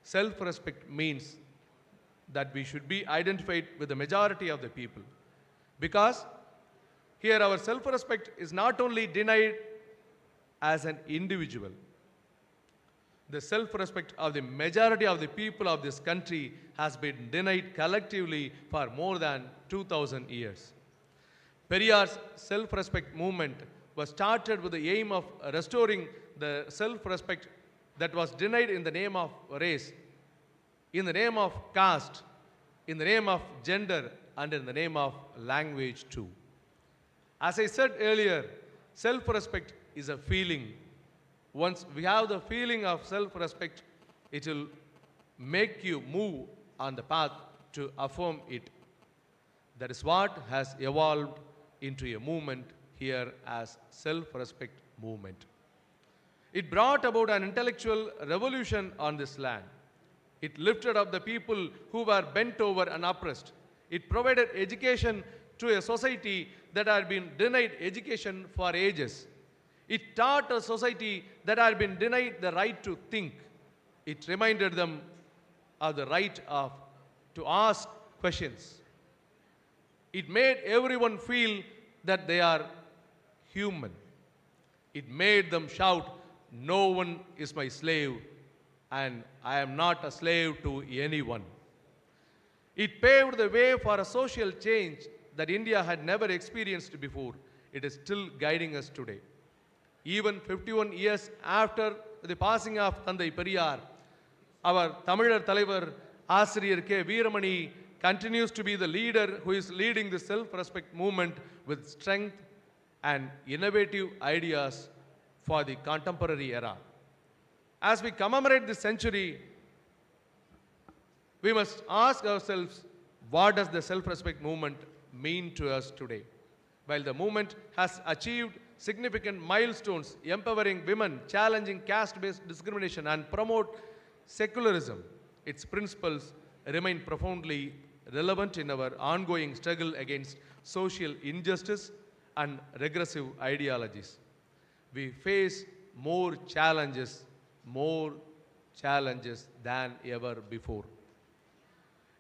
B: self-respect means that we should be identified with the majority of the people. Because here our self-respect is not only denied as an individual. The self-respect of the majority of the people of this country has been denied collectively for more than 2,000 years. Periyar's self-respect movement was started with the aim of restoring the self-respect that was denied in the name of race, in the name of caste, in the name of gender, and in the name of language too. As I said earlier, self-respect is a feeling. Once we have the feeling of self-respect, it will make you move on the path to affirm it. That is what has evolved into a movement here as self-respect movement. It brought about an intellectual revolution on this land. It lifted up the people who were bent over and oppressed. It provided education to a society that had been denied education for ages. It taught a society that had been denied the right to think. It reminded them of the right to ask questions. It made everyone feel that they are human. It made them shout, "No one is my slave, and I am not a slave to anyone." It paved the way for a social change that India had never experienced before. It is still guiding us today. Even 51 years after the passing of Thandai Periyar, our Tamilar Talaivar, Asiriyar K.Veeramani, continues to be the leader who is leading the self-respect movement with strength and innovative ideas for the contemporary era. As we commemorate this century, we must ask ourselves, what does the self-respect movement mean to us today? While the movement has achieved significant milestones, empowering women, challenging caste-based discrimination, and promote secularism, its principles remain profoundly relevant in our ongoing struggle against social injustice and regressive ideologies. We face more challenges, more challenges than ever before.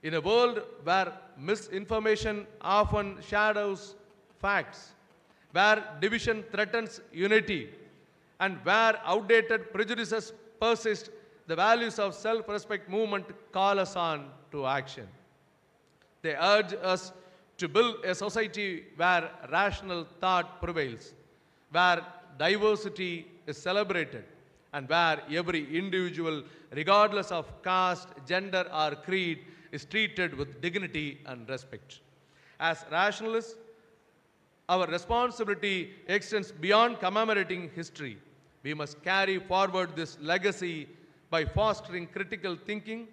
B: In a world where misinformation often shadows facts, where division threatens unity, and where outdated prejudices persist, the values of self-respect movement call us on to action. They urge us to build a society where rational thought prevails, where diversity is celebrated, and where every individual, regardless of caste, gender, or creed, is treated with dignity and respect. As rationalists, our responsibility extends beyond commemorating history. We must carry forward this legacy by fostering critical thinking,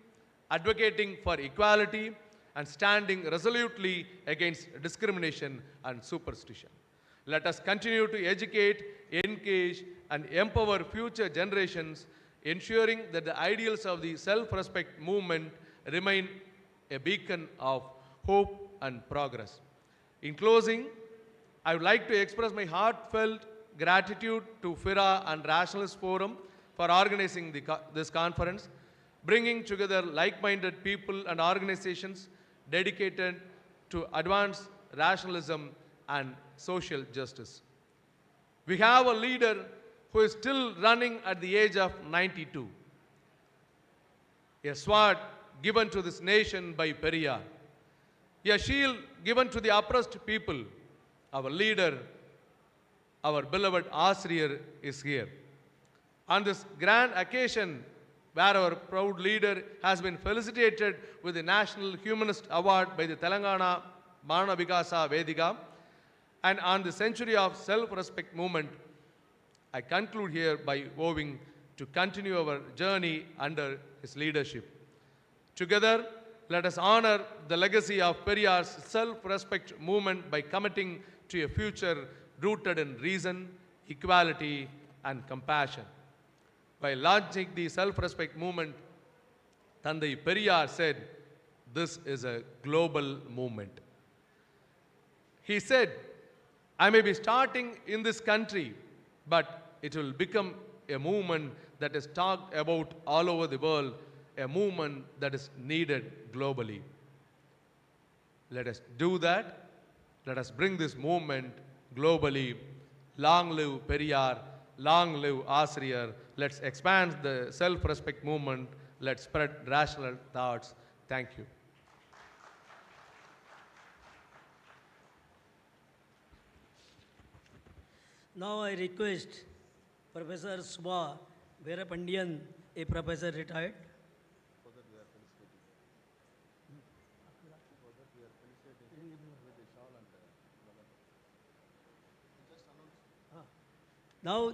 B: advocating for equality, and standing resolutely against discrimination and superstition. Let us continue to educate, engage, and empower future generations, ensuring that the ideals of the self-respect movement remain a beacon of hope and progress. In closing, I would like to express my heartfelt gratitude to FIRA and Rationalist Forum for organizing this conference, bringing together like-minded people and organizations dedicated to advance rationalism and social justice. We have a leader who is still running at the age of 92. A sword given to this nation by Periyar. A shield given to the oppressed people. Our leader, our beloved Asriyar, is here. On this grand occasion, where our proud leader has been felicitated with the National Humanist Award by the Telangana Mana Vikasa Vedika, and on the century of self-respect movement, I conclude here by vowing to continue our journey under his leadership. Together, let us honor the legacy of Periyar's self-respect movement by committing to a future rooted in reason, equality, and compassion. By launching the self-respect movement, Thandai Periyar said, "This is a global movement." He said, "I may be starting in this country, but it will become a movement that is talked about all over the world, a movement that is needed globally." Let us do that. Let us bring this movement globally. Long live Periyar, long live Asriyar. Let's expand the self-respect movement. Let's spread rational thoughts. Thank you.
J: Now I request Professor Subha Veerapandiyan, a professor retired. Now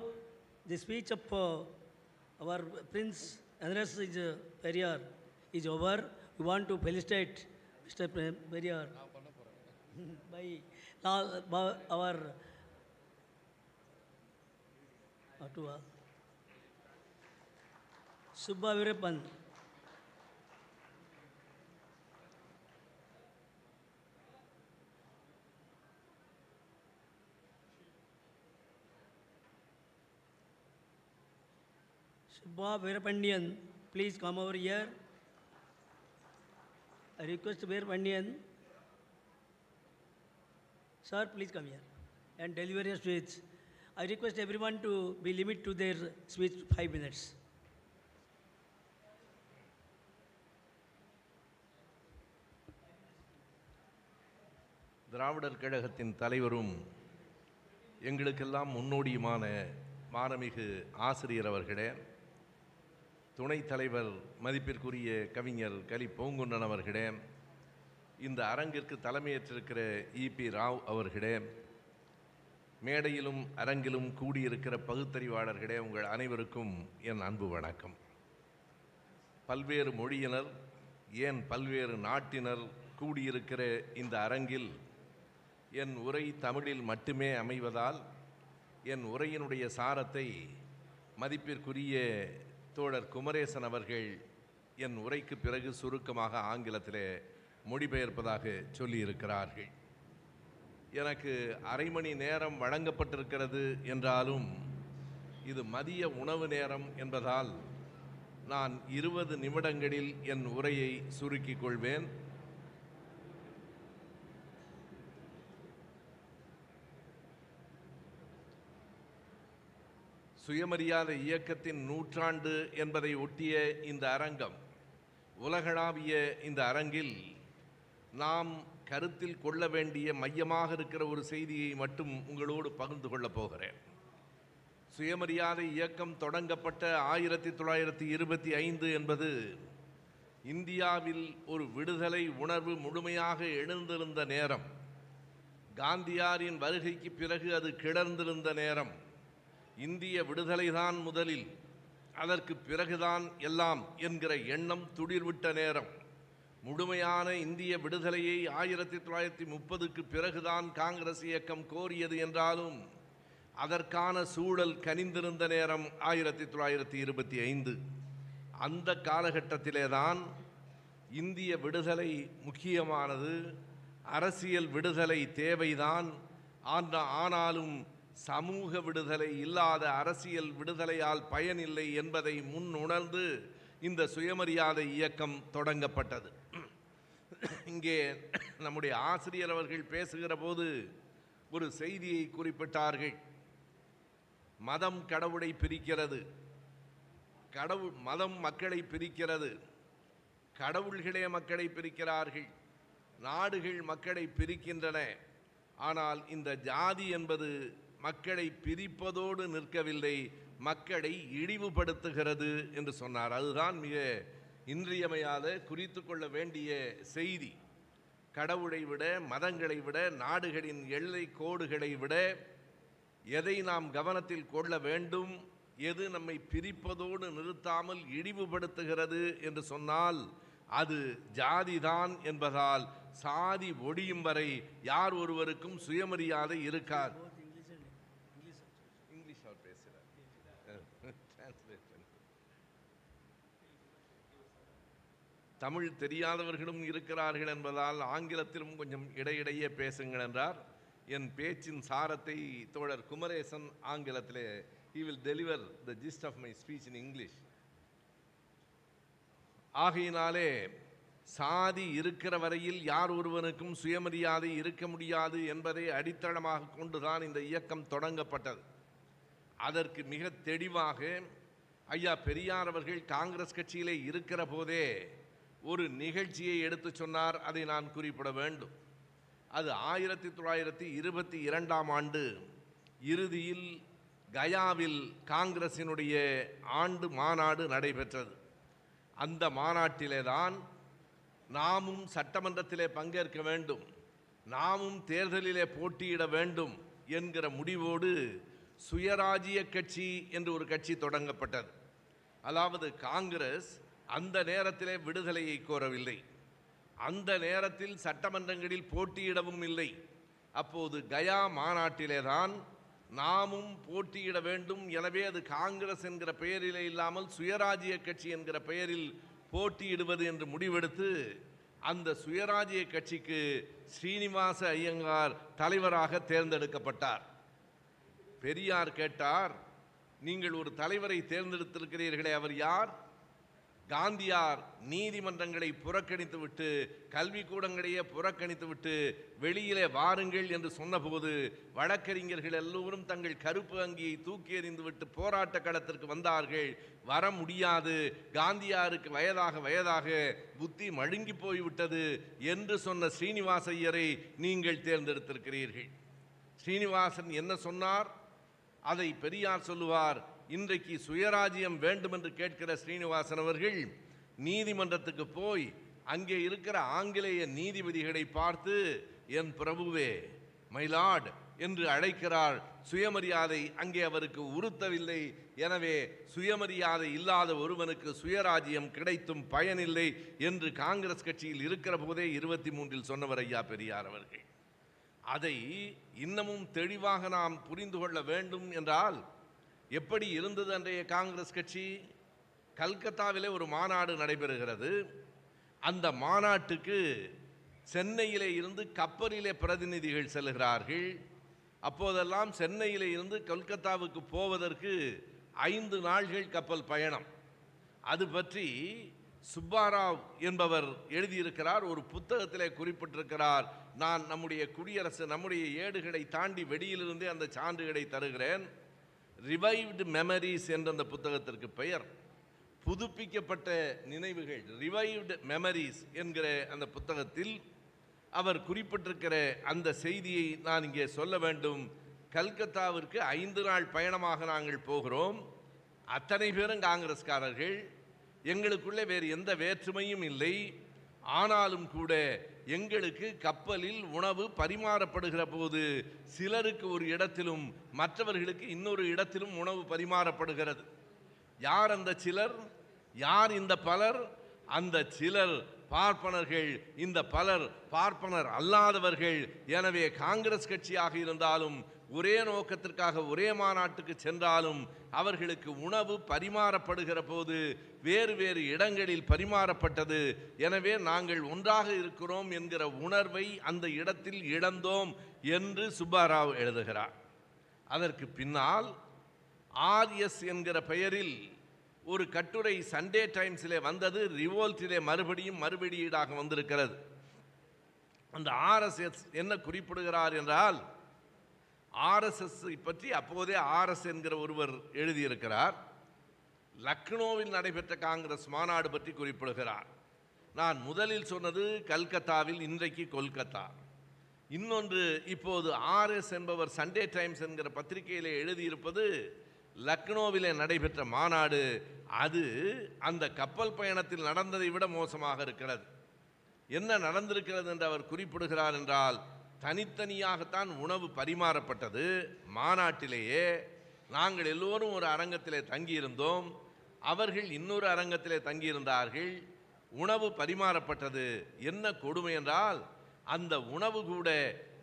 J: the speech of our Prince Andres Periyar is over. We want to felicitate Mr. Periyar by our Subha Veerapan. Subha Veerapandiyan, please come over here. I request Veerapandiyan. Sir, please come here and deliver your speech. I request everyone to be limited to their speech 5 minutes.
K: திராவிடர் கழகத்தின் தலைவரும் எங்களுக்கெல்லாம் முன்னோடியுமான மாண்புமிகு ஆசிரியர் அவர்களே, துணைத் தலைவர் மதிப்பிற்குரிய கவிஞர் கலி பூங்குன்றன் அவர்களே, இந்த அரங்கிற்கு தலைமையேற்றிருக்கிற இபி ராவ் அவர்களே, மேடையிலும் அரங்கிலும் கூடியிருக்கிற பகுத்தறிவாளர்களே, உங்கள் அனைவருக்கும் என் அன்பு வணக்கம். பல்வேறு மொழியினர், ஏன் பல்வேறு நாட்டினர் கூடியிருக்கிற இந்த அரங்கில் என் உரை தமிழில் மட்டுமே அமைவதால் என் உரையினுடைய சாரத்தை மதிப்பிற்குரிய தோழர் குமரேசன் அவர்கள் என் உரைக்கு பிறகு சுருக்கமாக ஆங்கிலத்திலே மொழிபெயர்ப்பதாக சொல்லியிருக்கிறார்கள். எனக்கு அரை மணி நேரம் வழங்கப்பட்டிருக்கிறது என்றாலும் இது மதிய உணவு நேரம் என்பதால் நான் 20 நிமிடங்களில் என் உரையை சுருக்கிக் கொள்வேன். சுயமரியாதை இயக்கத்தின் நூற்றாண்டு என்பதை ஒட்டிய இந்த அரங்கம், உலகளாவிய இந்த அரங்கில் நாம் கருத்தில் கொள்ள வேண்டிய மையமாக இருக்கிற ஒரு செய்தியை மட்டும் உங்களோடு பகிர்ந்து கொள்ளப் போகிறேன். சுயமரியாதை இயக்கம் தொடங்கப்பட்ட 1925 என்பது இந்தியாவில் ஒரு விடுதலை உணர்வு முழுமையாக எழுந்திருந்த நேரம். காந்தியாரின் வருகைக்கு பிறகு அது கிளர்ந்திருந்த நேரம். இந்திய விடுதலைதான் முதலில், அதற்கு பிறகுதான் எல்லாம் என்கிற எண்ணம் துளிர்விட்ட நேரம். முழுமையான இந்திய விடுதலையை 1930க்கு பிறகுதான் காங்கிரஸ் இயக்கம் கோரியது என்றாலும் அதற்கான சூழல் கனிந்திருந்த நேரம் 1925. அந்த காலகட்டத்திலே தான் இந்திய விடுதலை முக்கியமானது, அரசியல் விடுதலை தேவைதான். ஆனாலும் சமூக விடுதலை இல்லாத அரசியல் விடுதலையால் பயனில்லை என்பதை முன்னுணர்ந்து இந்த சுயமரியாதை இயக்கம் தொடங்கப்பட்டது. இங்கே நம்முடைய ஆசிரியர் அவர்கள் பேசுகிற போது ஒரு செய்தியை குறிப்பிட்டார்கள். மதம் கடவுளை பிரிக்கிறது, மதம் மக்களை பிரிக்கிறது, கடவுள்களே மக்களை பிரிக்கிறார்கள், நாடுகள் மக்களை பிரிக்கின்றன. ஆனால் இந்த ஜாதி என்பது மக்களை பிரிப்பதோடு நிற்கவில்லை, மக்களை இழிவுபடுத்துகிறது என்று சொன்னார். அதுதான் மிக இன்றியமையாத குறித்து கொள்ள வேண்டிய செய்தி. கடவுளை விட, மதங்களை விட, நாடுகளின் எல்லை கோடுகளை விட எதை நாம் கவனத்தில் கொள்ள வேண்டும், எது நம்மை பிரிப்பதோடு நிறுத்தாமல் இழிவுபடுத்துகிறது என்று சொன்னால் அது ஜாதிதான் என்பதால் சாதி ஒழியும் வரை யார் ஒருவருக்கும் சுயமரியாதை இருக்காது. தமிழ் தெரியாதவர்களும் இருக்கிறார்கள் என்பதால் ஆங்கிலத்திலும் கொஞ்சம் இடையிடையே பேசுங்கள் என்றார். என் பேச்சின் சாரத்தை தோழர் குமரேசன் ஆங்கிலத்திலே he will deliver the gist of my speech in English. ஆகையினாலே சாதி இருக்கிற வரையில் யார் ஒருவனுக்கும் சுயமரியாதை இருக்க முடியாது என்பதை அடித்தளமாக கொண்டுதான் இந்த இயக்கம் தொடங்கப்பட்டது. அதற்கு மிக தெளிவாக ஐயா பெரியார் அவர்கள் காங்கிரஸ் கட்சியிலே இருக்கிற போதே ஒரு நிகழ்ச்சியை எடுத்து சொன்னார். அதை நான் குறிப்பிட வேண்டும். அது 1922ஆம் ஆண்டு இறுதியில் கயாவில் காங்கிரசினுடைய ஆண்டு மாநாடு நடைபெற்றது. அந்த மாநாட்டிலே தான் நாமும் சட்டமன்றத்திலே பங்கேற்க வேண்டும், நாமும் தேர்தலிலே போட்டியிட வேண்டும் என்கிற முடிவோடு சுயராஜ்ய கட்சி என்று ஒரு கட்சி தொடங்கப்பட்டது. அதாவது காங்கிரஸ் அந்த நேரத்திலே விடுதலையை கோரவில்லை, அந்த நேரத்தில் சட்டமன்றங்களில் போட்டியிடவும் இல்லை. அப்போது கயா மாநாட்டிலே தான் நாமும் போட்டியிட வேண்டும், எனவே அது காங்கிரஸ் என்கிற பெயரிலே இல்லாமல் சுயராஜ்ய கட்சி என்கிற பெயரில் போட்டியிடுவது என்று முடிவெடுத்து அந்த சுயராஜ்ய கட்சிக்கு ஸ்ரீனிவாச ஐயங்கார் தலைவராக தேர்ந்தெடுக்கப்பட்டார். பெரியார் கேட்டார், நீங்கள் ஒரு தலைவரை தேர்ந்தெடுத்திருக்கிறீர்களே, அவர் யார்? காந்தியார் நீதிமன்றங்களை புறக்கணித்துவிட்டு, கல்விக்கூடங்களையே புறக்கணித்துவிட்டு வெளியிலே வாருங்கள் என்று சொன்னபோது வழக்கறிஞர்கள் எல்லோரும் தங்கள் கருப்பு அங்கியை தூக்கி எறிந்துவிட்டு போராட்ட களத்திற்கு வந்தார்கள். வர முடியாது, காந்தியாருக்கு வயதாக புத்தி மழுங்கி போய்விட்டது என்று சொன்ன ஸ்ரீனிவாச ஐயரை நீங்கள் தேர்ந்தெடுத்திருக்கிறீர்கள். ஸ்ரீனிவாசன் என்ன சொன்னார் அதை பெரியார் சொல்லுவார். இன்றைக்கு சுயராஜ்யம் வேண்டும் என்று கேட்கிற ஸ்ரீனிவாசன் அவர்கள் நீதிமன்றத்துக்கு போய் அங்கே இருக்கிற ஆங்கிலேய நீதிபதிகளை பார்த்து என் பிரபுவே, மை லார்ட் என்று அழைக்கிறார். சுயமரியாதை அங்கே அவருக்கு உறுத்தவில்லை. எனவே சுயமரியாதை இல்லாத ஒருவனுக்கு சுயராஜ்யம் கிடைத்தும் பயனில்லை என்று காங்கிரஸ் கட்சியில் இருக்கிற போதே 23 சொன்னவர் ஐயா பெரியார் அவர்கள். அதை இன்னமும் தெளிவாக நாம் புரிந்து கொள்ள வேண்டும் என்றால் எப்படி இருந்தது அன்றைய காங்கிரஸ் கட்சி? கல்கத்தாவிலே ஒரு மாநாடு நடைபெறுகிறது. அந்த மாநாட்டுக்கு சென்னையிலே இருந்து கப்பலிலே பிரதிநிதிகள் செல்கிறார்கள். அப்போதெல்லாம் சென்னையிலே இருந்து கொல்கத்தாவுக்கு போவதற்கு 5 நாள்கள் கப்பல் பயணம். அது பற்றி சுப்பாராவ் என்பவர் எழுதியிருக்கிறார். ஒரு புத்தகத்திலே குறிப்பிட்டிருக்கிறார். நான் நம்முடைய குடியரசு நம்முடைய ஏடுகளை தாண்டி வெளியிலிருந்தே அந்த சான்றுகளை தருகிறேன். ரிவைவ்டு மெமரிஸ் என்ற அந்த புத்தகத்திற்கு பெயர். புதுப்பிக்கப்பட்ட நினைவுகள், ரிவைவ்டு மெமரிஸ் என்கிற அந்த புத்தகத்தில் அவர் குறிப்பிட்டிருக்கிற அந்த செய்தியை நான் இங்கே சொல்ல வேண்டும். கல்கத்தாவிற்கு 5 நாள் பயணமாக நாங்கள் போகிறோம். அத்தனை பேரும் காங்கிரஸ்காரர்கள். எங்களுக்குள்ளே வேறு எந்த வேற்றுமையும் இல்லை. ஆனாலும் கூட எங்களுக்கு கப்பலில் உணவு பரிமாறப்படுகிற போது சிலருக்கு ஒரு இடத்திலும் மற்றவர்களுக்கு இன்னொரு இடத்திலும் உணவு பரிமாறப்படுகிறது. யார் அந்த சிலர்? யார் இந்த பலர்? அந்த சிலர் பார்ப்பனர்கள், இந்த பலர் பார்ப்பனர் அல்லாதவர்கள். எனவே காங்கிரஸ் கட்சியாக இருந்தாலும் ஒரே நோக்கத்திற்காக ஒரே மாநாட்டுக்கு சென்றாலும் அவர்களுக்கு உணவு பரிமாறப்படுகிற போது வேறு வேறு இடங்களில் பரிமாறப்பட்டது. எனவே நாங்கள் ஒன்றாக இருக்கிறோம் என்கிற உணர்வை அந்த இடத்தில் இழந்தோம் என்று சுப்பாராவ் எழுதுகிறார். அதற்கு பின்னால் ஆர்எஸ் என்கிற பெயரில் ஒரு கட்டுரை சண்டே டைம்ஸிலே வந்தது. ரிவோல்ட்டிலே மறுபடியும் மறுவெளியீடாக வந்திருக்கிறது. அந்த ஆர்எஸ்எஸ் என்ன குறிப்பிடுகிறார் என்றால், ஆர்எஸ்எஸ் பற்றி அப்போதே ஆர்எஸ் என்கிற ஒருவர் எழுதியிருக்கிறார். லக்னோவில் நடைபெற்ற காங்கிரஸ் மாநாடு பற்றி குறிப்பிடுகிறார். நான் முதலில் சொன்னது கல்கத்தாவில், இன்றைக்கு கொல்கத்தா. இன்னொன்று, இப்போது ஆர்எஸ் என்பவர் சண்டே டைம்ஸ் என்கிற பத்திரிகையிலே எழுதியிருப்பது லக்னோவிலே நடைபெற்ற மாநாடு. அது அந்த கப்பல் பயணத்தில் நடந்ததை விட மோசமாக இருக்கிறது. என்ன நடந்திருக்கிறது என்று அவர் குறிப்பிடுகிறார் என்றால், தனித்தனியாகத்தான் உணவு பரிமாறப்பட்டது. மாநாட்டிலேயே நாங்கள் எல்லோரும் ஒரு அரங்கத்திலே தங்கியிருந்தோம், அவர்கள் இன்னொரு அரங்கத்திலே தங்கியிருந்தார்கள். உணவு பரிமாறப்பட்டது. என்ன கொடுமை என்றால், அந்த உணவு கூட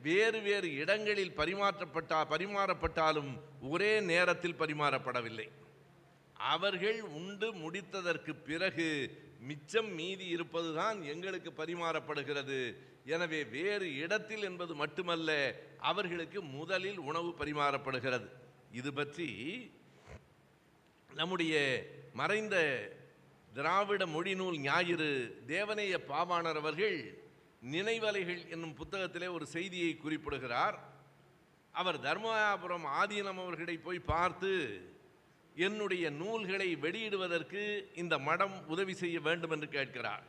K: வேறு வேறு இடங்களில் பரிமாறப்பட்டாலும் ஒரே நேரத்தில் பரிமாறப்படவில்லை. அவர்கள் உண்டு முடித்ததற்கு பிறகு மிச்சம் மீதி இருப்பதுதான் எங்களுக்கு பரிமாறப்படுகிறது. எனவே வேறு இடத்தில் என்பது மட்டுமல்ல, அவர்களுக்கு முதலில் உணவு பரிமாறப்படுகிறது. இது பற்றி நம்முடைய மறைந்த திராவிட மொழிநூல் ஞாயிறு தேவநேய பாவாணர் அவர்கள் நினைவலைகள் என்னும் புத்தகத்திலே ஒரு செய்தியை குறிப்பிடுகிறார். அவர் தர்மபுரம் ஆதீனம் அவர்களை போய் பார்த்து, என்னுடைய நூல்களை வெளியிடுவதற்கு இந்த மடம் உதவி செய்ய வேண்டும் என்று கேட்கிறார்.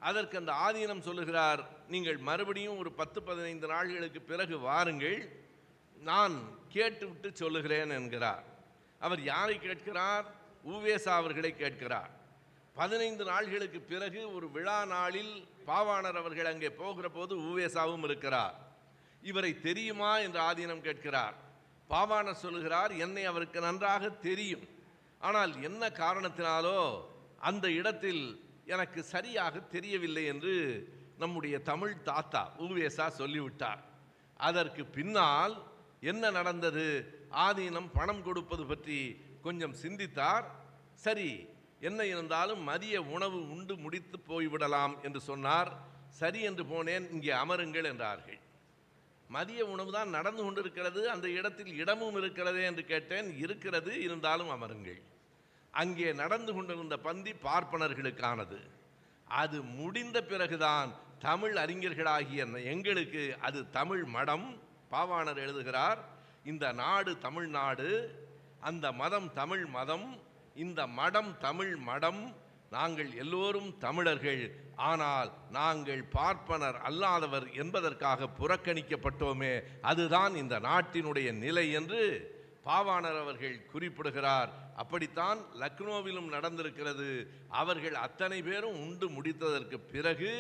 K: அதற்கு அந்த ஆதீனம் சொல்லுகிறார், நீங்கள் மறுபடியும் ஒரு 10-15 நாள்களுக்கு பிறகு வாருங்கள், நான் கேட்டுவிட்டு சொல்லுகிறேன் என்கிறார். அவர் யாரை கேட்கிறார்? உவேசா அவர்களை கேட்கிறார். 15 நாள்களுக்கு பிறகு ஒரு விழா நாளில் பாவாணர் அவர்கள் அங்கே போகிற போது உவேசாவும் இருக்கிறார். இவரை தெரியுமா என்று ஆதீனம் கேட்கிறார். பாவாணர் சொல்லுகிறார், என்னை அவருக்கு நன்றாக தெரியும், ஆனால் என்ன காரணத்தினாலோ அந்த இடத்தில் எனக்கு சரியாக தெரியவில்லை என்று நம்முடைய தமிழ் தாத்தா உவேசா சொல்லிவிட்டார். அதற்கு பின்னால் என்ன நடந்தது? ஆதீனம் பணம் கொடுப்பது பற்றி கொஞ்சம் சிந்தித்தார். சரி, என்ன இருந்தாலும் மதிய உணவு உண்டு முடித்து போய்விடலாம் என்று சொன்னார். சரி என்று போனேன். இங்கே அமருங்கள் என்றார்கள். மதிய உணவு தான் நடந்து கொண்டிருக்கிறது, அந்த இடத்தில் இடமும் இருக்கிறதே என்று கேட்டேன். இருக்கிறது, இருந்தாலும் அமருங்கள். அங்கே நடந்து கொண்டிருந்த பந்தி பார்ப்பனர்களுக்கானது. அது முடிந்த பிறகுதான் தமிழ் அறிஞர்களாகிய எங்களுக்கு அது தமிழ் மடம். பாவாணர் எழுதுகிறார், இந்த நாடு தமிழ்நாடு, அந்த மதம் தமிழ் மதம், இந்த மடம் தமிழ் மடம், நாங்கள் எல்லோரும் தமிழர்கள், ஆனால் நாங்கள் பார்ப்பனர் அல்லாதவர் என்பதற்காக புறக்கணிக்கப்பட்டோமே, அதுதான் இந்த நாட்டினுடைய நிலை என்று பாவாணர் அவர்கள் குறிப்பிடுகிறார். அப்படித்தான் லக்னோவிலும் நடந்திருக்கிறது. அவர்கள் அத்தனை பேரும் உண்டு முடித்ததற்கு பிறகு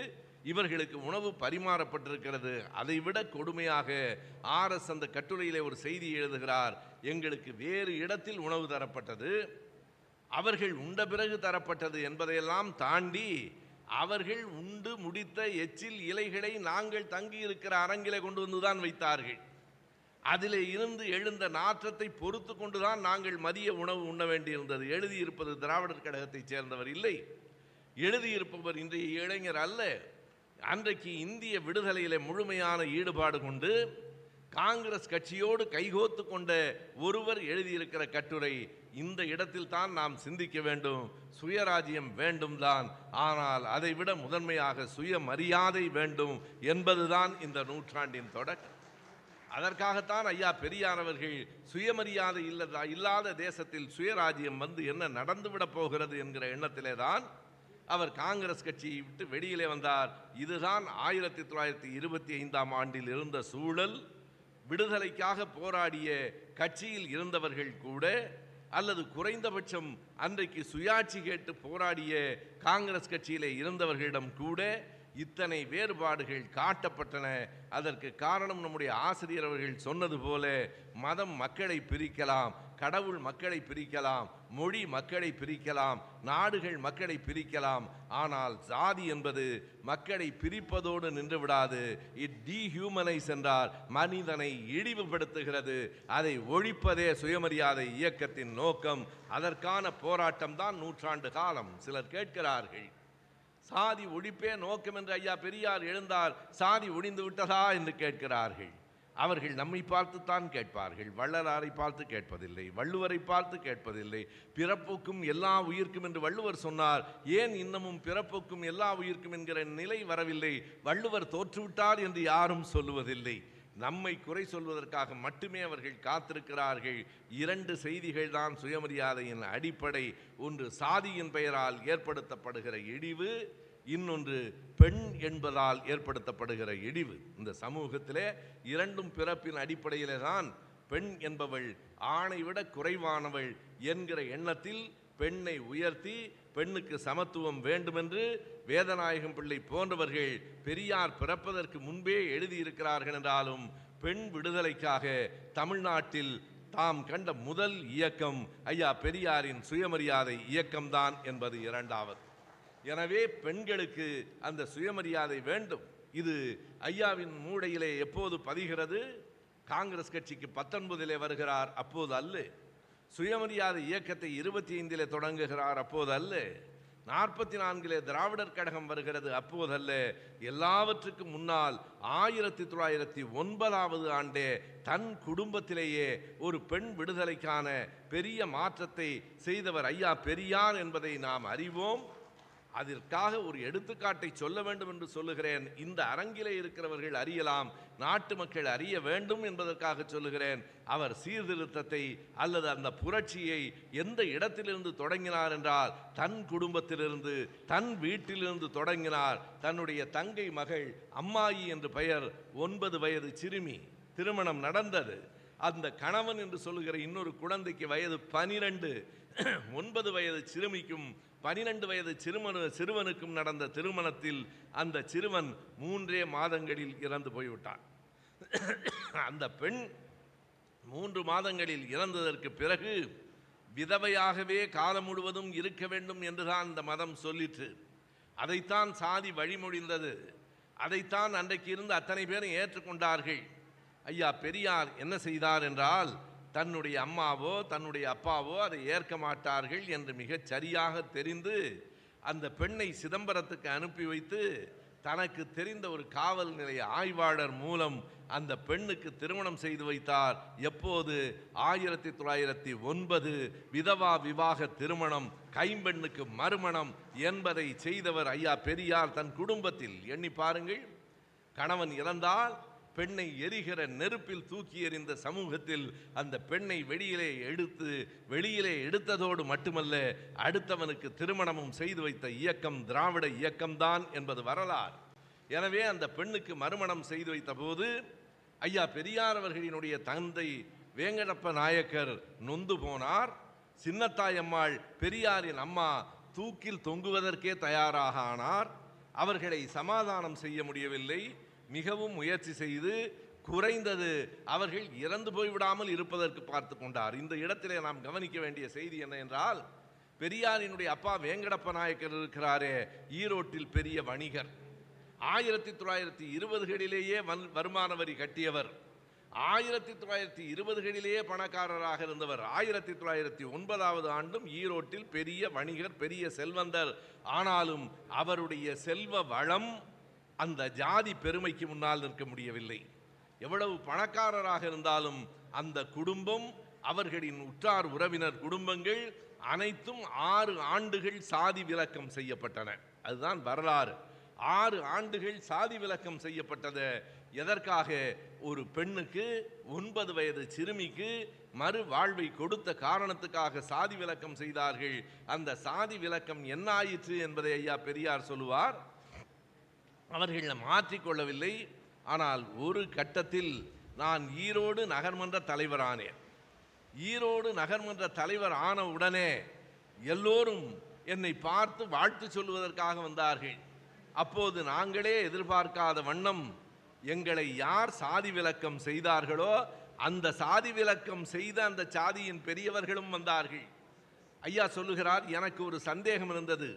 K: இவர்களுக்கு உணவு பரிமாறப்பட்டிருக்கிறது. அதைவிட கொடுமையாக ஆர்எஸ் அந்த கட்டுரையிலே ஒரு செய்தி எழுதுகிறார், எங்களுக்கு வேறு இடத்தில் உணவு தரப்பட்டது, அவர்கள் உண்ட பிறகு தரப்பட்டது என்பதையெல்லாம் தாண்டி அவர்கள் உண்டு முடித்த எச்சில் இலைகளை நாங்கள் தங்கியிருக்கிற அரங்கிலே கொண்டு வந்துதான் வைத்தார்கள். அதிலே இருந்து எழுந்த நாற்றத்தை பொறுத்து கொண்டுதான் நாங்கள் மதிய உணவு உண்ண வேண்டியிருந்தது. எழுதியிருப்பது திராவிடர் கழகத்தைச் சேர்ந்தவர் இல்லை, எழுதியிருப்பவர் இன்றைய இளைஞர் அல்ல. அன்றைக்கு இந்திய விடுதலையிலே முழுமையான ஈடுபாடு கொண்டு காங்கிரஸ் கட்சியோடு கைகோத்து கொண்ட ஒருவர் எழுதியிருக்கிற கட்டுரை. இந்த இடத்தில் தான் நாம் சிந்திக்க வேண்டும். சுயராஜ்யம் வேண்டும் தான், ஆனால் அதைவிட முதன்மையாக சுயமரியாதை வேண்டும் என்பதுதான் இந்த நூற்றாண்டின் தொடக்கம். அதற்காகத்தான் ஐயா பெரியார் அவர்கள் சுயமரியாதை இல்லாத தேசத்தில் சுயராஜ்யம் வந்து என்ன நடந்துவிடப் போகிறது என்கிற எண்ணத்திலே தான் அவர் காங்கிரஸ் கட்சியை விட்டு வெளியிலே வந்தார். இதுதான் 1925ஆம் ஆண்டில் இருந்த சூழல். விடுதலைக்காக போராடிய கட்சியில் இருந்தவர்கள் கூட, அல்லது குறைந்தபட்சம் அன்றைக்கு சுயாட்சி கேட்டு போராடிய காங்கிரஸ் கட்சியிலே இருந்தவர்களிடம் கூட இத்தனை வேறுபாடுகள் காட்டப்பட்டன. அதற்கு காரணம் நம்முடைய ஆசிரியர் அவர்கள் சொன்னது போல, மதம் மக்களை பிரிக்கலாம், கடவுள் மக்களை பிரிக்கலாம், மொழி மக்களை பிரிக்கலாம், நாடுகள் மக்களை பிரிக்கலாம், ஆனால் சாதி என்பது மக்களை பிரிப்பதோடு நின்று விடாது. இட் டீஹியூமனைஸ் என்றார், மனிதனை இழிவுபடுத்துகிறது. அதை ஒழிப்பதே சுயமரியாதை இயக்கத்தின் நோக்கம். அதற்கான போராட்டம் தான் நூற்றாண்டு காலம். சிலர் கேட்கிறார்கள், சாதி ஒழிப்பே நோக்கம் என்று ஐயா பெரியார் எழுந்தார், சாதி ஒழிந்து விட்டதா என்று கேட்கிறார்கள். அவர்கள் நம்மை பார்த்துத்தான் கேட்பார்கள், வள்ளலாரை பார்த்து கேட்பதில்லை, வள்ளுவரை பார்த்து கேட்பதில்லை. பிறப்புக்கும் எல்லா உயிர்க்கும் என்று வள்ளுவர் சொன்னார், ஏன் இன்னமும் பிறப்புக்கும் எல்லா உயிர்க்கும் என்கிற நிலை வரவில்லை? வள்ளுவர் தோற்றுவிட்டார் என்று யாரும் சொல்லுவதில்லை. நம்மை குறை சொல்வதற்காக மட்டுமே அவர்கள் காத்திருக்கிறார்கள். 2 செய்திகள் தான் சுயமரியாதையின் அடிப்படை. ஒன்று சாதியின் பெயரால் ஏற்படுத்தப்படுகிற இழிவு, இன்னொன்று பெண் என்பதால் ஏற்படுத்தப்படுகிற இழிவு. இந்த சமூகத்திலே 2ம் பிறப்பின் அடிப்படையிலே தான் பெண் என்பவள் ஆணை விட குறைவானவள் என்கிற எண்ணத்தில் பெண்ணை உயர்த்தி பெண்ணுக்கு சமத்துவம் வேண்டுமென்று வேதநாயகம் பிள்ளை போன்றவர்கள் பெரியார் பிறப்பதற்கு முன்பே எழுதியிருக்கிறார்கள் என்றாலும், பெண் விடுதலைக்காக தமிழ்நாட்டில் தாம் கண்ட முதல் இயக்கம் ஐயா பெரியாரின் சுயமரியாதை இயக்கம்தான் என்பது 2வது. எனவே பெண்களுக்கு அந்த சுயமரியாதை வேண்டும். இது ஐயாவின் மூளையிலே எப்போது பதிகிறது? காங்கிரஸ் கட்சிக்கு 19 வருகிறார், அப்போது அல்ல. சுயமரியாதை இயக்கத்தை 25 தொடங்குகிறார், அப்போது அல்ல. 44 திராவிடர் கழகம் வருகிறது, அப்போது அல்ல. எல்லாவற்றுக்கும் முன்னால் 1909ஆவது ஆண்டே தன் குடும்பத்திலேயே ஒரு பெண் விடுதலைக்கான பெரிய மாற்றத்தை செய்தவர் ஐயா பெரியார் என்பதை நாம் அறிவோம். அதற்காக ஒரு எடுத்துக்காட்டை சொல்ல வேண்டும் என்று சொல்லுகிறேன். இந்த அரங்கிலே இருக்கிறவர்கள் அறியலாம், நாட்டு மக்கள் அறிய வேண்டும் என்பதற்காக சொல்லுகிறேன். அவர் சீர்திருத்தத்தை அல்லது அந்த புரட்சியை எந்த இடத்திலிருந்து தொடங்கினார் என்றால், தன் குடும்பத்திலிருந்து, தன் வீட்டிலிருந்து தொடங்கினார். தன்னுடைய தங்கை மகள் அம்மாயி என்று பெயர், 9 வயது சிறுமி, திருமணம் நடந்தது. அந்த கணவன் என்று சொல்லுகிற இன்னொரு குழந்தைக்கு வயது 12. 9 வயது சிறுமிக்கும் 12 வயது சிறுவனுக்கும் நடந்த திருமணத்தில் அந்த சிறுவன் 3 மாதங்களில் இறந்து போய்விட்டான். அந்த பெண் 3 மாதங்களில் இறந்ததற்கு பிறகு விதவையாகவே காலம் முழுவதும் இருக்க வேண்டும் என்றுதான் இந்த மதம் சொல்லிற்று. அதைத்தான் சாதி வழிமொழிந்தது. அதைத்தான் அன்றைக்கு இருந்து அத்தனை பேரும் ஏற்றுக்கொண்டார்கள். ஐயா பெரியார் என்ன செய்தார் என்றால், தன்னுடைய அம்மாவோ தன்னுடைய அப்பாவோ அதை ஏற்க மாட்டார்கள் என்று மிகச் சரியாக தெரிந்து அந்த பெண்ணை சிதம்பரத்துக்கு அனுப்பி வைத்து தனக்கு தெரிந்த ஒரு காவல் நிலைய ஆய்வாளர் மூலம் அந்த பெண்ணுக்கு திருமணம் செய்து வைத்தார். எப்போது? 1909 விதவா விவாக திருமணம், கைம்பெண்ணுக்கு மறுமணம் என்பதை செய்தவர் ஐயா பெரியார் தன் குடும்பத்தில். எண்ணி பாருங்கள், கணவன் இறந்தால் பெண்ணை எரிகிற நெருப்பில் தூக்கி எறிந்த சமூகத்தில் அந்த பெண்ணை வெளியிலே எடுத்ததோடு மட்டுமல்ல, அடுத்தவனுக்கு திருமணமும் செய்து வைத்த இயக்கம் திராவிட இயக்கம்தான் என்பது வரலாறு. எனவே அந்த பெண்ணுக்கு மறுமணம் செய்து வைத்த போது ஐயா பெரியார் அவர்களினுடைய தந்தை வேங்கடப்ப நாயக்கர் நொந்து போனார். சின்னத்தாயம்மாள் பெரியாரின் அம்மா தூக்கில் தொங்குவதற்கே தயாராக ஆனார். அவர்களை சமாதானம் செய்ய முடியவில்லை. மிகவும் முயற்சி செய்து குறைந்தது அவர்கள் இறந்து போய்விடாமல் இருப்பதற்கு பார்த்து கொண்டார். இந்த இடத்திலே நாம் கவனிக்க வேண்டிய செய்தி என்ன என்றால், பெரியாரினுடைய அப்பா வேங்கடப்ப நாயக்கர் இருக்கிறாரே, ஈரோட்டில் பெரிய வணிகர், 1920களிலேயே வருமான வரி கட்டியவர், 1920களிலேயே பணக்காரராக இருந்தவர். 1909வது ஆண்டும் ஈரோட்டில் பெரிய வணிகர், பெரிய செல்வந்தர். ஆனாலும் அவருடைய செல்வ வளம் அந்த ஜாதி பெருமைக்கு முன்னால் நிற்க முடியவில்லை. எவ்வளவு பணக்காரராக இருந்தாலும் அந்த குடும்பம் அவர்களின் உற்றார் உறவினர் குடும்பங்கள் அனைத்தும் 6 ஆண்டுகள் சாதி விலக்கம் செய்யப்பட்டன. அதுதான் வரலாறு. 6 ஆண்டுகள் சாதி விலக்கம் செய்யப்பட்டது. எதற்காக? ஒரு பெண்ணுக்கு 9 வயது சிறுமிக்கு மறு வாழ்வை கொடுத்த காரணத்துக்காக சாதி விலக்கம் செய்தார்கள். அந்த சாதி விலக்கம் என்ன ஆயிற்று என்பதை ஐயா பெரியார் சொல்லுவார். அவர்கள் மாற்றிக்கொள்ளவில்லை. ஆனால் ஒரு கட்டத்தில் நான் ஈரோடு நகர்மன்ற தலைவரானேன். ஈரோடு நகர்மன்ற தலைவர் ஆன உடனே எல்லோரும் என்னை பார்த்து வாழ்த்து சொல்வதற்காக வந்தார்கள். அப்போது நாங்களே எதிர்பார்க்காத வண்ணம் எங்களை யார் சாதி விலக்கம் செய்தார்களோ அந்த சாதி விலக்கம் செய்த அந்த சாதியின் பெரியவர்களும் வந்தார்கள். ஐயா சொல்லுகிறார், எனக்கு ஒரு சந்தேகம் இருந்தது.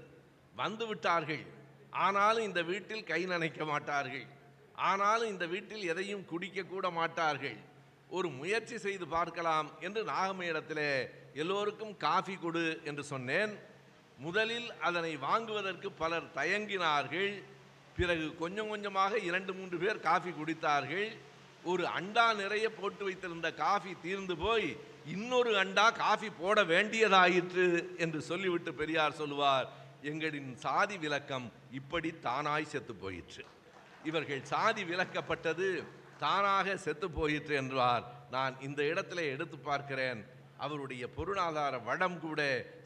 K: வந்து விட்டார்கள், ஆனாலும் இந்த வீட்டில் கை நனைக்க மாட்டார்கள், ஆனாலும் இந்த வீட்டில் எதையும் குடிக்க கூட மாட்டார்கள். ஒரு முயற்சி செய்து பார்க்கலாம் என்று நாகமேடத்தில் எல்லோருக்கும் காஃபி கொடு என்று சொன்னேன். முதலில் அதனை வாங்குவதற்கு பலர் தயங்கினார்கள். பிறகு கொஞ்சம் கொஞ்சமாக 2-3 பேர் காஃபி குடித்தார்கள். ஒரு அண்டா நிறைய போட்டு வைத்திருந்த காஃபி தீர்ந்து போய் இன்னொரு அண்டா காஃபி போட வேண்டியதாயிற்று என்று சொல்லிவிட்டு பெரியார் சொல்லுவார், எங்களின் சாதி விலக்கம் இப்படி தானாய் செத்து போயிற்று. இவர்கள் சாதி விலக்கப்பட்டது தானாக செத்து போயிற்று என்றார். நான் இந்த இடத்துல எடுத்து பார்க்கிறேன், அவருடைய பொருளாதார வளம் கூட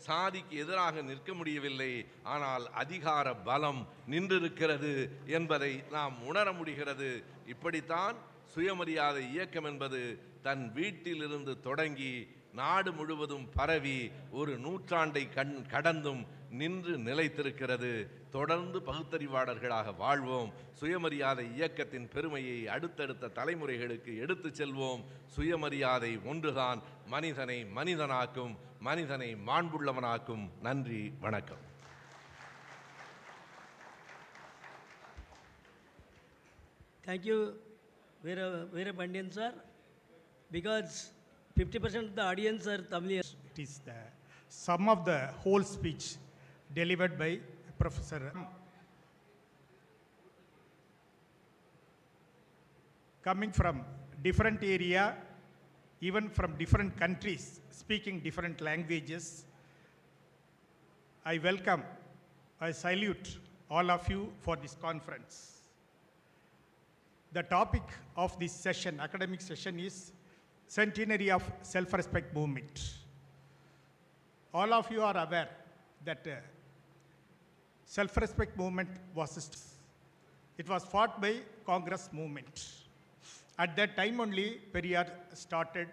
K: சாதிக்கு எதிராக நிற்க முடியவில்லை, ஆனால் அதிகார பலம் நின்றிருக்கிறது என்பதை நாம் உணர முடிகிறது. இப்படித்தான் சுயமரியாதை இயக்கம் என்பது தன் வீட்டிலிருந்து தொடங்கி நாடு முழுவதும் பரவி ஒரு நூற்றாண்டை கடந்தும் நின்று நிலைத்திருக்கிறது. தொடர்ந்து பகுத்தறிவாளர்களாக வாழ்வோம். சுயமரியாதை இயக்கத்தின் பெருமையை அடுத்தடுத்த தலைமுறைகளுக்கு எடுத்து செல்வோம். சுயமரியாதை ஒன்றுதான் மனிதனை மனிதனாக்கும், மனிதனை மாண்புள்ளவனாக்கும். நன்றி, வணக்கம்.
J: Thank you, Veerapandiyan sir. Because 50% of the audience are Tamilians.
L: It is the sum of the whole speech delivered by Professor. Coming from different area, even from different countries, speaking different languages, I welcome, I salute all of you for this conference. The topic of this session, academic session, is Centenary of Self-Respect Movement. All of you are aware that self-respect movement it was fought by Congress movement. At that time only Periyar started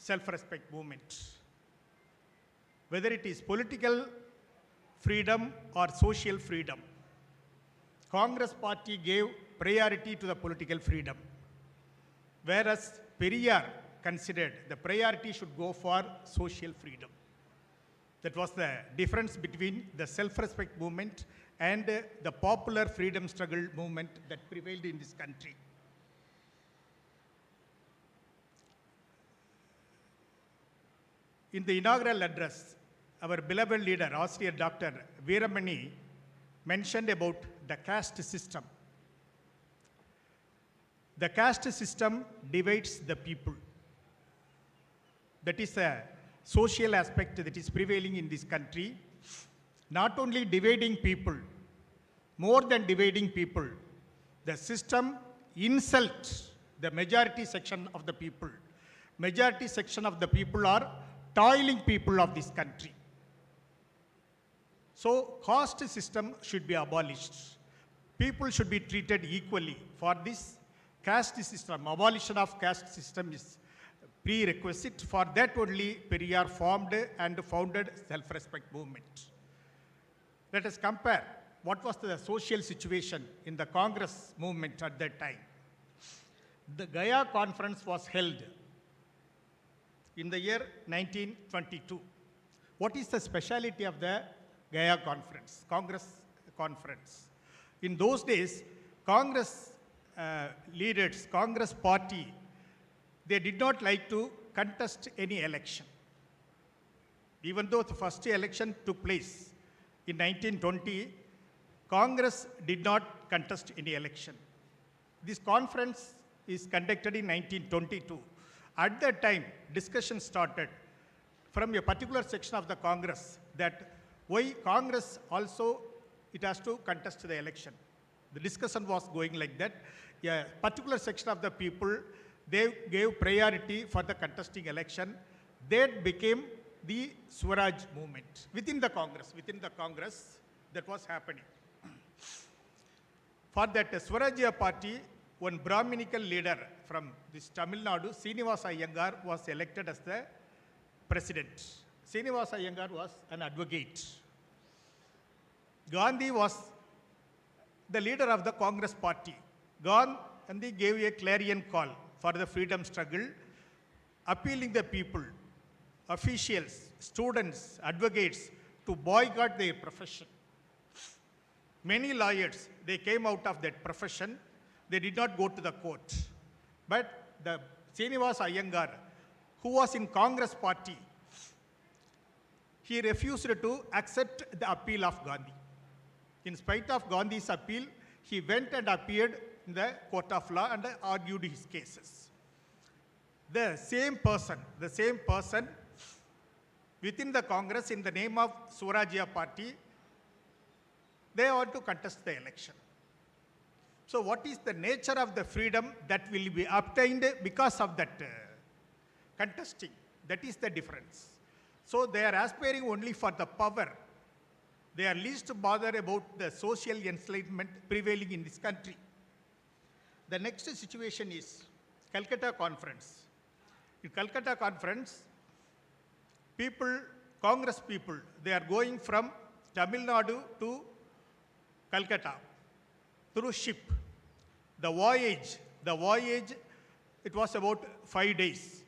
L: self-respect movement. Whether it is political freedom or social freedom, Congress party gave priority to the political freedom, whereas Periyar considered the priority should go for social freedom. That was the difference between the self-respect movement and the popular freedom struggle movement that prevailed in this country. In the inaugural address, our beloved leader, Austrian Dr. K.Veeramani, mentioned about the caste system. The caste system divides the people. That is a social aspect that is prevailing in this country. Not only dividing people, more than dividing people, the system insults the majority section of the people. Majority section of the people are toiling people of this country. So caste system should be abolished. People should be treated equally. For this, caste system, abolition of caste system is prerequisite. For that only Periyar formed and founded self-respect movement. Let us compare what was the social situation in the Congress movement at that time. The Gaya conference was held in the year 1922. What is the speciality of the Gaya conference, Congress conference? In those days, Congress leaders, Congress party, they did not like to contest any election. Even though the first election took place in 1920, Congress did not contest any election. This conference is conducted in 1922. At that time, discussion started from a particular section of the Congress that why Congress also, it has to contest the election. The discussion was going like that. A particular section of the people, they gave priority for the contesting election. That became the Swaraj movement within the Congress that was happening. For that Swarajya party, one Brahminical leader from this Tamil Nadu, Srinivasa Iyengar, was elected as the president. Srinivasa Iyengar was an advocate. Gandhi was the leader of the Congress party. Gandhi gave a clarion call for the freedom struggle, appealing the people, officials, students, advocates to boycott their profession. Many lawyers, they came out of that profession. They did not go to the court. But the Srinivasa Iyengar, who was in Congress party, he refused to accept the appeal of Gandhi. In spite of Gandhi's appeal, he went and appeared in the court of law and argued his cases. The same person within the Congress in the name of Swarajya party, they want to contest the election. So what is the nature of the freedom that will be obtained because of that contesting? That is the difference. So they are aspiring only for the power. They are least bothered about the social enslavement prevailing in this country. The next situation is Calcutta Conference. In Calcutta Conference, Congress people, they are going from Tamil Nadu to Calcutta through ship. The voyage, it was about 5 days.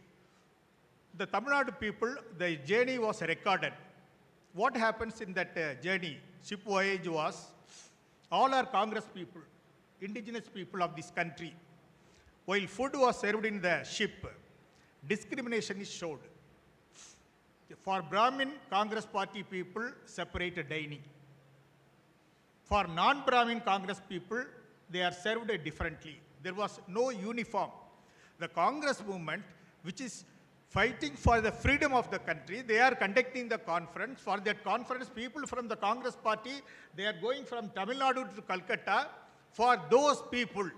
L: The Tamil Nadu people, the journey was recorded. What happens in that journey, ship voyage was, all are Congress people, indigenous people of this country. While food was served in the ship, discrimination is showed. For Brahmin Congress party people, separate dining. For non-Brahmin Congress people, they are served differently. There was no uniform. The Congress movement, which is fighting for the freedom of the country, they are conducting the conference. For that conference, people from the Congress party, they are going from Tamil Nadu to Calcutta. For those people,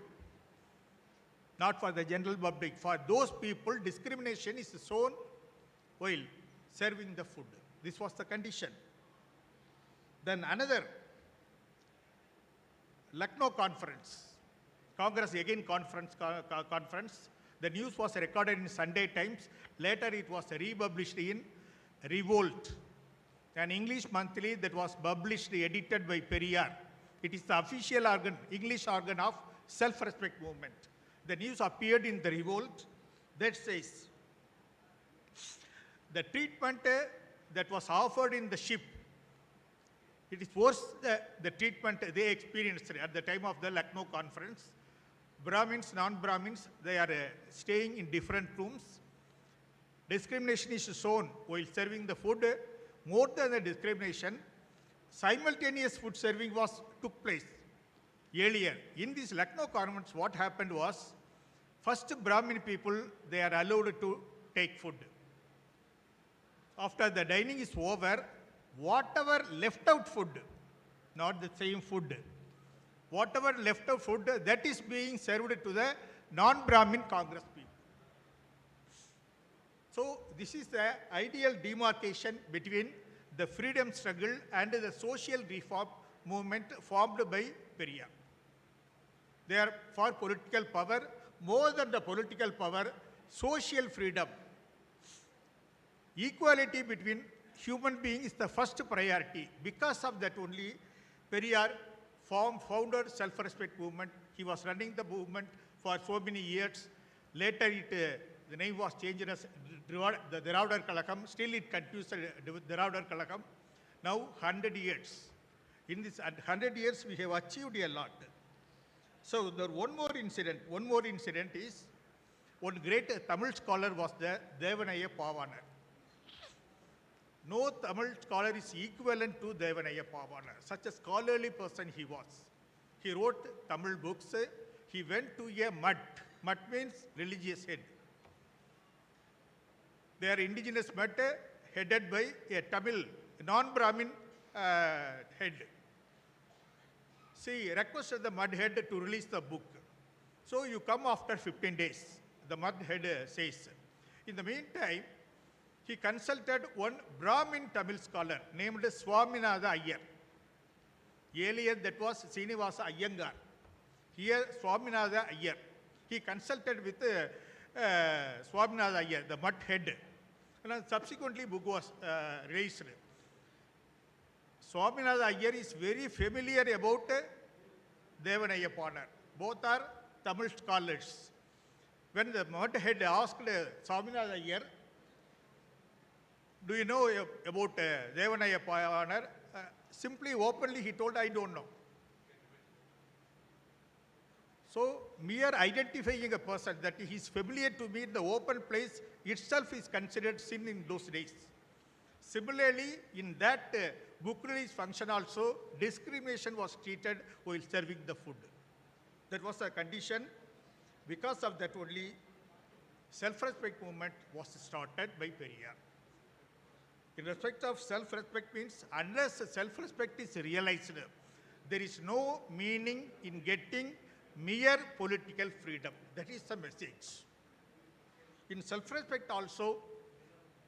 L: not for the general public, for those people, discrimination is shown while serving the food. This was the condition. Then another, Lucknow conference, Congress again conference. The news was recorded in Sunday Times. Later it was republished in Revolt, an English monthly that was published, edited by Periyar. It is the official organ, English organ of self-respect movement. The news appeared in the Revolt that says, the treatment that was offered in the ship, it is worse the treatment they experienced at the time of the Lucknow conference. Brahmins, non-Brahmins, they are staying in different rooms. Discrimination is shown while serving the food. More than the discrimination, simultaneous food serving took place earlier. In this Lucknow conference, what happened was, first Brahmin people, they are allowed to take food. After the dining is over, whatever left out food, not the same food, whatever left out food, that is being served to the non-Brahmin Congress people. So this is the ideal demarcation between the freedom struggle and the social reform movement formed by Periyar. They are for political power, more than the political power, social freedom. Equality between human beings is the first priority. Because of that only, Periyar founded self-respect movement. He was running the movement for so many years. Later, the name was changed as the Diravadar Kazhagam. Still, it continues the Diravadar Kazhagam. Now, 100 years. In this 100 years, we have achieved a lot. So, there one more incident is, one great Tamil scholar was the Devanaya Pavanar. No Tamil scholar is equivalent to Devanaya Pavanar. Such a scholarly person he was. He wrote Tamil books. He went to a mutt. Mutt means religious head. They are indigenous mud headed by a Tamil non-Brahmin head. She requested the mud head to release the book. So you come after 15 days, the mud head says. In the meantime, he consulted one Brahmin Tamil scholar named Swaminatha Iyer. Earlier that was Srinivasa Iyengar. Here Swaminatha Iyer. He consulted with Swaminatha Iyer, the mud head. And subsequently book was raised. Swaminatha Iyer is very familiar about Devanaya Pannar. Both are Tamil scholars. When the mud head asked Swaminatha Iyer, do you know about Devanaya Pannar? Simply, openly, he told, I don't know. So, mere identifying a person that he is familiar to me in the open place itself is considered sin in those days. Similarly, in that book release function also, discrimination was treated while serving the food. That was a condition. Because of that only, self-respect movement was started by Periyar. In respect of self-respect means, unless self-respect is realized, there is no meaning in getting mere political freedom. That is the message. In self-respect also,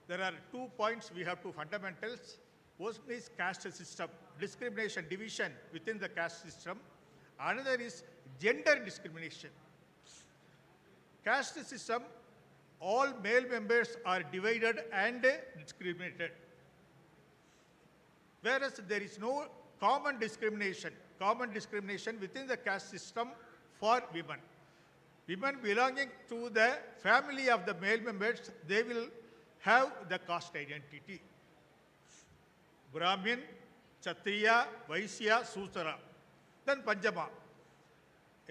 L: there are 2 points we have, 2 fundamentals. One is caste system, discrimination, division within the caste system. Another is gender discrimination. Caste system, all male members are divided and discriminated. Whereas there is no common discrimination within the caste system for women. Women belonging to the family of the male members, they will have the caste identity. Brahmin, Kshatriya, Vaishya, Sudra. Then Panchama.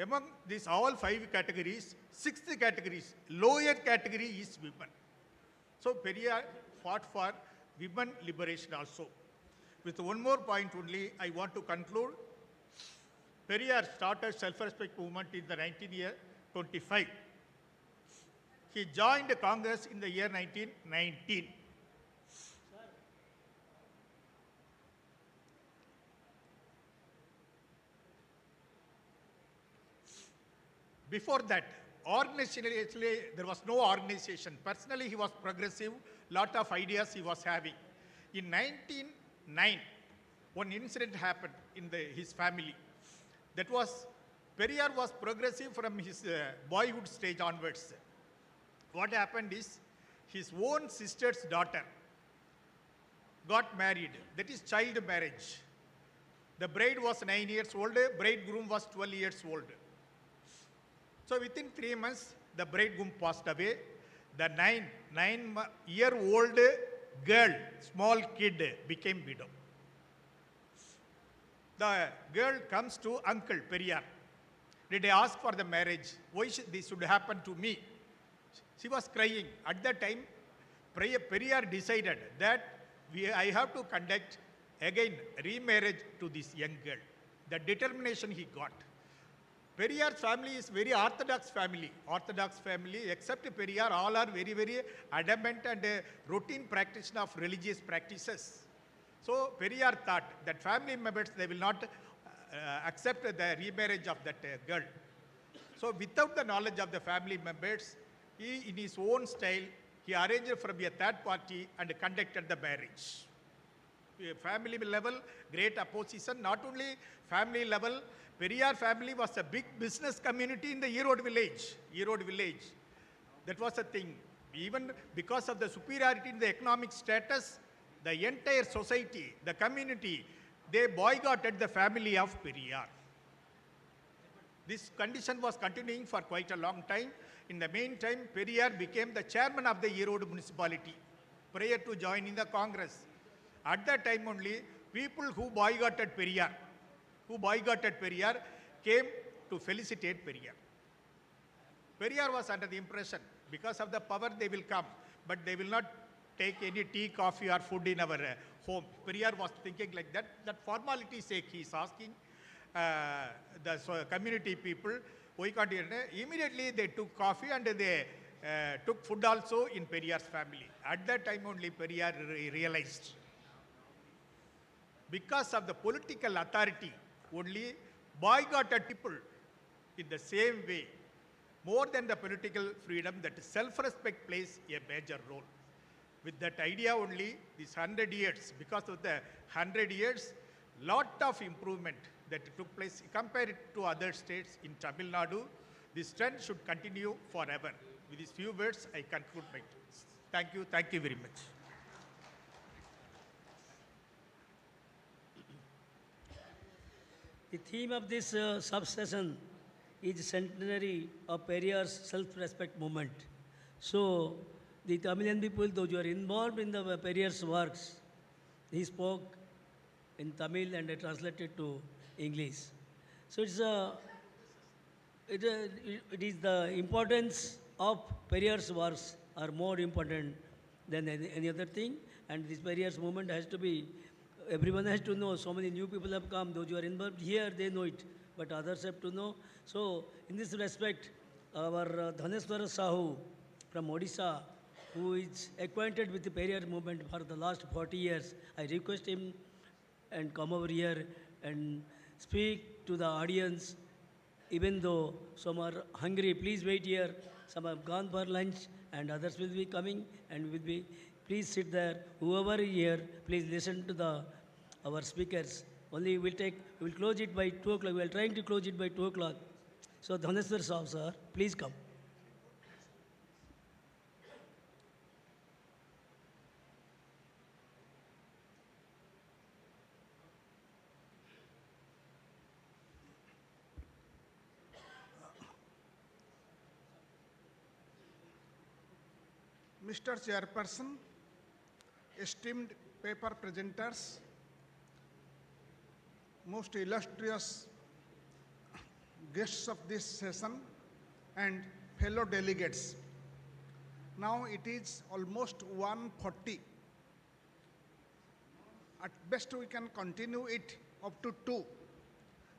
L: Among these all 5 categories, 6th category, lower category is women. So Periyar fought for women liberation also. With one more point only, I want to conclude. Periyar started self-respect movement in the 1925. He joined Congress in the year 1919. Before that, organizationally, there was no organization. Personally, he was progressive, lot of ideas he was having. In 1909, one incident happened in his family. That was, Periyar was progressive from his boyhood stage onwards. What happened is, his own sister's daughter got married. That is child marriage. The bride was 9 years old, bridegroom was 12 years old. So within 3 months, the bridegroom passed away. The 9-year-old girl, small kid, became widow. The girl comes to Uncle Periyar. Did I ask for the marriage? Why this should happen to me? She was crying. At that time, Periyar decided that I have to conduct again remarriage to this young girl. The determination he got. Periyar's family is very orthodox family. Orthodox family, except Periyar, all are very, very adamant and routine practitioner of religious practices. So Periyar thought that family members, they will not accept the remarriage of that girl. So without the knowledge of the family members, he, in his own style, he arranged from a third party and conducted the marriage. Family level, great opposition. Not only family level, Periyar family was a big business community in the Erode village. Erode village. That was a thing. Even because of the superiority in the economic status, the entire society, the community, they boycotted the family of Periyar. This condition was continuing for quite a long time. In the meantime, Periyar became the chairman of the Erode municipality prior to joining the Congress. At that time only, people who boycotted Periyar came to felicitate Periyar. Periyar was under the impression, because of the power they will come, but they will not take any tea, coffee or food in our home. Periyar was thinking like that. That formality's sake, he is asking the community people, immediately they took coffee and they took food also in Periyar's family. At that time only Periyar realized. Because of the political authority, only boycotted people in the same way. More than the political freedom, that self-respect plays a major role. With that idea only, these 100 years, because of the 100 years, lot of improvement that took place. Compare it to other states in Tamil Nadu, this trend should continue forever. With these few words, I conclude my talks. Thank you very much.
J: The theme of this sub-session is centenary of Periyar's self-respect movement. So, the Tamilian people, those who are involved in the Periyar's works, he spoke in Tamil and I translated to English. So it is the importance of Periyar's works are more important than any other thing, and this Periyar's movement has to be, everyone has to know. So many new people have come, those who are involved here, they know it, but others have to know. So in this respect, our Dhaneswara Sahu from Odisha, who is acquainted with the Periyar movement for the last 40 years, I request him and come over here and speak to the audience. Even though some are hungry, please wait here. Some have gone for lunch and others will be coming and will be, please sit there. Whoever is here, please listen to our speakers. Only we'll close it by 2 o'clock. We are trying to close it by 2 o'clock. So Dhaneswar Saab, sir, please come.
M: Mr. Chairperson, esteemed paper presenters, most illustrious guests of this session, and fellow delegates. Now it is almost 1:40. At best we can continue it up to 2.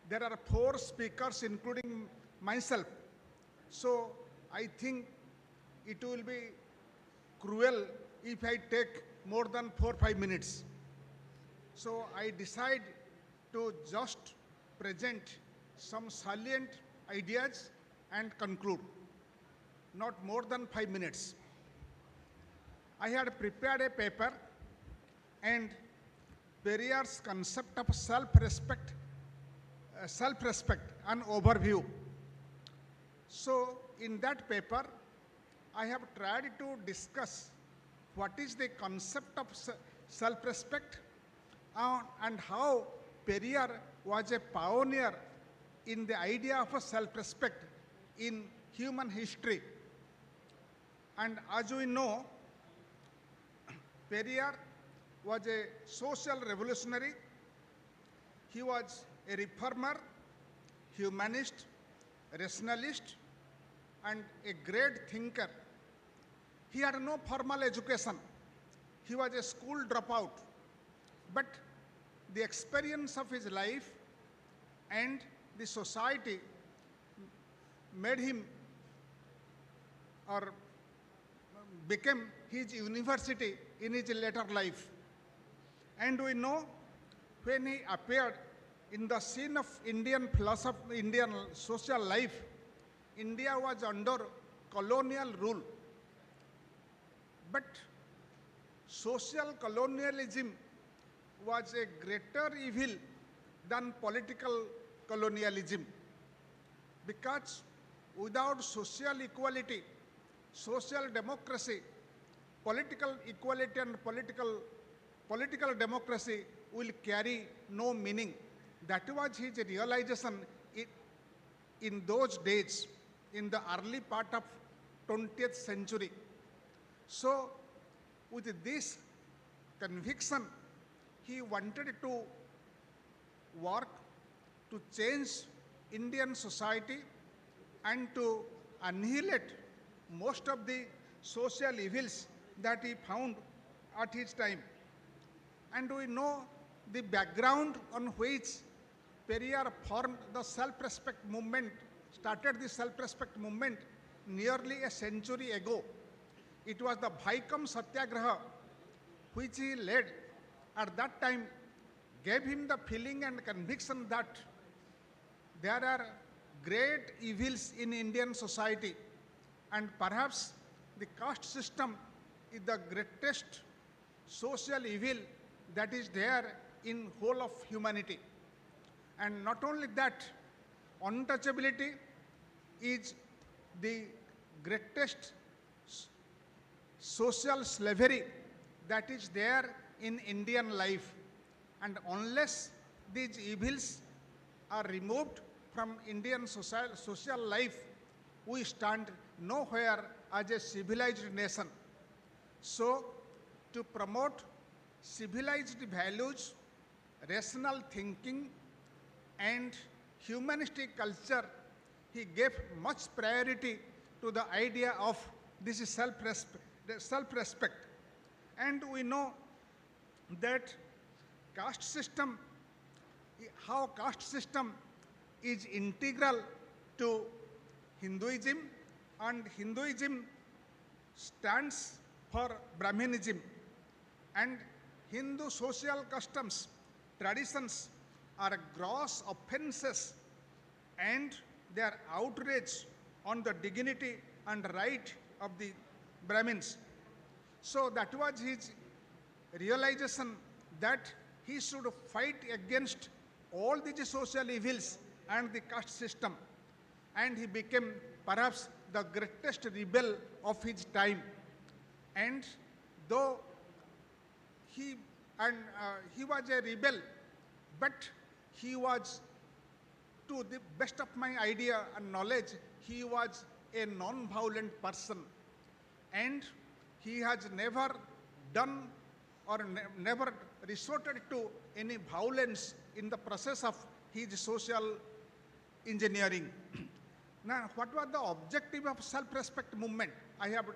M: There are 4 speakers including myself. So I think it will be cruel if I take more than 4-5 minutes. So I decide to just present some salient ideas and conclude. Not more than 5 minutes. I had prepared a paper and Periyar's concept of self-respect, an overview. So in that paper, I have tried to discuss what is the concept of self-respect and how Periyar was a pioneer in the idea of a self-respect in human history. And as we know, Periyar was a social revolutionary. He was a reformer, humanist, rationalist, and a great thinker. He had no formal education. He was a school dropout. But the experience of his life and the society made him or became his university in his later life. And we know when he appeared in the scene of Indian philosophy, Indian social life, India was under colonial rule. But social colonialism was a greater evil than political colonialism, because without social equality, social democracy, political equality and political democracy will carry no meaning. That was his realization in those days, in the early part of 20th century. So with this conviction, he wanted to work to change Indian society and to annihilate most of the social evils that he found at his time. And we know the background on which Periyar formed the self-respect movement, started the self-respect movement nearly a century ago. It was the Vaikam Satyagraha which he led at that time, gave him the feeling and conviction that there are great evils in Indian society, and perhaps the caste system is the greatest social evil that is there in whole of humanity. And not only that, untouchability is the greatest social slavery that is there in Indian life. And unless these evils are removed from Indian social life, we stand nowhere as a civilized nation. So, to promote civilized values, rational thinking, and humanistic culture, he gave much priority to the idea of this self-respect. And we know that caste system, how caste system is integral to Hinduism, and Hinduism stands for Brahmanism. And Hindu social customs, traditions are gross offenses, and they are outrage on the dignity and right of the Brahmins. So that was his realization that he should fight against all these social evils and the caste system. And he became perhaps the greatest rebel of his time. And though he was a rebel, but he was, to the best of my idea and knowledge, he was a non-violent person. And he has never done or never resorted to any violence in the process of his social engineering. Now, what was the objective of self-respect movement? I have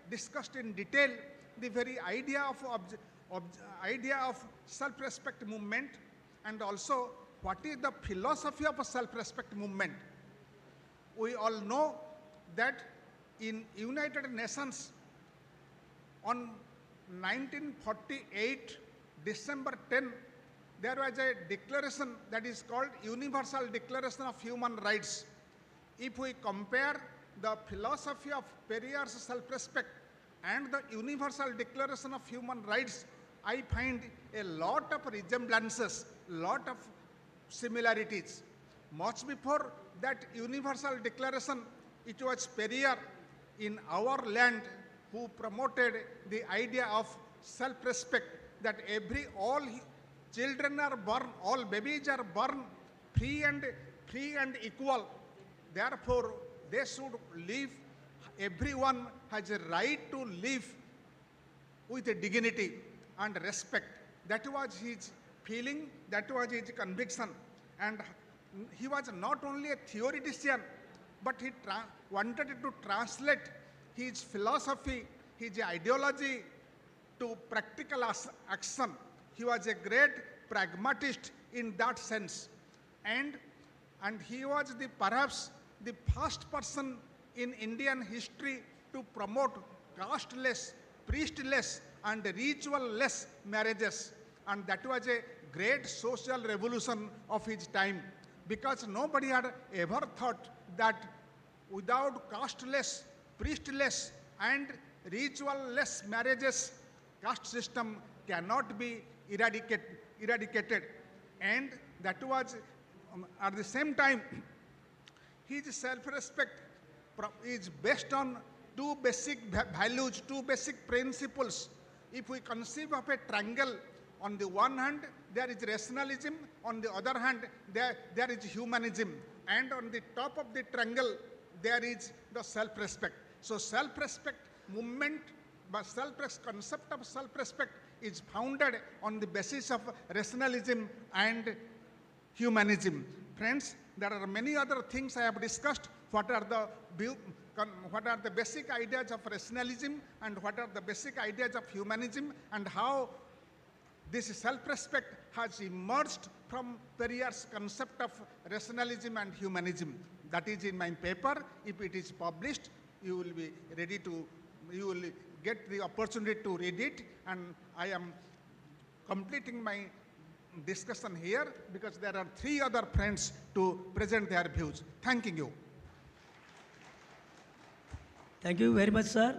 M: discussed in detail the very idea of self-respect movement, and also what is the philosophy of a self-respect movement. We all know that in United Nations on 1948, December 10, there was a declaration that is called Universal Declaration of Human Rights. If we compare the philosophy of Periyar's self-respect and the Universal Declaration of Human Rights, I find a lot of resemblances, lot of similarities. Much before that Universal Declaration, it was Periyar in our land who promoted the idea of self-respect, that all children are born, all babies are born free and equal. Therefore, they should live, everyone has a right to live with dignity and respect. That was his feeling, that was his conviction. And he was not only a theoretician, but he wanted to translate his philosophy, his ideology to practical action. He was a great pragmatist in that sense. And he was perhaps the first person in Indian history to promote casteless, priestless, and ritual-less marriages. And that was a great social revolution of his time, because nobody had ever thought that without casteless, priestless, and ritual-less marriages, caste system cannot be eradicated. And that was, at the same time, his self-respect is based on two basic values, two basic principles. If we conceive of a triangle, on the one hand, there is rationalism, on the other hand, there is humanism. And on the top of the triangle, there is the self-respect. So self-respect movement, but concept of self-respect is founded on the basis of rationalism and humanism. Friends, there are many other things I have discussed. What are the basic ideas of rationalism, and what are the basic ideas of humanism, and how this self-respect has emerged from Periyar's concept of rationalism and humanism. that is in my paper. If it is published, you will be ready to, you will get the opportunity to read it, and I am completing my discussion here because there are 3 other friends to present their views. Thanking you.
J: Thank you very much, sir.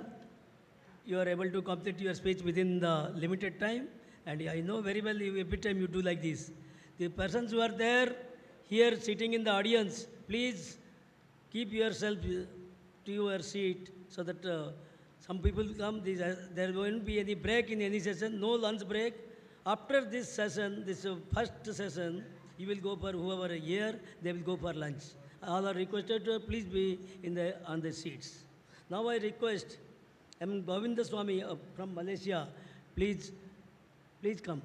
J: You are able to complete your speech within the limited time, and I know very well every time you do like this. The persons who are there here sitting in the audience, please keep yourself to your seat so that some people come. There won't be any break in any session, no lunch break. After this session, this first session, you will go for whoever are here, they will go for lunch. All are requested to please be on the seats. Now I request M. Govindaswamy from Malaysia, please come.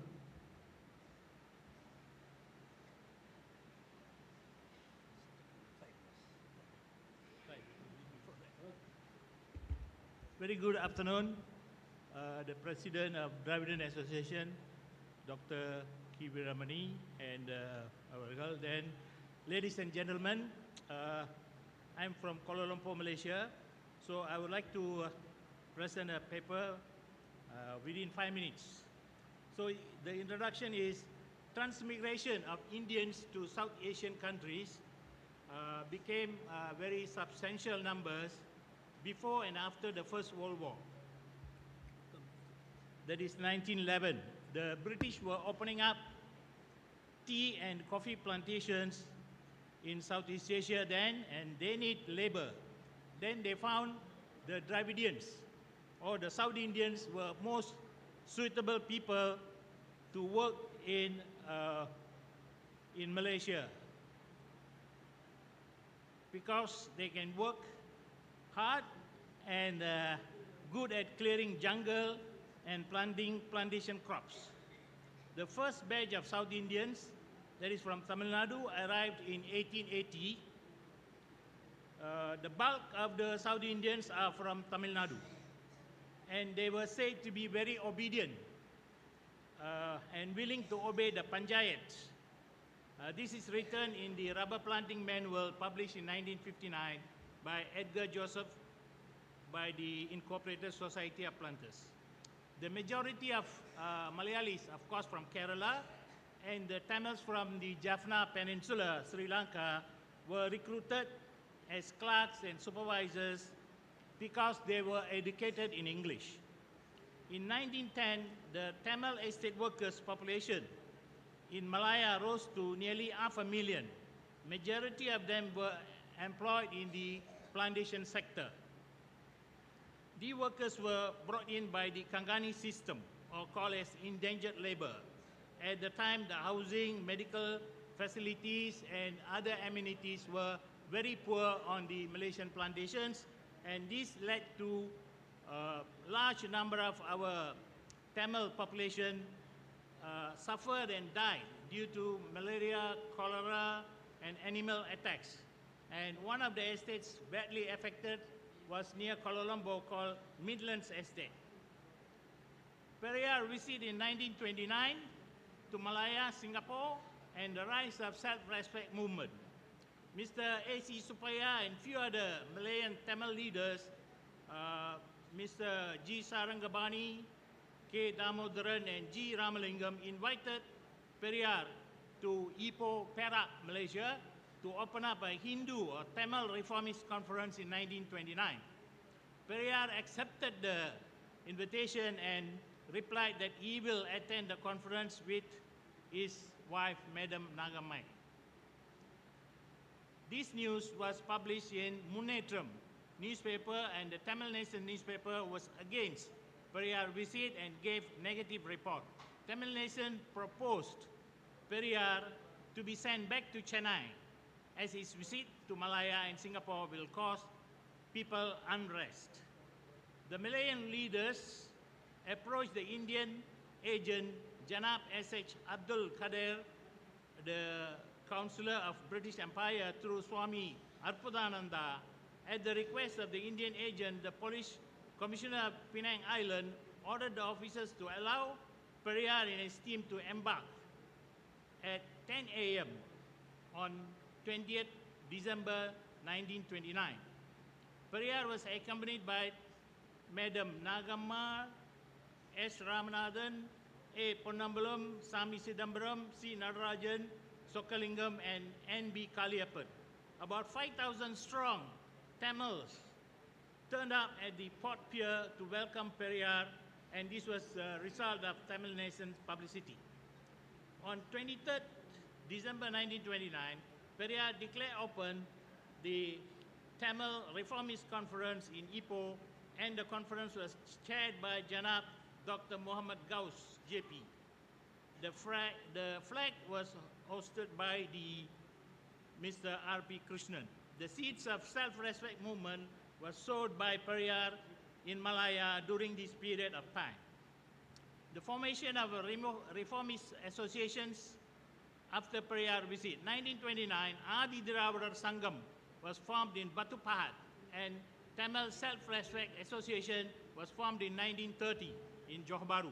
N: Very good afternoon, the President of Dravidian Association, Dr. K.Veeramani, and our girl. Then, ladies and gentlemen, I'm from Kuala Lumpur, Malaysia, so I would like to present a paper within 5 minutes. So the introduction is transmigration of Indians to South Asian countries became very substantial numbers before and after the First World War. That is 1911. The British were opening up tea and coffee plantations in Southeast Asia then, and they need labor. Then they found the Dravidians, or the South Indians, were most suitable people to work in Malaysia, because they can work hard and good at clearing jungle and planting plantation crops. The first batch of South Indians, that is from Tamil Nadu, arrived in 1880. The bulk of the South Indians are from Tamil Nadu, and they were said to be very obedient and willing to obey the Panchayat. This is written in the Rubber Planting Manual published in 1959 by Edgar Joseph by the Incorporated Society of Planters. The majority of Malayalis, of course, from Kerala, and the Tamils from the Jaffna Peninsula, Sri Lanka, were recruited as clerks and supervisors because they were educated in English. In 1910, the Tamil estate workers' population in Malaya rose to nearly 500,000. Majority of them were employed in the plantation sector. The workers were brought in by the Kangani system, or called as indentured labor. At the time, the housing, medical facilities, and other amenities were very poor on the Malaysian plantations, and this led to a large number of our Tamil population suffered and died due to malaria, cholera, and animal attacks. And one of the estates badly affected was near Kuala Lumpur, called Midlands Estate. Periyar visited in 1929 to Malaya, Singapore, and the rise of self-respect movement. Mr. A.C. Supaya and few other Malayan Tamil leaders, Mr. G. Sarangabani, K. Damodaran, and G. Ramalingam, invited Periyar to Ipoh, Perak, Malaysia, to open up a Hindu or Tamil Reformist Conference in 1929. Periyar accepted the invitation and replied that he will attend the conference with his wife, Madam Nagamai. This news was published in Munetram newspaper, and the Tamil Nation newspaper was against Periyar's visit and gave negative report. Tamil Nation proposed Periyar to be sent back to Chennai, as his visit to Malaya and Singapore will cause people unrest. The Malayan leaders approached the Indian agent, Janab S.H. Abdul Kader, the Counselor of British Empire, through Swami Arpudananda. At the request of the Indian agent, the Polish Commissioner of Penang Island ordered the officers to allow Periyar and his team to embark at 10 a.m. on 20th December 1929. Periyar was accompanied by Madam Nagamma, S. Ramanathan, A. Ponnambalam, Sami Sidambaram, C. Nadarajan, Sokalingam, and N.B. Kaliappan. About 5,000 strong Tamils turned up at the port pier to welcome Periyar, and this was a result of Tamil Nation's publicity. On 23rd December 1929, Periyar declared open the Tamil Reformist Conference in Ipoh, and the conference was chaired by Janab Dr. Muhammad Gauss, JP. The flag was hosted by the Mr. R.P. Krishnan. The seeds of self-respect movement was sowed by Periyar in Malaya during this period of time. The formation of reformist associations after Periyar visit. 1929, Adi Diravadar Sangam was formed in Batu Pahat, and Tamil Self-Respect Association was formed in 1930 in Johor Bahru.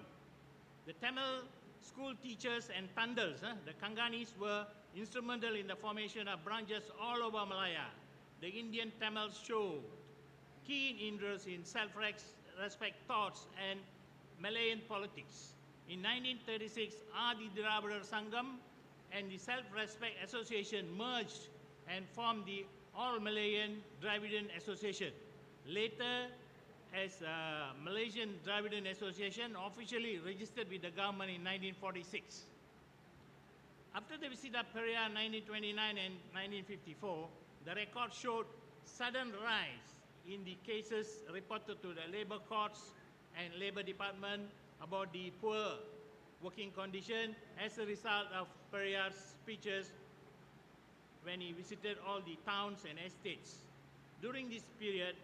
N: The Tamil school teachers and Tandals, the Kanganis, were instrumental in the formation of branches all over Malaya. The Indian Tamils showed keen interest in self-respect thoughts and Malayan politics. In 1936, Adi Diravadar Sangam and the Self-Respect Association merged and formed the All-Malayan Dravidian Association. Later, as Malaysian Dravidian Association, officially registered with the government in 1946. After the visit of Periyar in 1929 and 1954, the record showed sudden rise in the cases reported to the labor courts and labor department about the poor working condition as a result of Periyar's speeches when he visited all the towns and estates. During this period,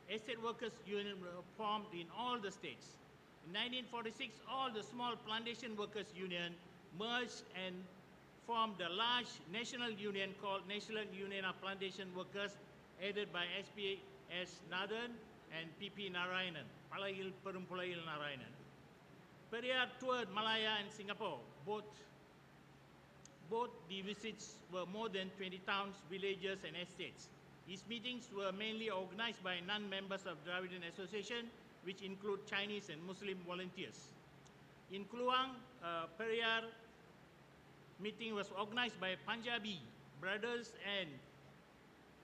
N: estate workers' union were formed in all the states. In 1946, all the small plantation workers' union merged and formed a large national union called National Union of Plantation Workers, headed by S.P.S. Nathan and P.P. Narayanan, Palayil Perumpalayil Narayanan. Periyar toured Malaya and Singapore. Both the visits were more than 20 towns, villages, and estates. His meetings were mainly organized by non-members of Dravidian Association, which include Chinese and Muslim volunteers. In Kluang, Periyar meeting was organized by Punjabi brothers and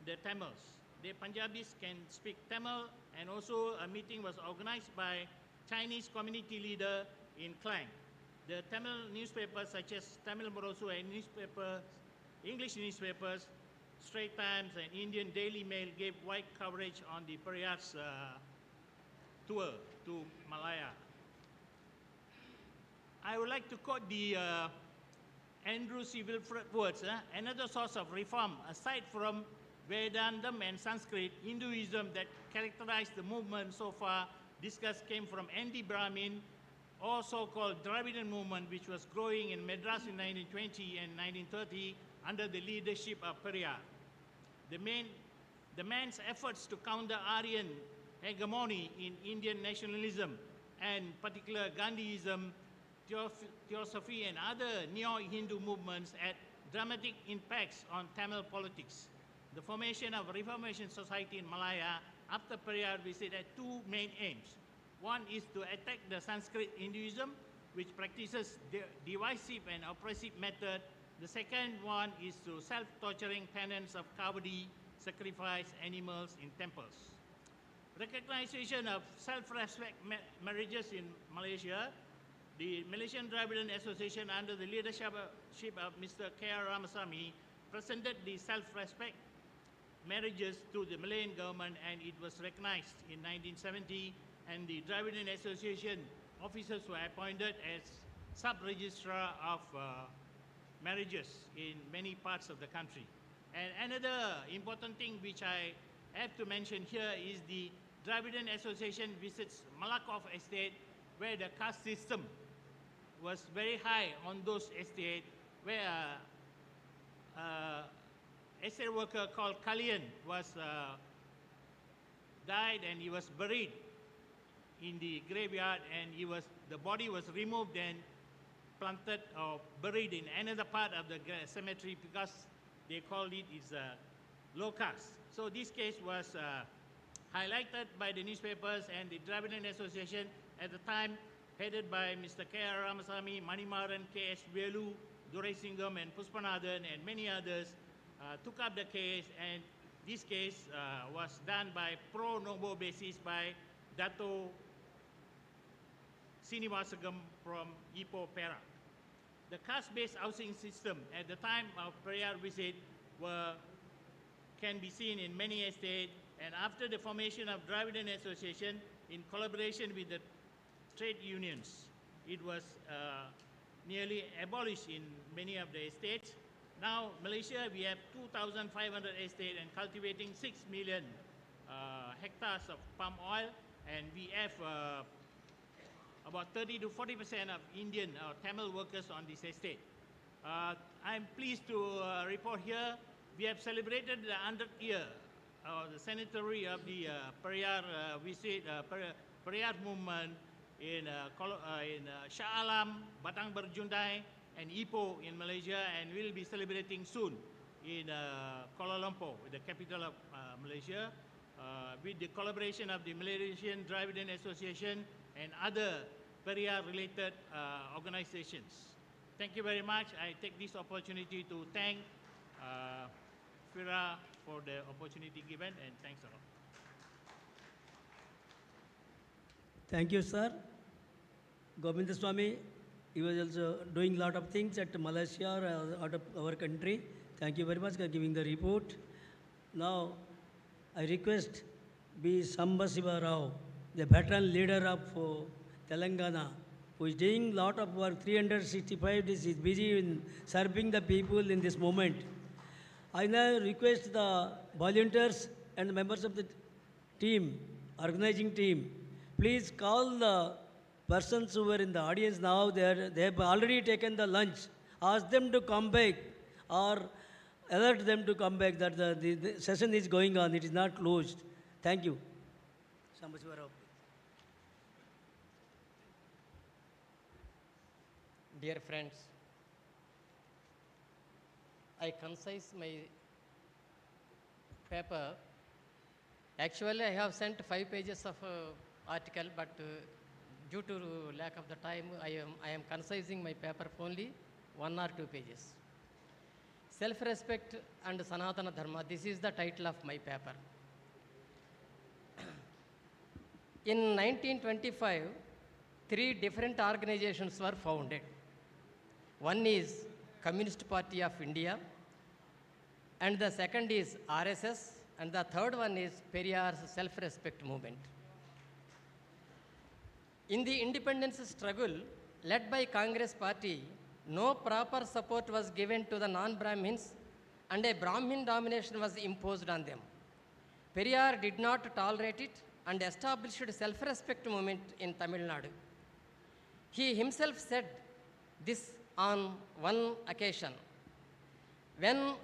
N: the Tamils. The Punjabis can speak Tamil, and also a meeting was organized by Chinese community leader in Klang. The Tamil newspapers such as Tamil Morosu and English newspapers, Strait Times and Indian Daily Mail gave wide coverage on the Periyar's tour to Malaya. I would like to quote the Andrew C. Wilfred words, another source of reform aside from Vedantam and Sanskrit, Hinduism that characterized the movement so far discussed came from anti-Brahmin or so-called Dravidian movement, which was growing in Madras in 1920 and 1930 under the leadership of Periyar. The man's efforts to counter Aryan hegemony in Indian nationalism and particular Gandhiism, Theosophy and other neo-Hindu movements had dramatic impacts on Tamil politics. The formation of Reformation Society in Malaya after Periyar visit had two main aims. One is to attack the Sanskrit Hinduism, which practices divisive and oppressive method. The second one is to self-torturing tenets of Kavadi, sacrifice animals in temples. Recognition of self-respect marriages in Malaysia. The Malaysian Dravidian Association under the leadership of Mr. K.R. Ramasamy presented the self-respect marriages to the Malayan government, and it was recognized in 1970, and the Dravidian Association officers were appointed as sub-registrar of marriages in many parts of the country. And another important thing which I have to mention here is the Dravidian Association visits Malakoff Estate, where the caste system was very high on those estates, where estate worker called Kalian was died, and he was buried in the graveyard, and the body was removed and planted or buried in another part of the cemetery because they called it is low caste. So this case was highlighted by the newspapers, and the Dravidian Association at the time, headed by Mr. K.R. Ramasamy, Manimaran, K.S. Velu, Duraisingam, and Puspanathan, and many others, took up the case, and this case was done by pro novo basis by Dato Srinivasagam from Ipoh, Perak. The caste-based housing system at the time of Periyar visit can be seen in many estates, and after the formation of Dravidian Association in collaboration with the trade unions, it was nearly abolished in many of the estates. Now, Malaysia, we have 2,500 estates and cultivating 6 million hectares of palm oil, and we have about 30 to 40% of Indian or Tamil workers on this estate. I'm pleased to report here, we have celebrated the 100th year the centenary of the Periyar visit, Periyar movement in Shah Alam, Batang Berjundai, and Ipoh in Malaysia, and we'll be celebrating soon in Kuala Lumpur, the capital of Malaysia, with the collaboration of the Malaysian Dravidian Association and other Periyar-related organizations. Thank you very much. I take this opportunity to thank FIRA for the opportunity given, and thanks a lot.
J: Thank you, sir. Govinda Swami, he was also doing a lot of things at Malaysia or out of our country. Thank you very much for giving the report. Now, I request B. Sambasiva Rao, the veteran leader of Telangana, who is doing a lot of work, 365 days, is busy in serving the people in this moment. I now request the volunteers and members of the team, organizing team, please call the persons who were in the audience now. They have already taken the lunch. Ask them to come back or alert them to come back that the session is going on. It is not closed. Thank you. Sambasiva Rao.
O: Dear friends, I concise my paper. Actually, I have sent 5 pages of article, but due to lack of the time, I am concising my paper only 1 or 2 pages. Self-respect and Sanatana Dharma, this is the title of my paper. In 1925, 3 different organizations were founded. One is Communist Party of India, and the second is RSS, and the third one is Periyar's self-respect movement. In the independence struggle led by Congress Party, no proper support was given to the non-Brahmins, and a Brahmin domination was imposed on them. Periyar did not tolerate it and established self-respect movement in Tamil Nadu. He himself said this on one occasion. When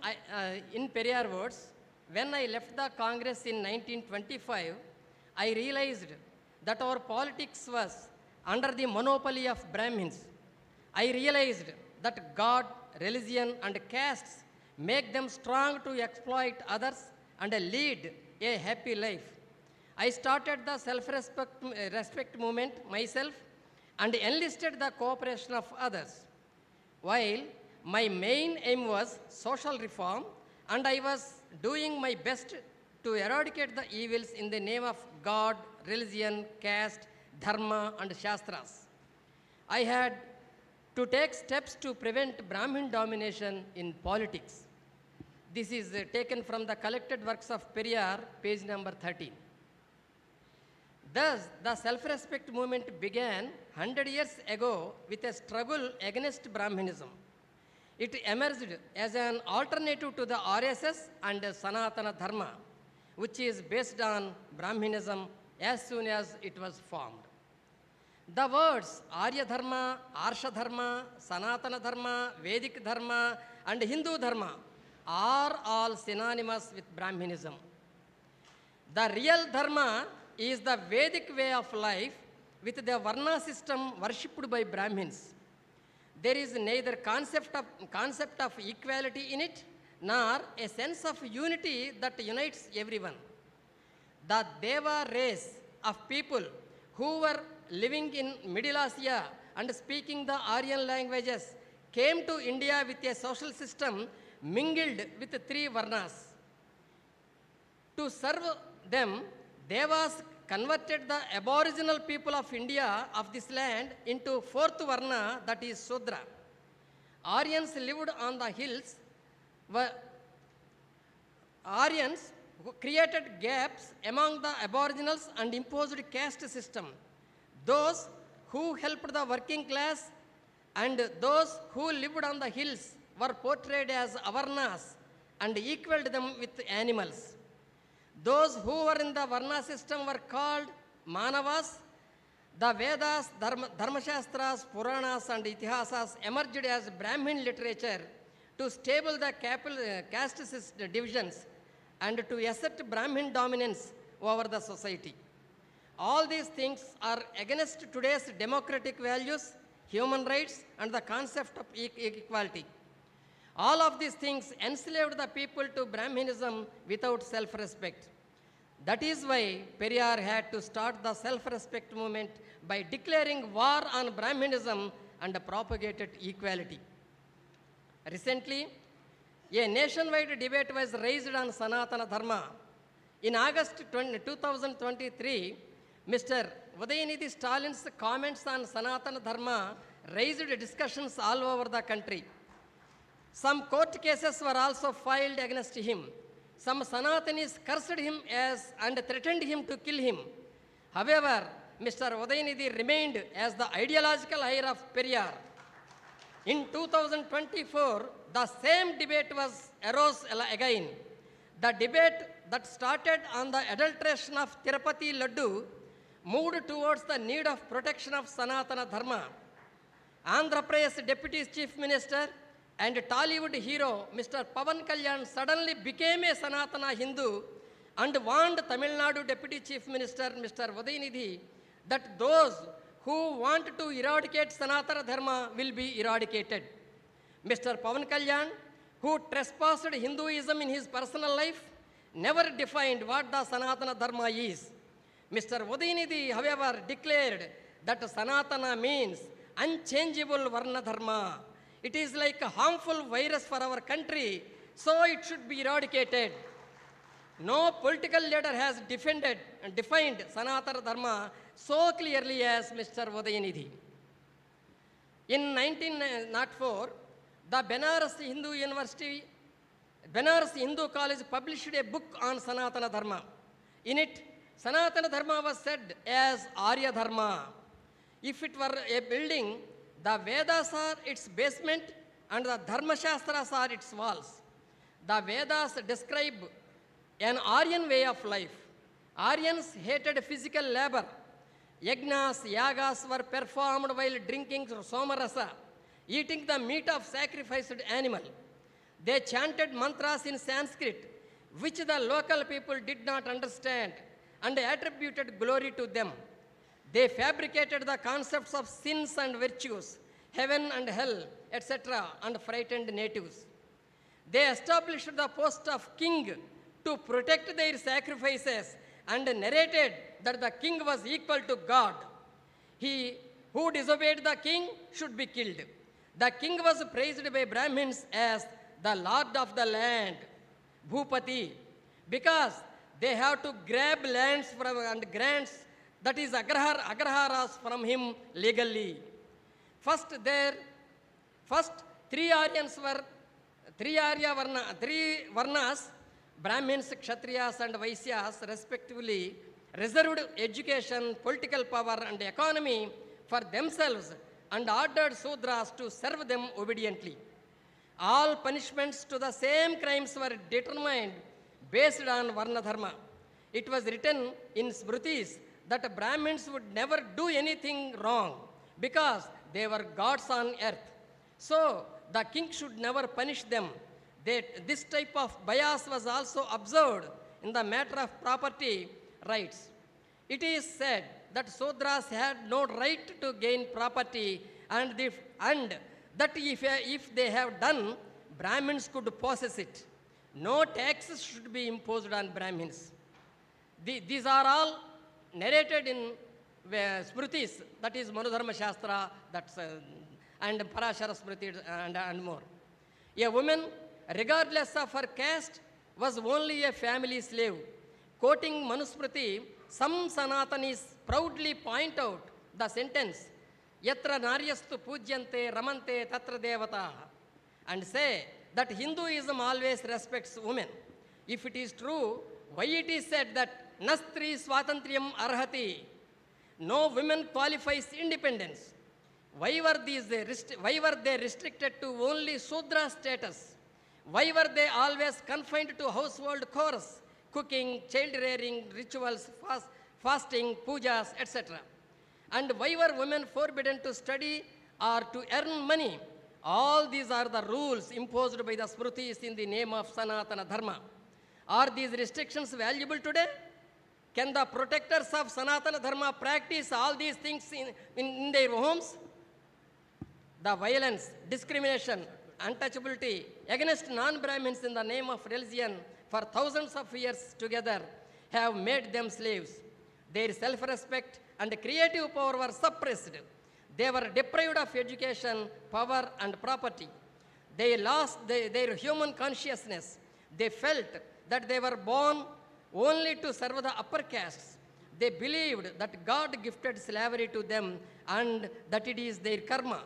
O: in Periyar words, when I left the Congress in 1925, I realized that our politics was under the monopoly of Brahmins. I realized that God, religion, and castes make them strong to exploit others and lead a happy life. I started the self-respect movement myself and enlisted the cooperation of others. While my main aim was social reform, and I was doing my best to eradicate the evils in the name of God, religion, caste, dharma, and shastras. I had to take steps to prevent Brahmin domination in politics. This is taken from the collected works of Periyar, page number 13. Thus, the self-respect movement began 100 years ago with a struggle against Brahminism. It emerged as an alternative to the RSS and Sanatana Dharma, which is based on Brahminism as soon as it was formed. The words Arya Dharma, Arsha Dharma, Sanatana Dharma, Vedic Dharma, and Hindu Dharma are all synonymous with Brahminism. The real Dharma is the Vedic way of life with the Varna system worshipped by Brahmins. There is neither concept of equality in it, nor a sense of unity that unites everyone. The Deva race of people who were living in Middle Asia and speaking the Aryan languages came to India with a social system mingled with three varnas. To serve them, Devas converted the aboriginal people of India, of this land, into fourth varna, that is Sudra. Aryans lived on the hills. Aryans created gaps among the aboriginals and imposed caste system. Those who helped the working class and those who lived on the hills were portrayed as avarnas and equaled them with animals. Those who were in the varna system were called manavas. The Vedas, Dharmashastras, Puranas and Itihasas emerged as Brahmin literature to stable the caste divisions and to assert Brahmin dominance over the society. All these things are against today's democratic values, human rights, and the concept of equality. All of these things enslaved the people to Brahminism without self-respect. That is why Periyar had to start the self-respect movement by declaring war on Brahminism and propagated equality. Recently, a nationwide debate was raised on Sanatana Dharma. In August 2023, Mr. Udayanidhi Stalin's comments on Sanatana Dharma raised discussions all over the country. Some court cases were also filed against him. Some Sanatanis cursed him and threatened him to kill him. However, Mr. Udayanidhi remained as the ideological heir of Periyar. In 2024, the same debate arose again. The debate that started on the adulteration of Tirupati Laddu moved towards the need of protection of Sanatana Dharma. Andhra Pradesh Deputy Chief Minister and Tollywood hero Mr. Pavan Kalyan suddenly became a Sanatana Hindu and warned Tamil Nadu Deputy Chief Minister Mr. Udayanidhi that those who want to eradicate Sanatana Dharma will be eradicated. Mr. Pavan Kalyan, who trespassed Hinduism in his personal life, never defined what the Sanatana Dharma is. Mr. Udayanidhi, however, declared that Sanatana means unchangeable Varna Dharma. It is like a harmful virus for our country, so it should be eradicated. No political leader has defined Sanatana Dharma so clearly as Mr. Udayanidhi. In 1904, the Benares Hindu College published a book on Sanatana Dharma. In it, Sanatana Dharma was said as Arya Dharma. If it were a building, the Vedas are its basement and the Dharma Shastras are its walls. The Vedas describe an Aryan way of life. Aryans hated physical labor. Yagnas, yagas were performed while drinking somarasa, eating the meat of sacrificed animal. They chanted mantras in Sanskrit, which the local people did not understand, and attributed glory to them. They fabricated the concepts of sins and virtues, heaven and hell, etc., and frightened natives. They established the post of king to protect their sacrifices and narrated that the king was equal to God. He who disobeyed the king should be killed. The king was praised by Brahmins as the lord of the land, Bhupati, because they have to grab lands from and grants, that is agraharas from him legally. First three varnas, Brahmins, Kshatriyas and Vaisyas respectively, reserved education, political power and economy for themselves and ordered Sudras to serve them obediently. All punishments to the same crimes were determined based on Varna Dharma. It was written in Smritis that Brahmins would never do anything wrong because they were gods on earth. So the king should never punish them. This type of bias was also observed in the matter of property rights. It is said that Sudras had no right to gain property and that if they have done, Brahmins could possess it. No taxes should be imposed on Brahmins. These are all narrated in Smritis, that is Manudharma Shastra, and Parashara Smriti and more. A woman, regardless of her caste, was only a family slave. Quoting Manusmriti, some Sanatanis proudly point out the sentence, Yatra Naryastu Pujyante Ramante Tatra Devata, and say that Hinduism always respects women. If it is true, why it is said that Nastri Swatantriyam Arhati, no women qualifies independence? Why were they restricted to only Sudra status? Why were they always confined to household chores, cooking, child rearing, rituals, fasting, pujas, etc.? And why were women forbidden to study or to earn money? All these are the rules imposed by the Smritis in the name of Sanatana Dharma. Are these restrictions valuable today? Can the protectors of Sanatana Dharma practice all these things in their homes? The violence, discrimination, untouchability against non-Brahmins in the name of religion for thousands of years together have made them slaves. Their self-respect and creative power were suppressed. They were deprived of education, power, and property. They lost their human consciousness. They felt that they were born only to serve the upper castes. They believed that God gifted slavery to them and that it is their karma.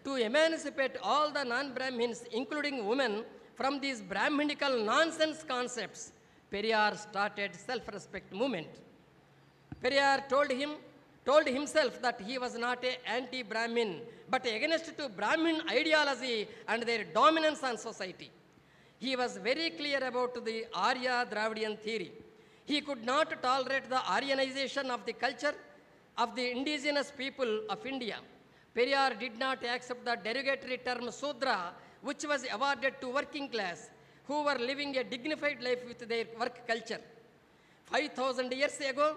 O: To emancipate all the non-Brahmins, including women, from these Brahminical nonsense concepts, Periyar started self-respect movement. Periyar told himself that he was not an anti-Brahmin, but against to Brahmin ideology and their dominance on society. He was very clear about the Arya Dravidian theory. He could not tolerate the Aryanization of the culture of the indigenous people of India. Periyar did not accept the derogatory term Sudra, which was awarded to working class, who were living a dignified life with their work culture. 5,000 years ago,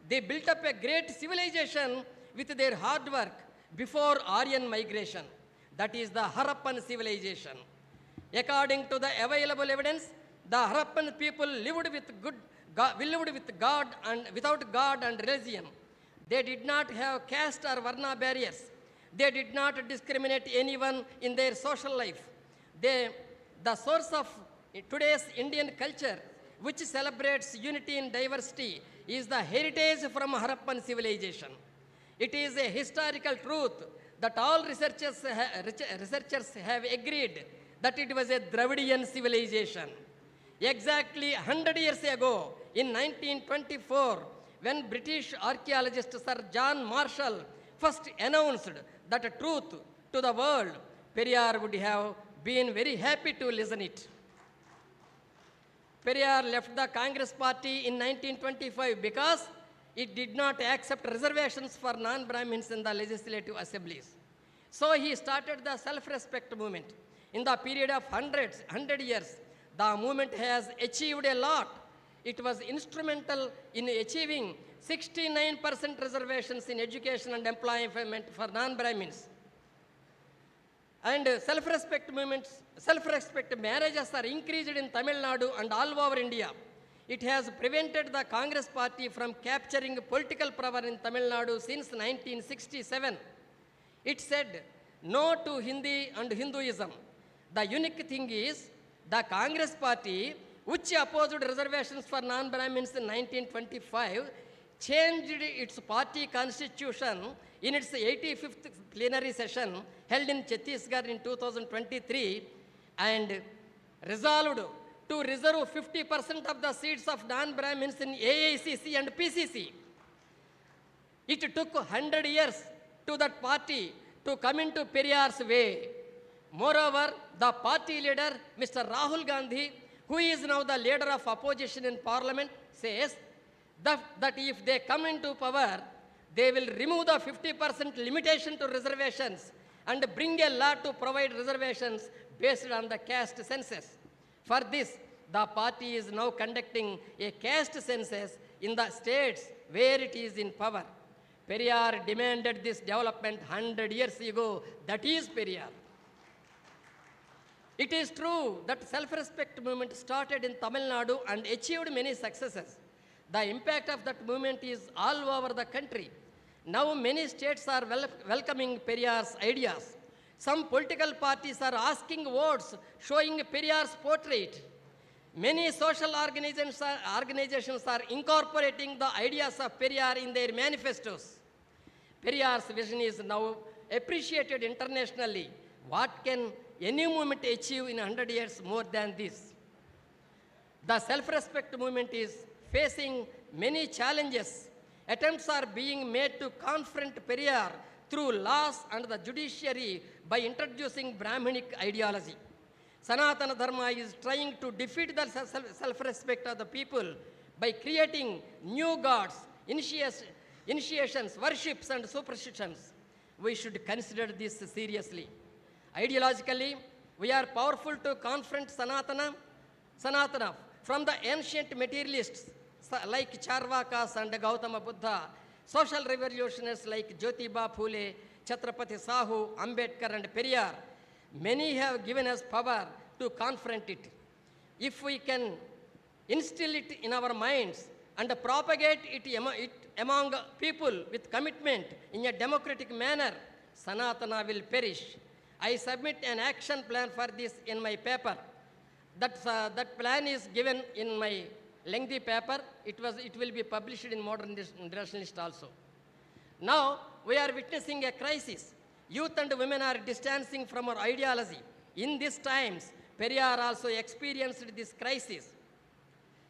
O: they built up a great civilization with their hard work before Aryan migration. That is the Harappan civilization. According to the available evidence, the Harappan people lived with God and without God and religion. They did not have caste or Varna barriers. They did not discriminate anyone in their social life. The source of today's Indian culture, which celebrates unity in diversity, is the heritage from Harappan civilization. It is a historical truth that all researchers have agreed that it was a Dravidian civilization. Exactly 100 years ago, in 1924, when British archaeologist Sir John Marshall first announced that truth to the world, Periyar would have been very happy to listen it. Periyar left the Congress party in 1925 because it did not accept reservations for non-Brahmins in the legislative assemblies. So he started the self-respect movement. In the period of 100 years, the movement has achieved a lot. It was instrumental in achieving 69% reservations in education and employment for non-Brahmins. And self-respect marriages are increased in Tamil Nadu and all over India. It has prevented the Congress party from capturing political power in Tamil Nadu since 1967. It said no to Hindi and Hinduism. The unique thing is, the Congress party, which opposed reservations for non-Brahmins in 1925, changed its party constitution in its 85th plenary session held in Chhattisgarh in 2023 and resolved to reserve 50% of the seats of non-Brahmins in AICC and PCC. It took 100 years to that party to come into Periyar's way. Moreover, the party leader, Mr. Rahul Gandhi, who is now the leader of opposition in parliament, says that if they come into power, they will remove the 50% limitation to reservations and bring a law to provide reservations based on the caste census. For this, the party is now conducting a caste census in the states where it is in power. Periyar demanded this development 100 years ago. That is Periyar. It is true that self-respect movement started in Tamil Nadu and achieved many successes. The impact of that movement is all over the country. Now many states are welcoming Periyar's ideas. Some political parties are asking votes showing Periyar's portrait. Many social organizations are incorporating the ideas of Periyar in their manifestos. Periyar's vision is now appreciated internationally. What can any movement achieve in 100 years more than this? The self-respect movement is facing many challenges. Attempts are being made to confront Periyar through laws and the judiciary by introducing Brahminic ideology. Sanatana Dharma is trying to defeat the self-respect of the people by creating new gods, initiations, worships, and superstitions. We should consider this seriously. Ideologically, we are powerful to confront Sanatana from the ancient materialists like Charvakas and Gautama Buddha, social revolutionaries like Jyotiba Phule, Chhatrapati Sahu, Ambedkar, and Periyar. Many have given us power to confront it. If we can instill it in our minds and propagate it among people with commitment in a democratic manner, Sanatana will perish. I submit an action plan for this in my paper. That plan is given in my lengthy paper. It will be published in Modern Rationalist also. Now, we are witnessing a crisis. Youth and women are distancing from our ideology. In these times, Periyar also experienced this crisis.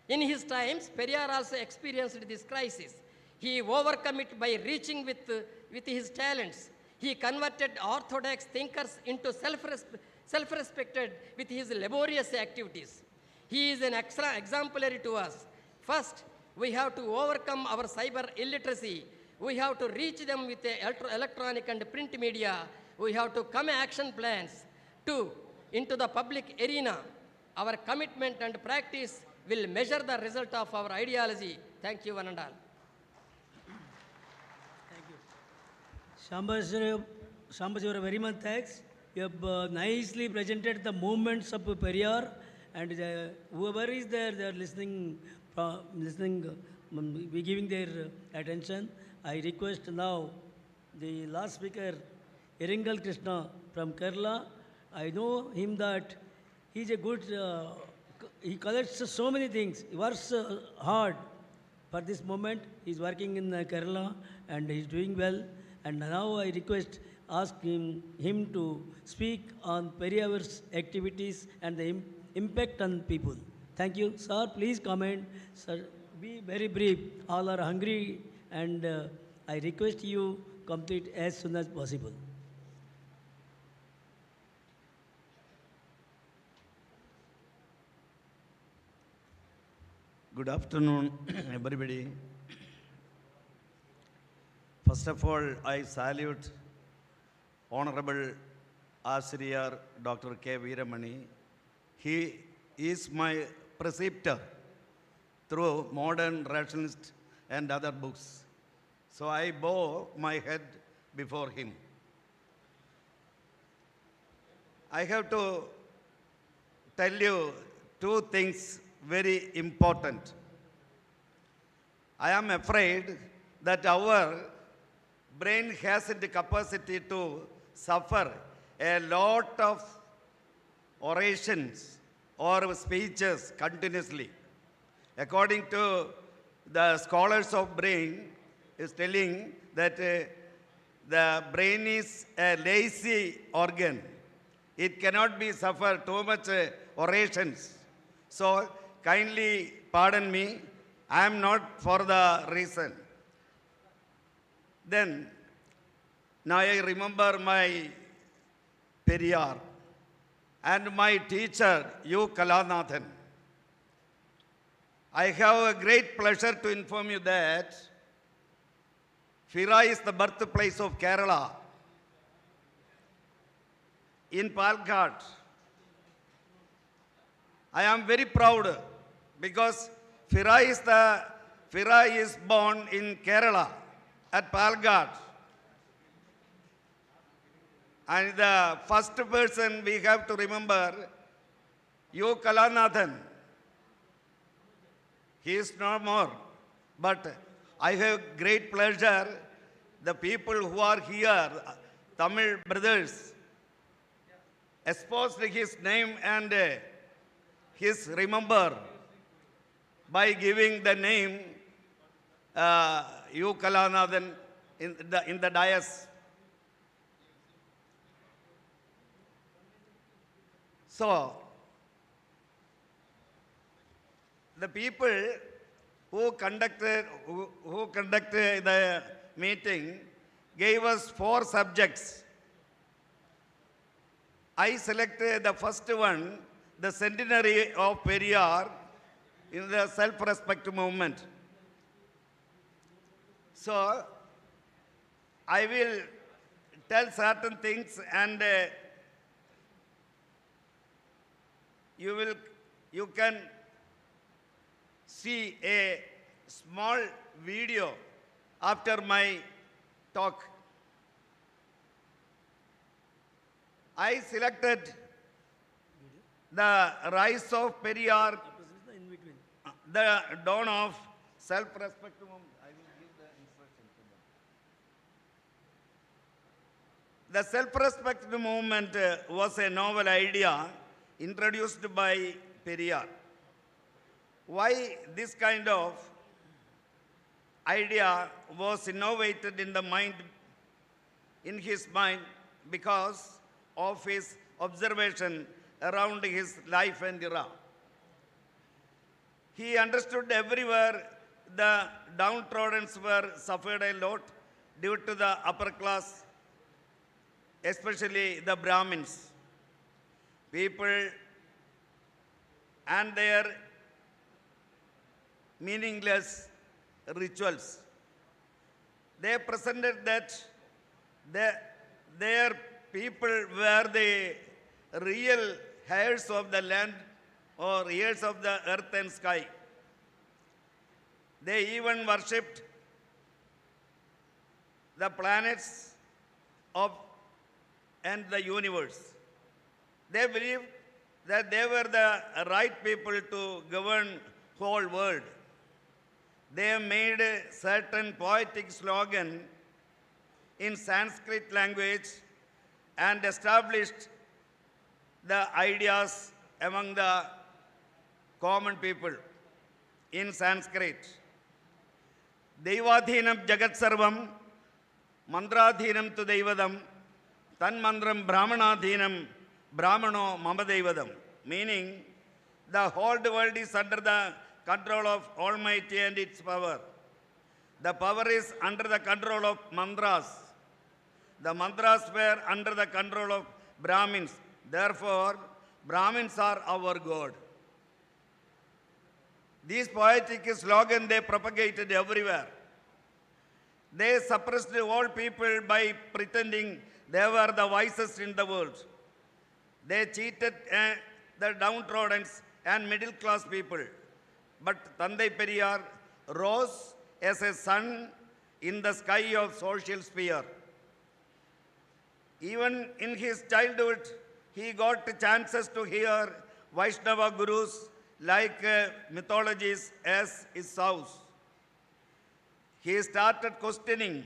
O: In his times, Periyar also experienced this crisis. He overcome it by reaching with his talents. He converted orthodox thinkers into self-respected with his laborious activities. He is an exemplary to us. First, we have to overcome our cyber illiteracy. We have to reach them with the electronic and print media. We have to come action plans. Two, into the public arena. Our commitment and practice will measure the result of our ideology. Thank you, one and all.
J: Shambhasivara, very much thanks. You have nicely presented the movements of Periyar, and whoever is there, they are listening, giving their attention. I request now the last speaker, Iringal Krishna from Kerala. I know him that he is a good, he collects so many things. He works hard for this moment. He is working in Kerala and he is doing well. And now I ask him to speak on Periyar's activities and the impact on people. Thank you. Sir, please comment. Sir, be very brief. All are hungry, and I request you complete as soon as possible.
P: Good afternoon, everybody. First of all, I salute Honorable Ashriyar Dr. K.Veeramani. He is my preceptor through Modern Rationalist and other books. So I bow my head before him. I have to tell you two things very important. I am afraid that our brain hasn't the capacity to suffer a lot of orations or speeches continuously. According to the scholars of brain, is telling that the brain is a lazy organ. It cannot be suffer too much orations. So kindly pardon me, I am not for the reason. Then, now I remember my Periyar and my teacher, U. Kalanathan. I have a great pleasure to inform you that FIRA is the birthplace of Kerala. In Palakkad, I am very proud because FIRA is born in Kerala at Palakkad. And the first person we have to remember U. Kalanathan. He is no more. But I have great pleasure, the people who are here, Tamil brothers, exposed his name and his remember by giving the name U. Kalanathan in the dais. So, the people who conducted the meeting gave us 4 subjects. I selected the first one, the centenary of Periyar in the self-respect movement. So, I will tell certain things and you can see a small video after my talk. I selected the rise of Periyar, the dawn of self-respect movement. I will give the instruction to them. The self-respect movement was a novel idea introduced by Periyar. Why this kind of idea was innovated in his mind? Because of his observation around his life and era. He understood everywhere the downtrodden were suffered a lot due to the upper class, especially the Brahmins. People and their meaningless rituals. They presented that their people were the real heirs of the land or heirs of the earth and sky. They even worshipped the planets and the universe. They believed that they were the right people to govern whole world. They made a certain poetic slogan in Sanskrit language and established the ideas among the common people in Sanskrit. Devadhinam Jagat Sarvam, Mandradhinam tu Devadam, Tan Mandram Brahmanadhinam, Brahmano Mama Devadam. Meaning, the whole world is under the control of Almighty and its power. The power is under the control of mantras. The mantras were under the control of Brahmins. Therefore, Brahmins are our God. These poetic slogans they propagated everywhere. They suppressed all people by pretending they were the wisest in the world. They cheated the downtrodden and middle class people. But Tandai Periyar rose as a sun in the sky of social sphere. Even in his childhood, he got chances to hear Vaishnava gurus like mythologies as his house. He started questioning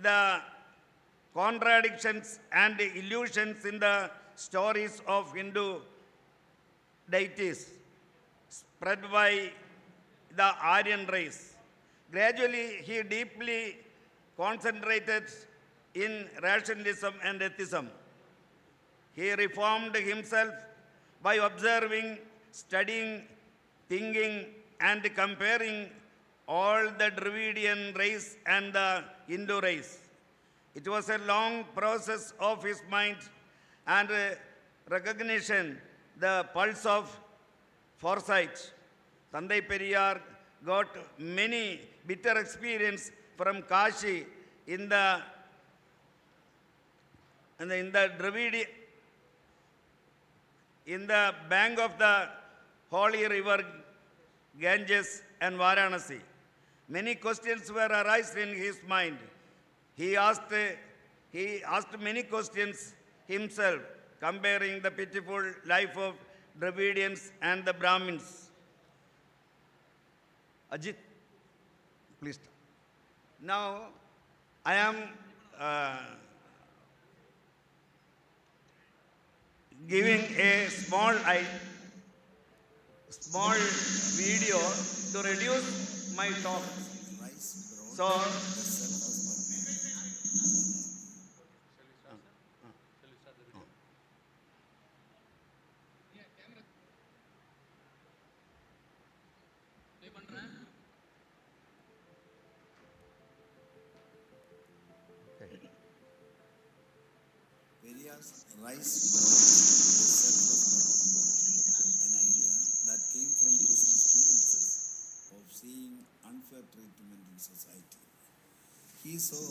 P: the contradictions and illusions in the stories of Hindu deities spread by the Aryan race. Gradually, he deeply concentrated in rationalism and atheism. He reformed himself by observing, studying, thinking, and comparing all the Dravidian race and the Hindu race. It was a long process of his mind and recognition, the pulse of foresight. Tandai Periyar got many bitter experience from Kashi in the Dravidian, in the bank of the holy river Ganges and Varanasi. Many questions were arised in his mind. He asked many questions himself comparing the pitiful life of Dravidians and the Brahmins. Ajit, please. Now, I am giving a small video to reduce my talk. So,
Q: Periyar's rise brought the self-respect movement, an idea that came from his experiences of seeing unfair treatment in society. He saw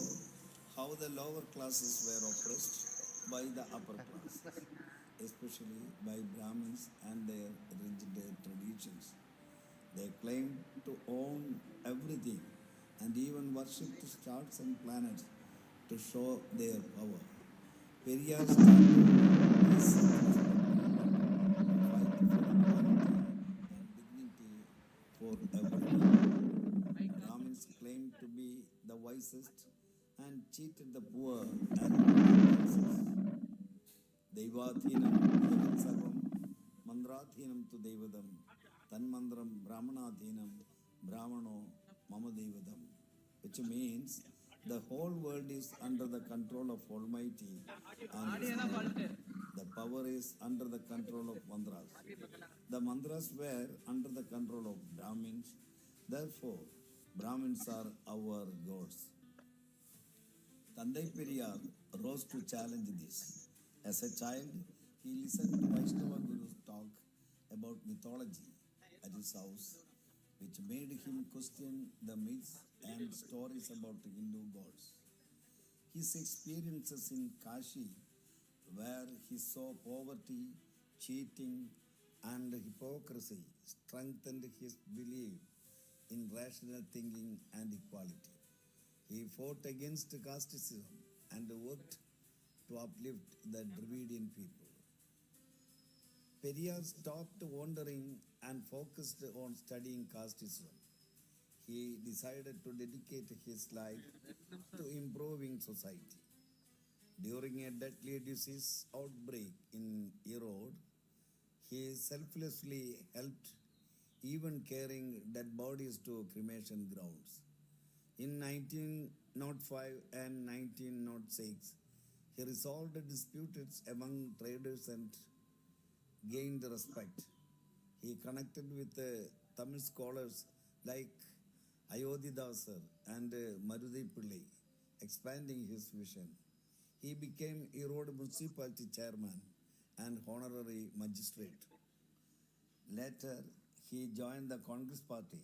Q: how the lower classes were oppressed by the upper classes, especially by Brahmins and their rigid traditions. They claimed to own everything and even worshipped stars and planets to show their power. Periyar started his fight for equality and dignity for everyone. Brahmins claimed to be the wisest and cheated the poor and masses. Devathinam Jagat Mandrathinam tu Devadam Tanmandram Brahmanathinam Brahmano Mama Devadam, which means the whole world is under the control of Almighty and the power is under the control of mantras. The mantras were under the control of Brahmins. Therefore, Brahmins are our gods. Tandai Periyar rose to challenge this. As a child, he listened to Vaishnava Guru's talk about mythology at his house, which made him question the myths and stories about Hindu gods. His experiences in Kashi, where he saw poverty, cheating, and hypocrisy, strengthened his belief in rational thinking and equality. He fought against casteism and worked to uplift the Dravidian people. Periyar stopped wandering and focused on studying casteism. He decided to dedicate his life to improving society. During a deadly disease outbreak in Erode, he selflessly helped, even carrying dead bodies to cremation grounds. In 1905 and 1906, he resolved disputes among traders and gained respect. He connected with Tamil scholars like Ayodhidasar and Maruthi Pillai, expanding his vision. He became Erode municipality chairman and honorary magistrate. Later, he joined the Congress party,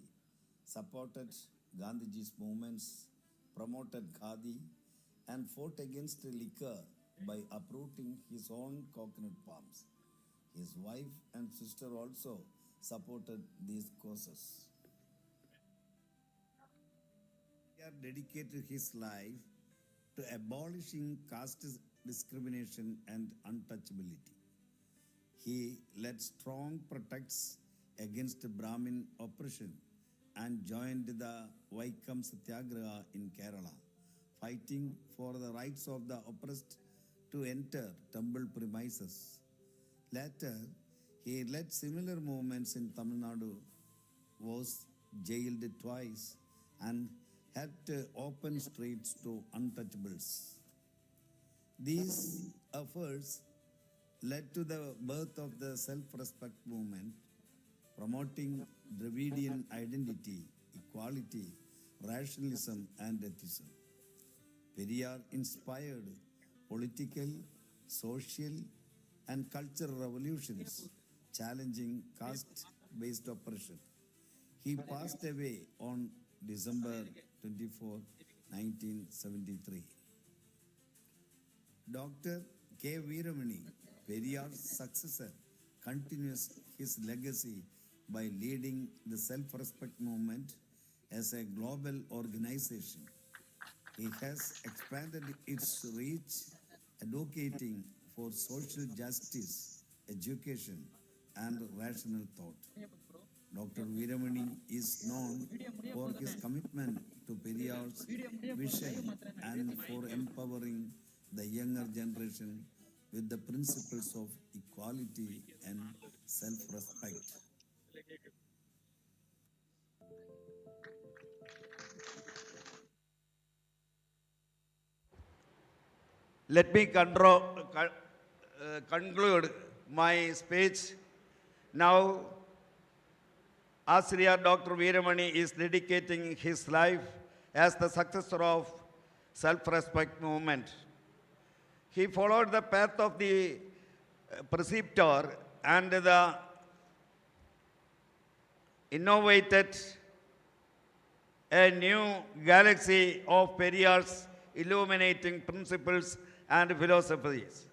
Q: supported Gandhiji's movements, promoted Khadi, and fought against liquor by uprooting his own coconut palms. His wife and sister also supported these causes. He dedicated his life to abolishing caste discrimination and untouchability. He led strong protests against Brahmin oppression and joined the Vaikam Satyagraha in Kerala, fighting for the rights of the oppressed to enter temple premises. Later, he led similar movements in Tamil Nadu, was jailed twice, and helped open streets to untouchables. These efforts led to the birth of the self-respect movement, promoting Dravidian identity, equality, rationalism, and ethicism. Periyar inspired political, social, and cultural revolutions, challenging caste-based oppression. He passed away on December 24, 1973. Dr. K.Veeramani, Periyar's successor, continues his legacy by leading the self-respect movement as a global organization. He has expanded its reach, advocating for social justice, education, and rational thought. Dr. Veeramani is known for his commitment to Periyar's vision and for empowering the younger generation with the principles of equality and self-respect.
P: Let me conclude my speech. Now, Asriya Dr. Veeramani is dedicating his life as the successor of self-respect movement. He followed the path of the preceptor and the innovated a new galaxy of Periyar's illuminating principles and philosophies.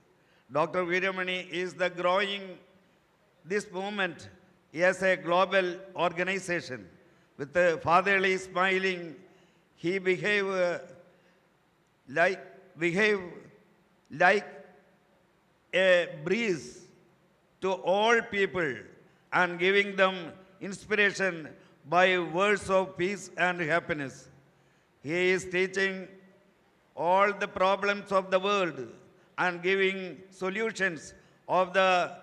P: Dr. Veeramani is the growing this movement as a global organization. With a fatherly smiling, he behaved like a breeze to all people and giving them inspiration by words of peace and happiness. He is teaching all the problems of the world and giving solutions of the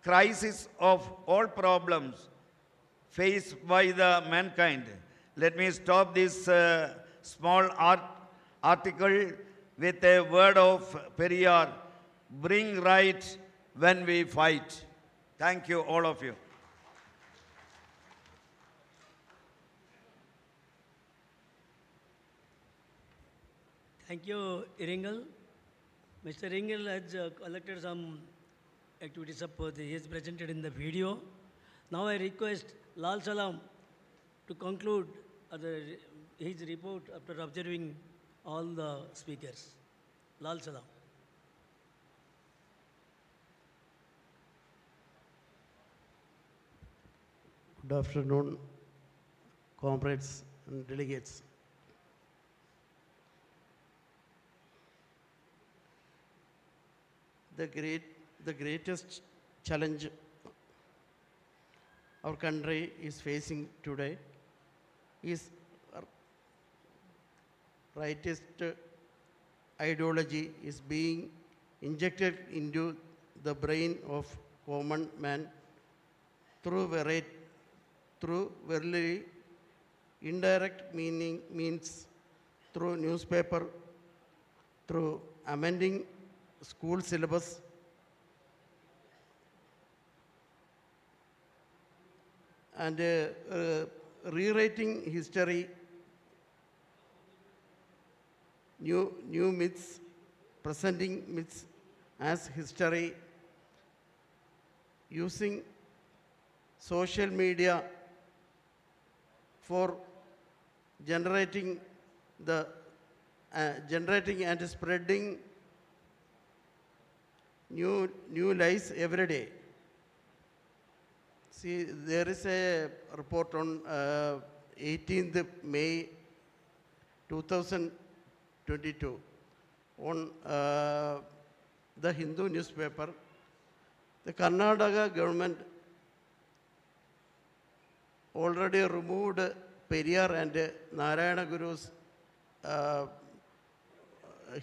P: crisis of all problems faced by the mankind. Let me stop this small article with a word of Periyar: bring right when we fight. Thank you, all of you.
J: Thank you, Iringal. Mr. Iringal has collected some activity support. He is presented in the video. Now I request Lal Salam to conclude his report after observing all the speakers. Lal Salam.
R: Good afternoon, comrades and delegates. The greatest challenge our country is facing today is rightist ideology is being injected into the brain of common man through very indirect means through newspaper, through amending school syllabus, and rewriting history, new myths, presenting myths as history, using social media for generating and spreading new lies every day. See, there is a report on 18th May 2022 on the Hindu newspaper. The Karnataka government already removed Periyar and Narayana Guru's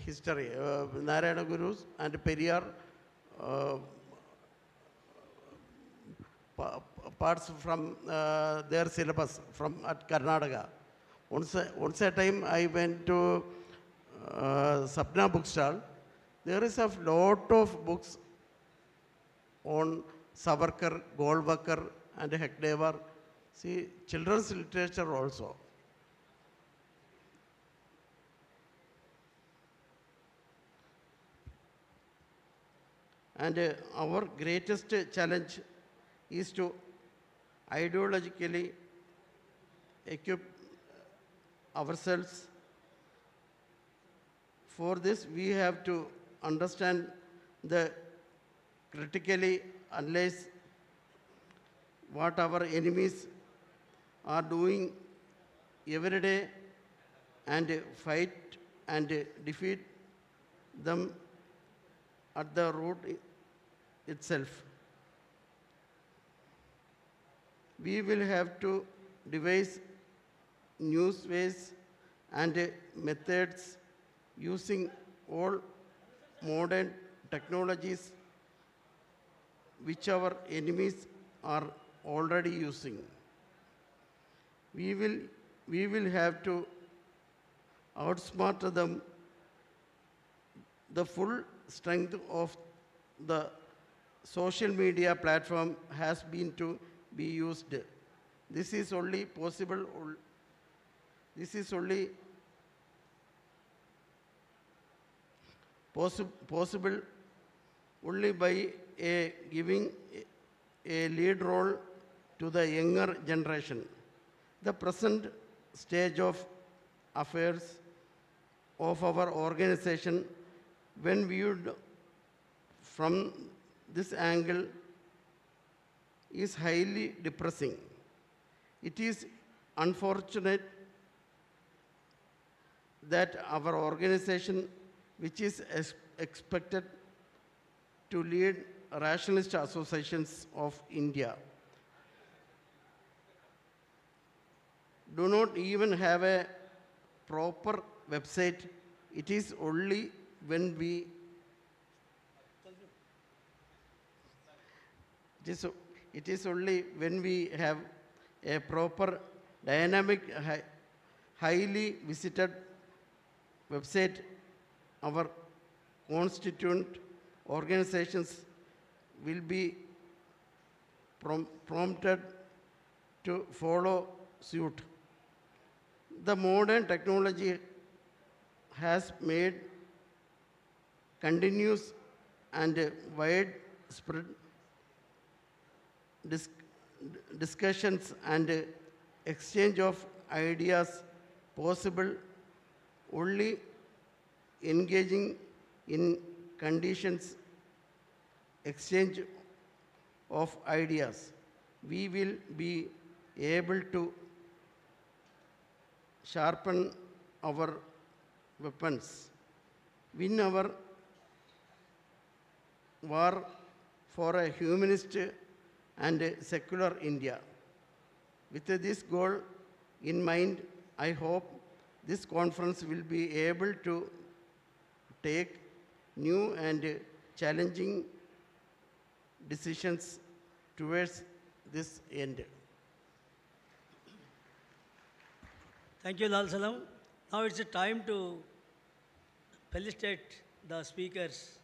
R: history. Narayana Guru's and Periyar parts from their syllabus at Karnataka. Once a time I went to Sapna bookstall. There is a lot of books on Savarkar, Golwakar and Hekdevar. See, children's literature also. And our greatest challenge is to ideologically equip ourselves. For this, we have to understand the critically analyze what our enemies are doing every day and fight and defeat them at the root itself. We will have to devise new ways and methods using all modern technologies which our enemies are already using. We will have to outsmart them. The full strength of the social media platform has been to be used. This is only possible. This is only possible only by giving a lead role to the younger generation. The present stage of affairs of our organization, when viewed from this angle, is highly depressing. It is unfortunate that our organization, which is expected to lead rationalist associations of India, do not even have a proper website. It is only when we have a proper, dynamic, highly visited website, our constituent organizations will be prompted to follow suit. The modern technology has made continuous and widespread discussions and exchange of ideas possible only engaging in conditions exchange of ideas. We will be able to sharpen our weapons, win our war for a humanist and secular India. With this goal in mind, I hope this conference will be able to take new and challenging decisions towards this end.
J: Thank you, Lal Salam. Now it's a time to felicitate the speakers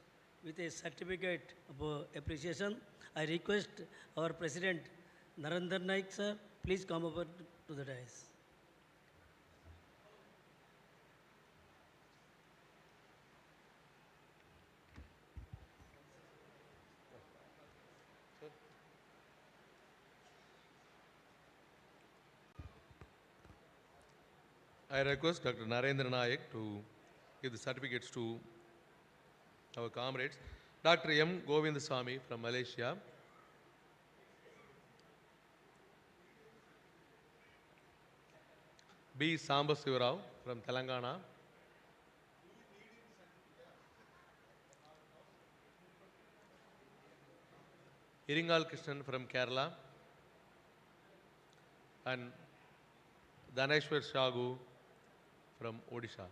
J: with a certificate of appreciation. I request our President Narendra Naik sir, please come over to the dais.
B: I request Dr. Narendra Naik to give the certificates to our comrades. Dr. M. Govindasamy from Malaysia. B. Sambasivarao from Telangana. Iringal Krishnan from Kerala. And Dhaneshwar Shagu from Odisha.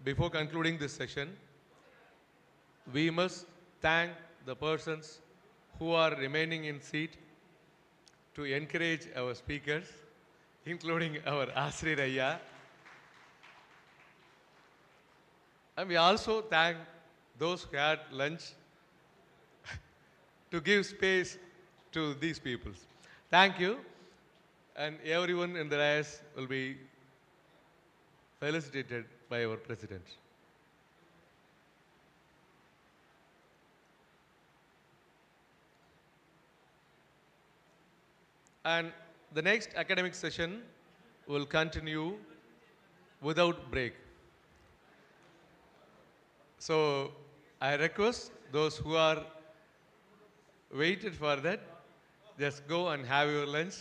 B: Before concluding this session, we must thank the persons who are remaining in seat to encourage our speakers, including our Asri Raya. And we also thank those who had lunch to give space to these people. Thank you. And everyone in the dais will be felicitated by our President. And the next academic session will continue without break. So I request those who are waited for that, just go and have your lunch.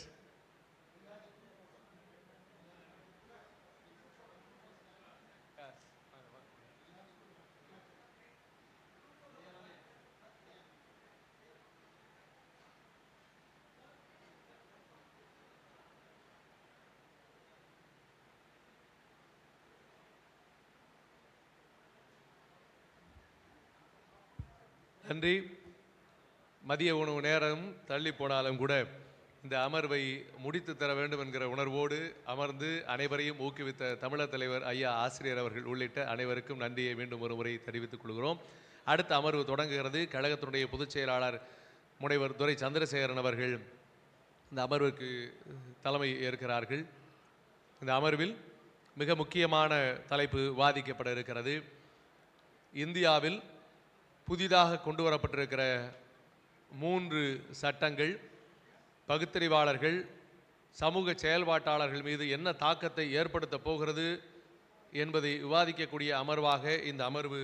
B: நன்றி. மதிய உணவு நேரம் தள்ளி போனாலும் கூட இந்த அமர்வை முடித்து தர வேண்டும் என்கிற உணர்வோடு அமர்ந்து அனைவரையும் ஊக்குவித்த தமிழர் தலைவர் ஐயா ஆசிரியர் அவர்கள் உள்ளிட்ட அனைவருக்கும் நன்றியை மீண்டும் ஒரு முறை தெரிவித்துக் கொள்கிறோம். அடுத்த அமர்வு தொடங்குகிறது. கழகத்தினுடைய பொதுச் செயலாளர் முனைவர் துரை சந்திரசேகரன் அவர்கள் இந்த அமர்வுக்கு தலைமை ஏற்கிறார்கள். இந்த அமர்வில் மிக முக்கியமான தலைப்பு விவாதிக்கப்பட இருக்கிறது. இந்தியாவில் புதிதாக கொண்டு வரப்பட்டிருக்கிற 3 சட்டங்கள் பகுத்தறிவாளர்கள் சமூக செயல்பாட்டாளர்கள் மீது என்ன தாக்கத்தை ஏற்படுத்த போகிறது என்பதை விவாதிக்கக்கூடிய அமர்வாக இந்த அமர்வு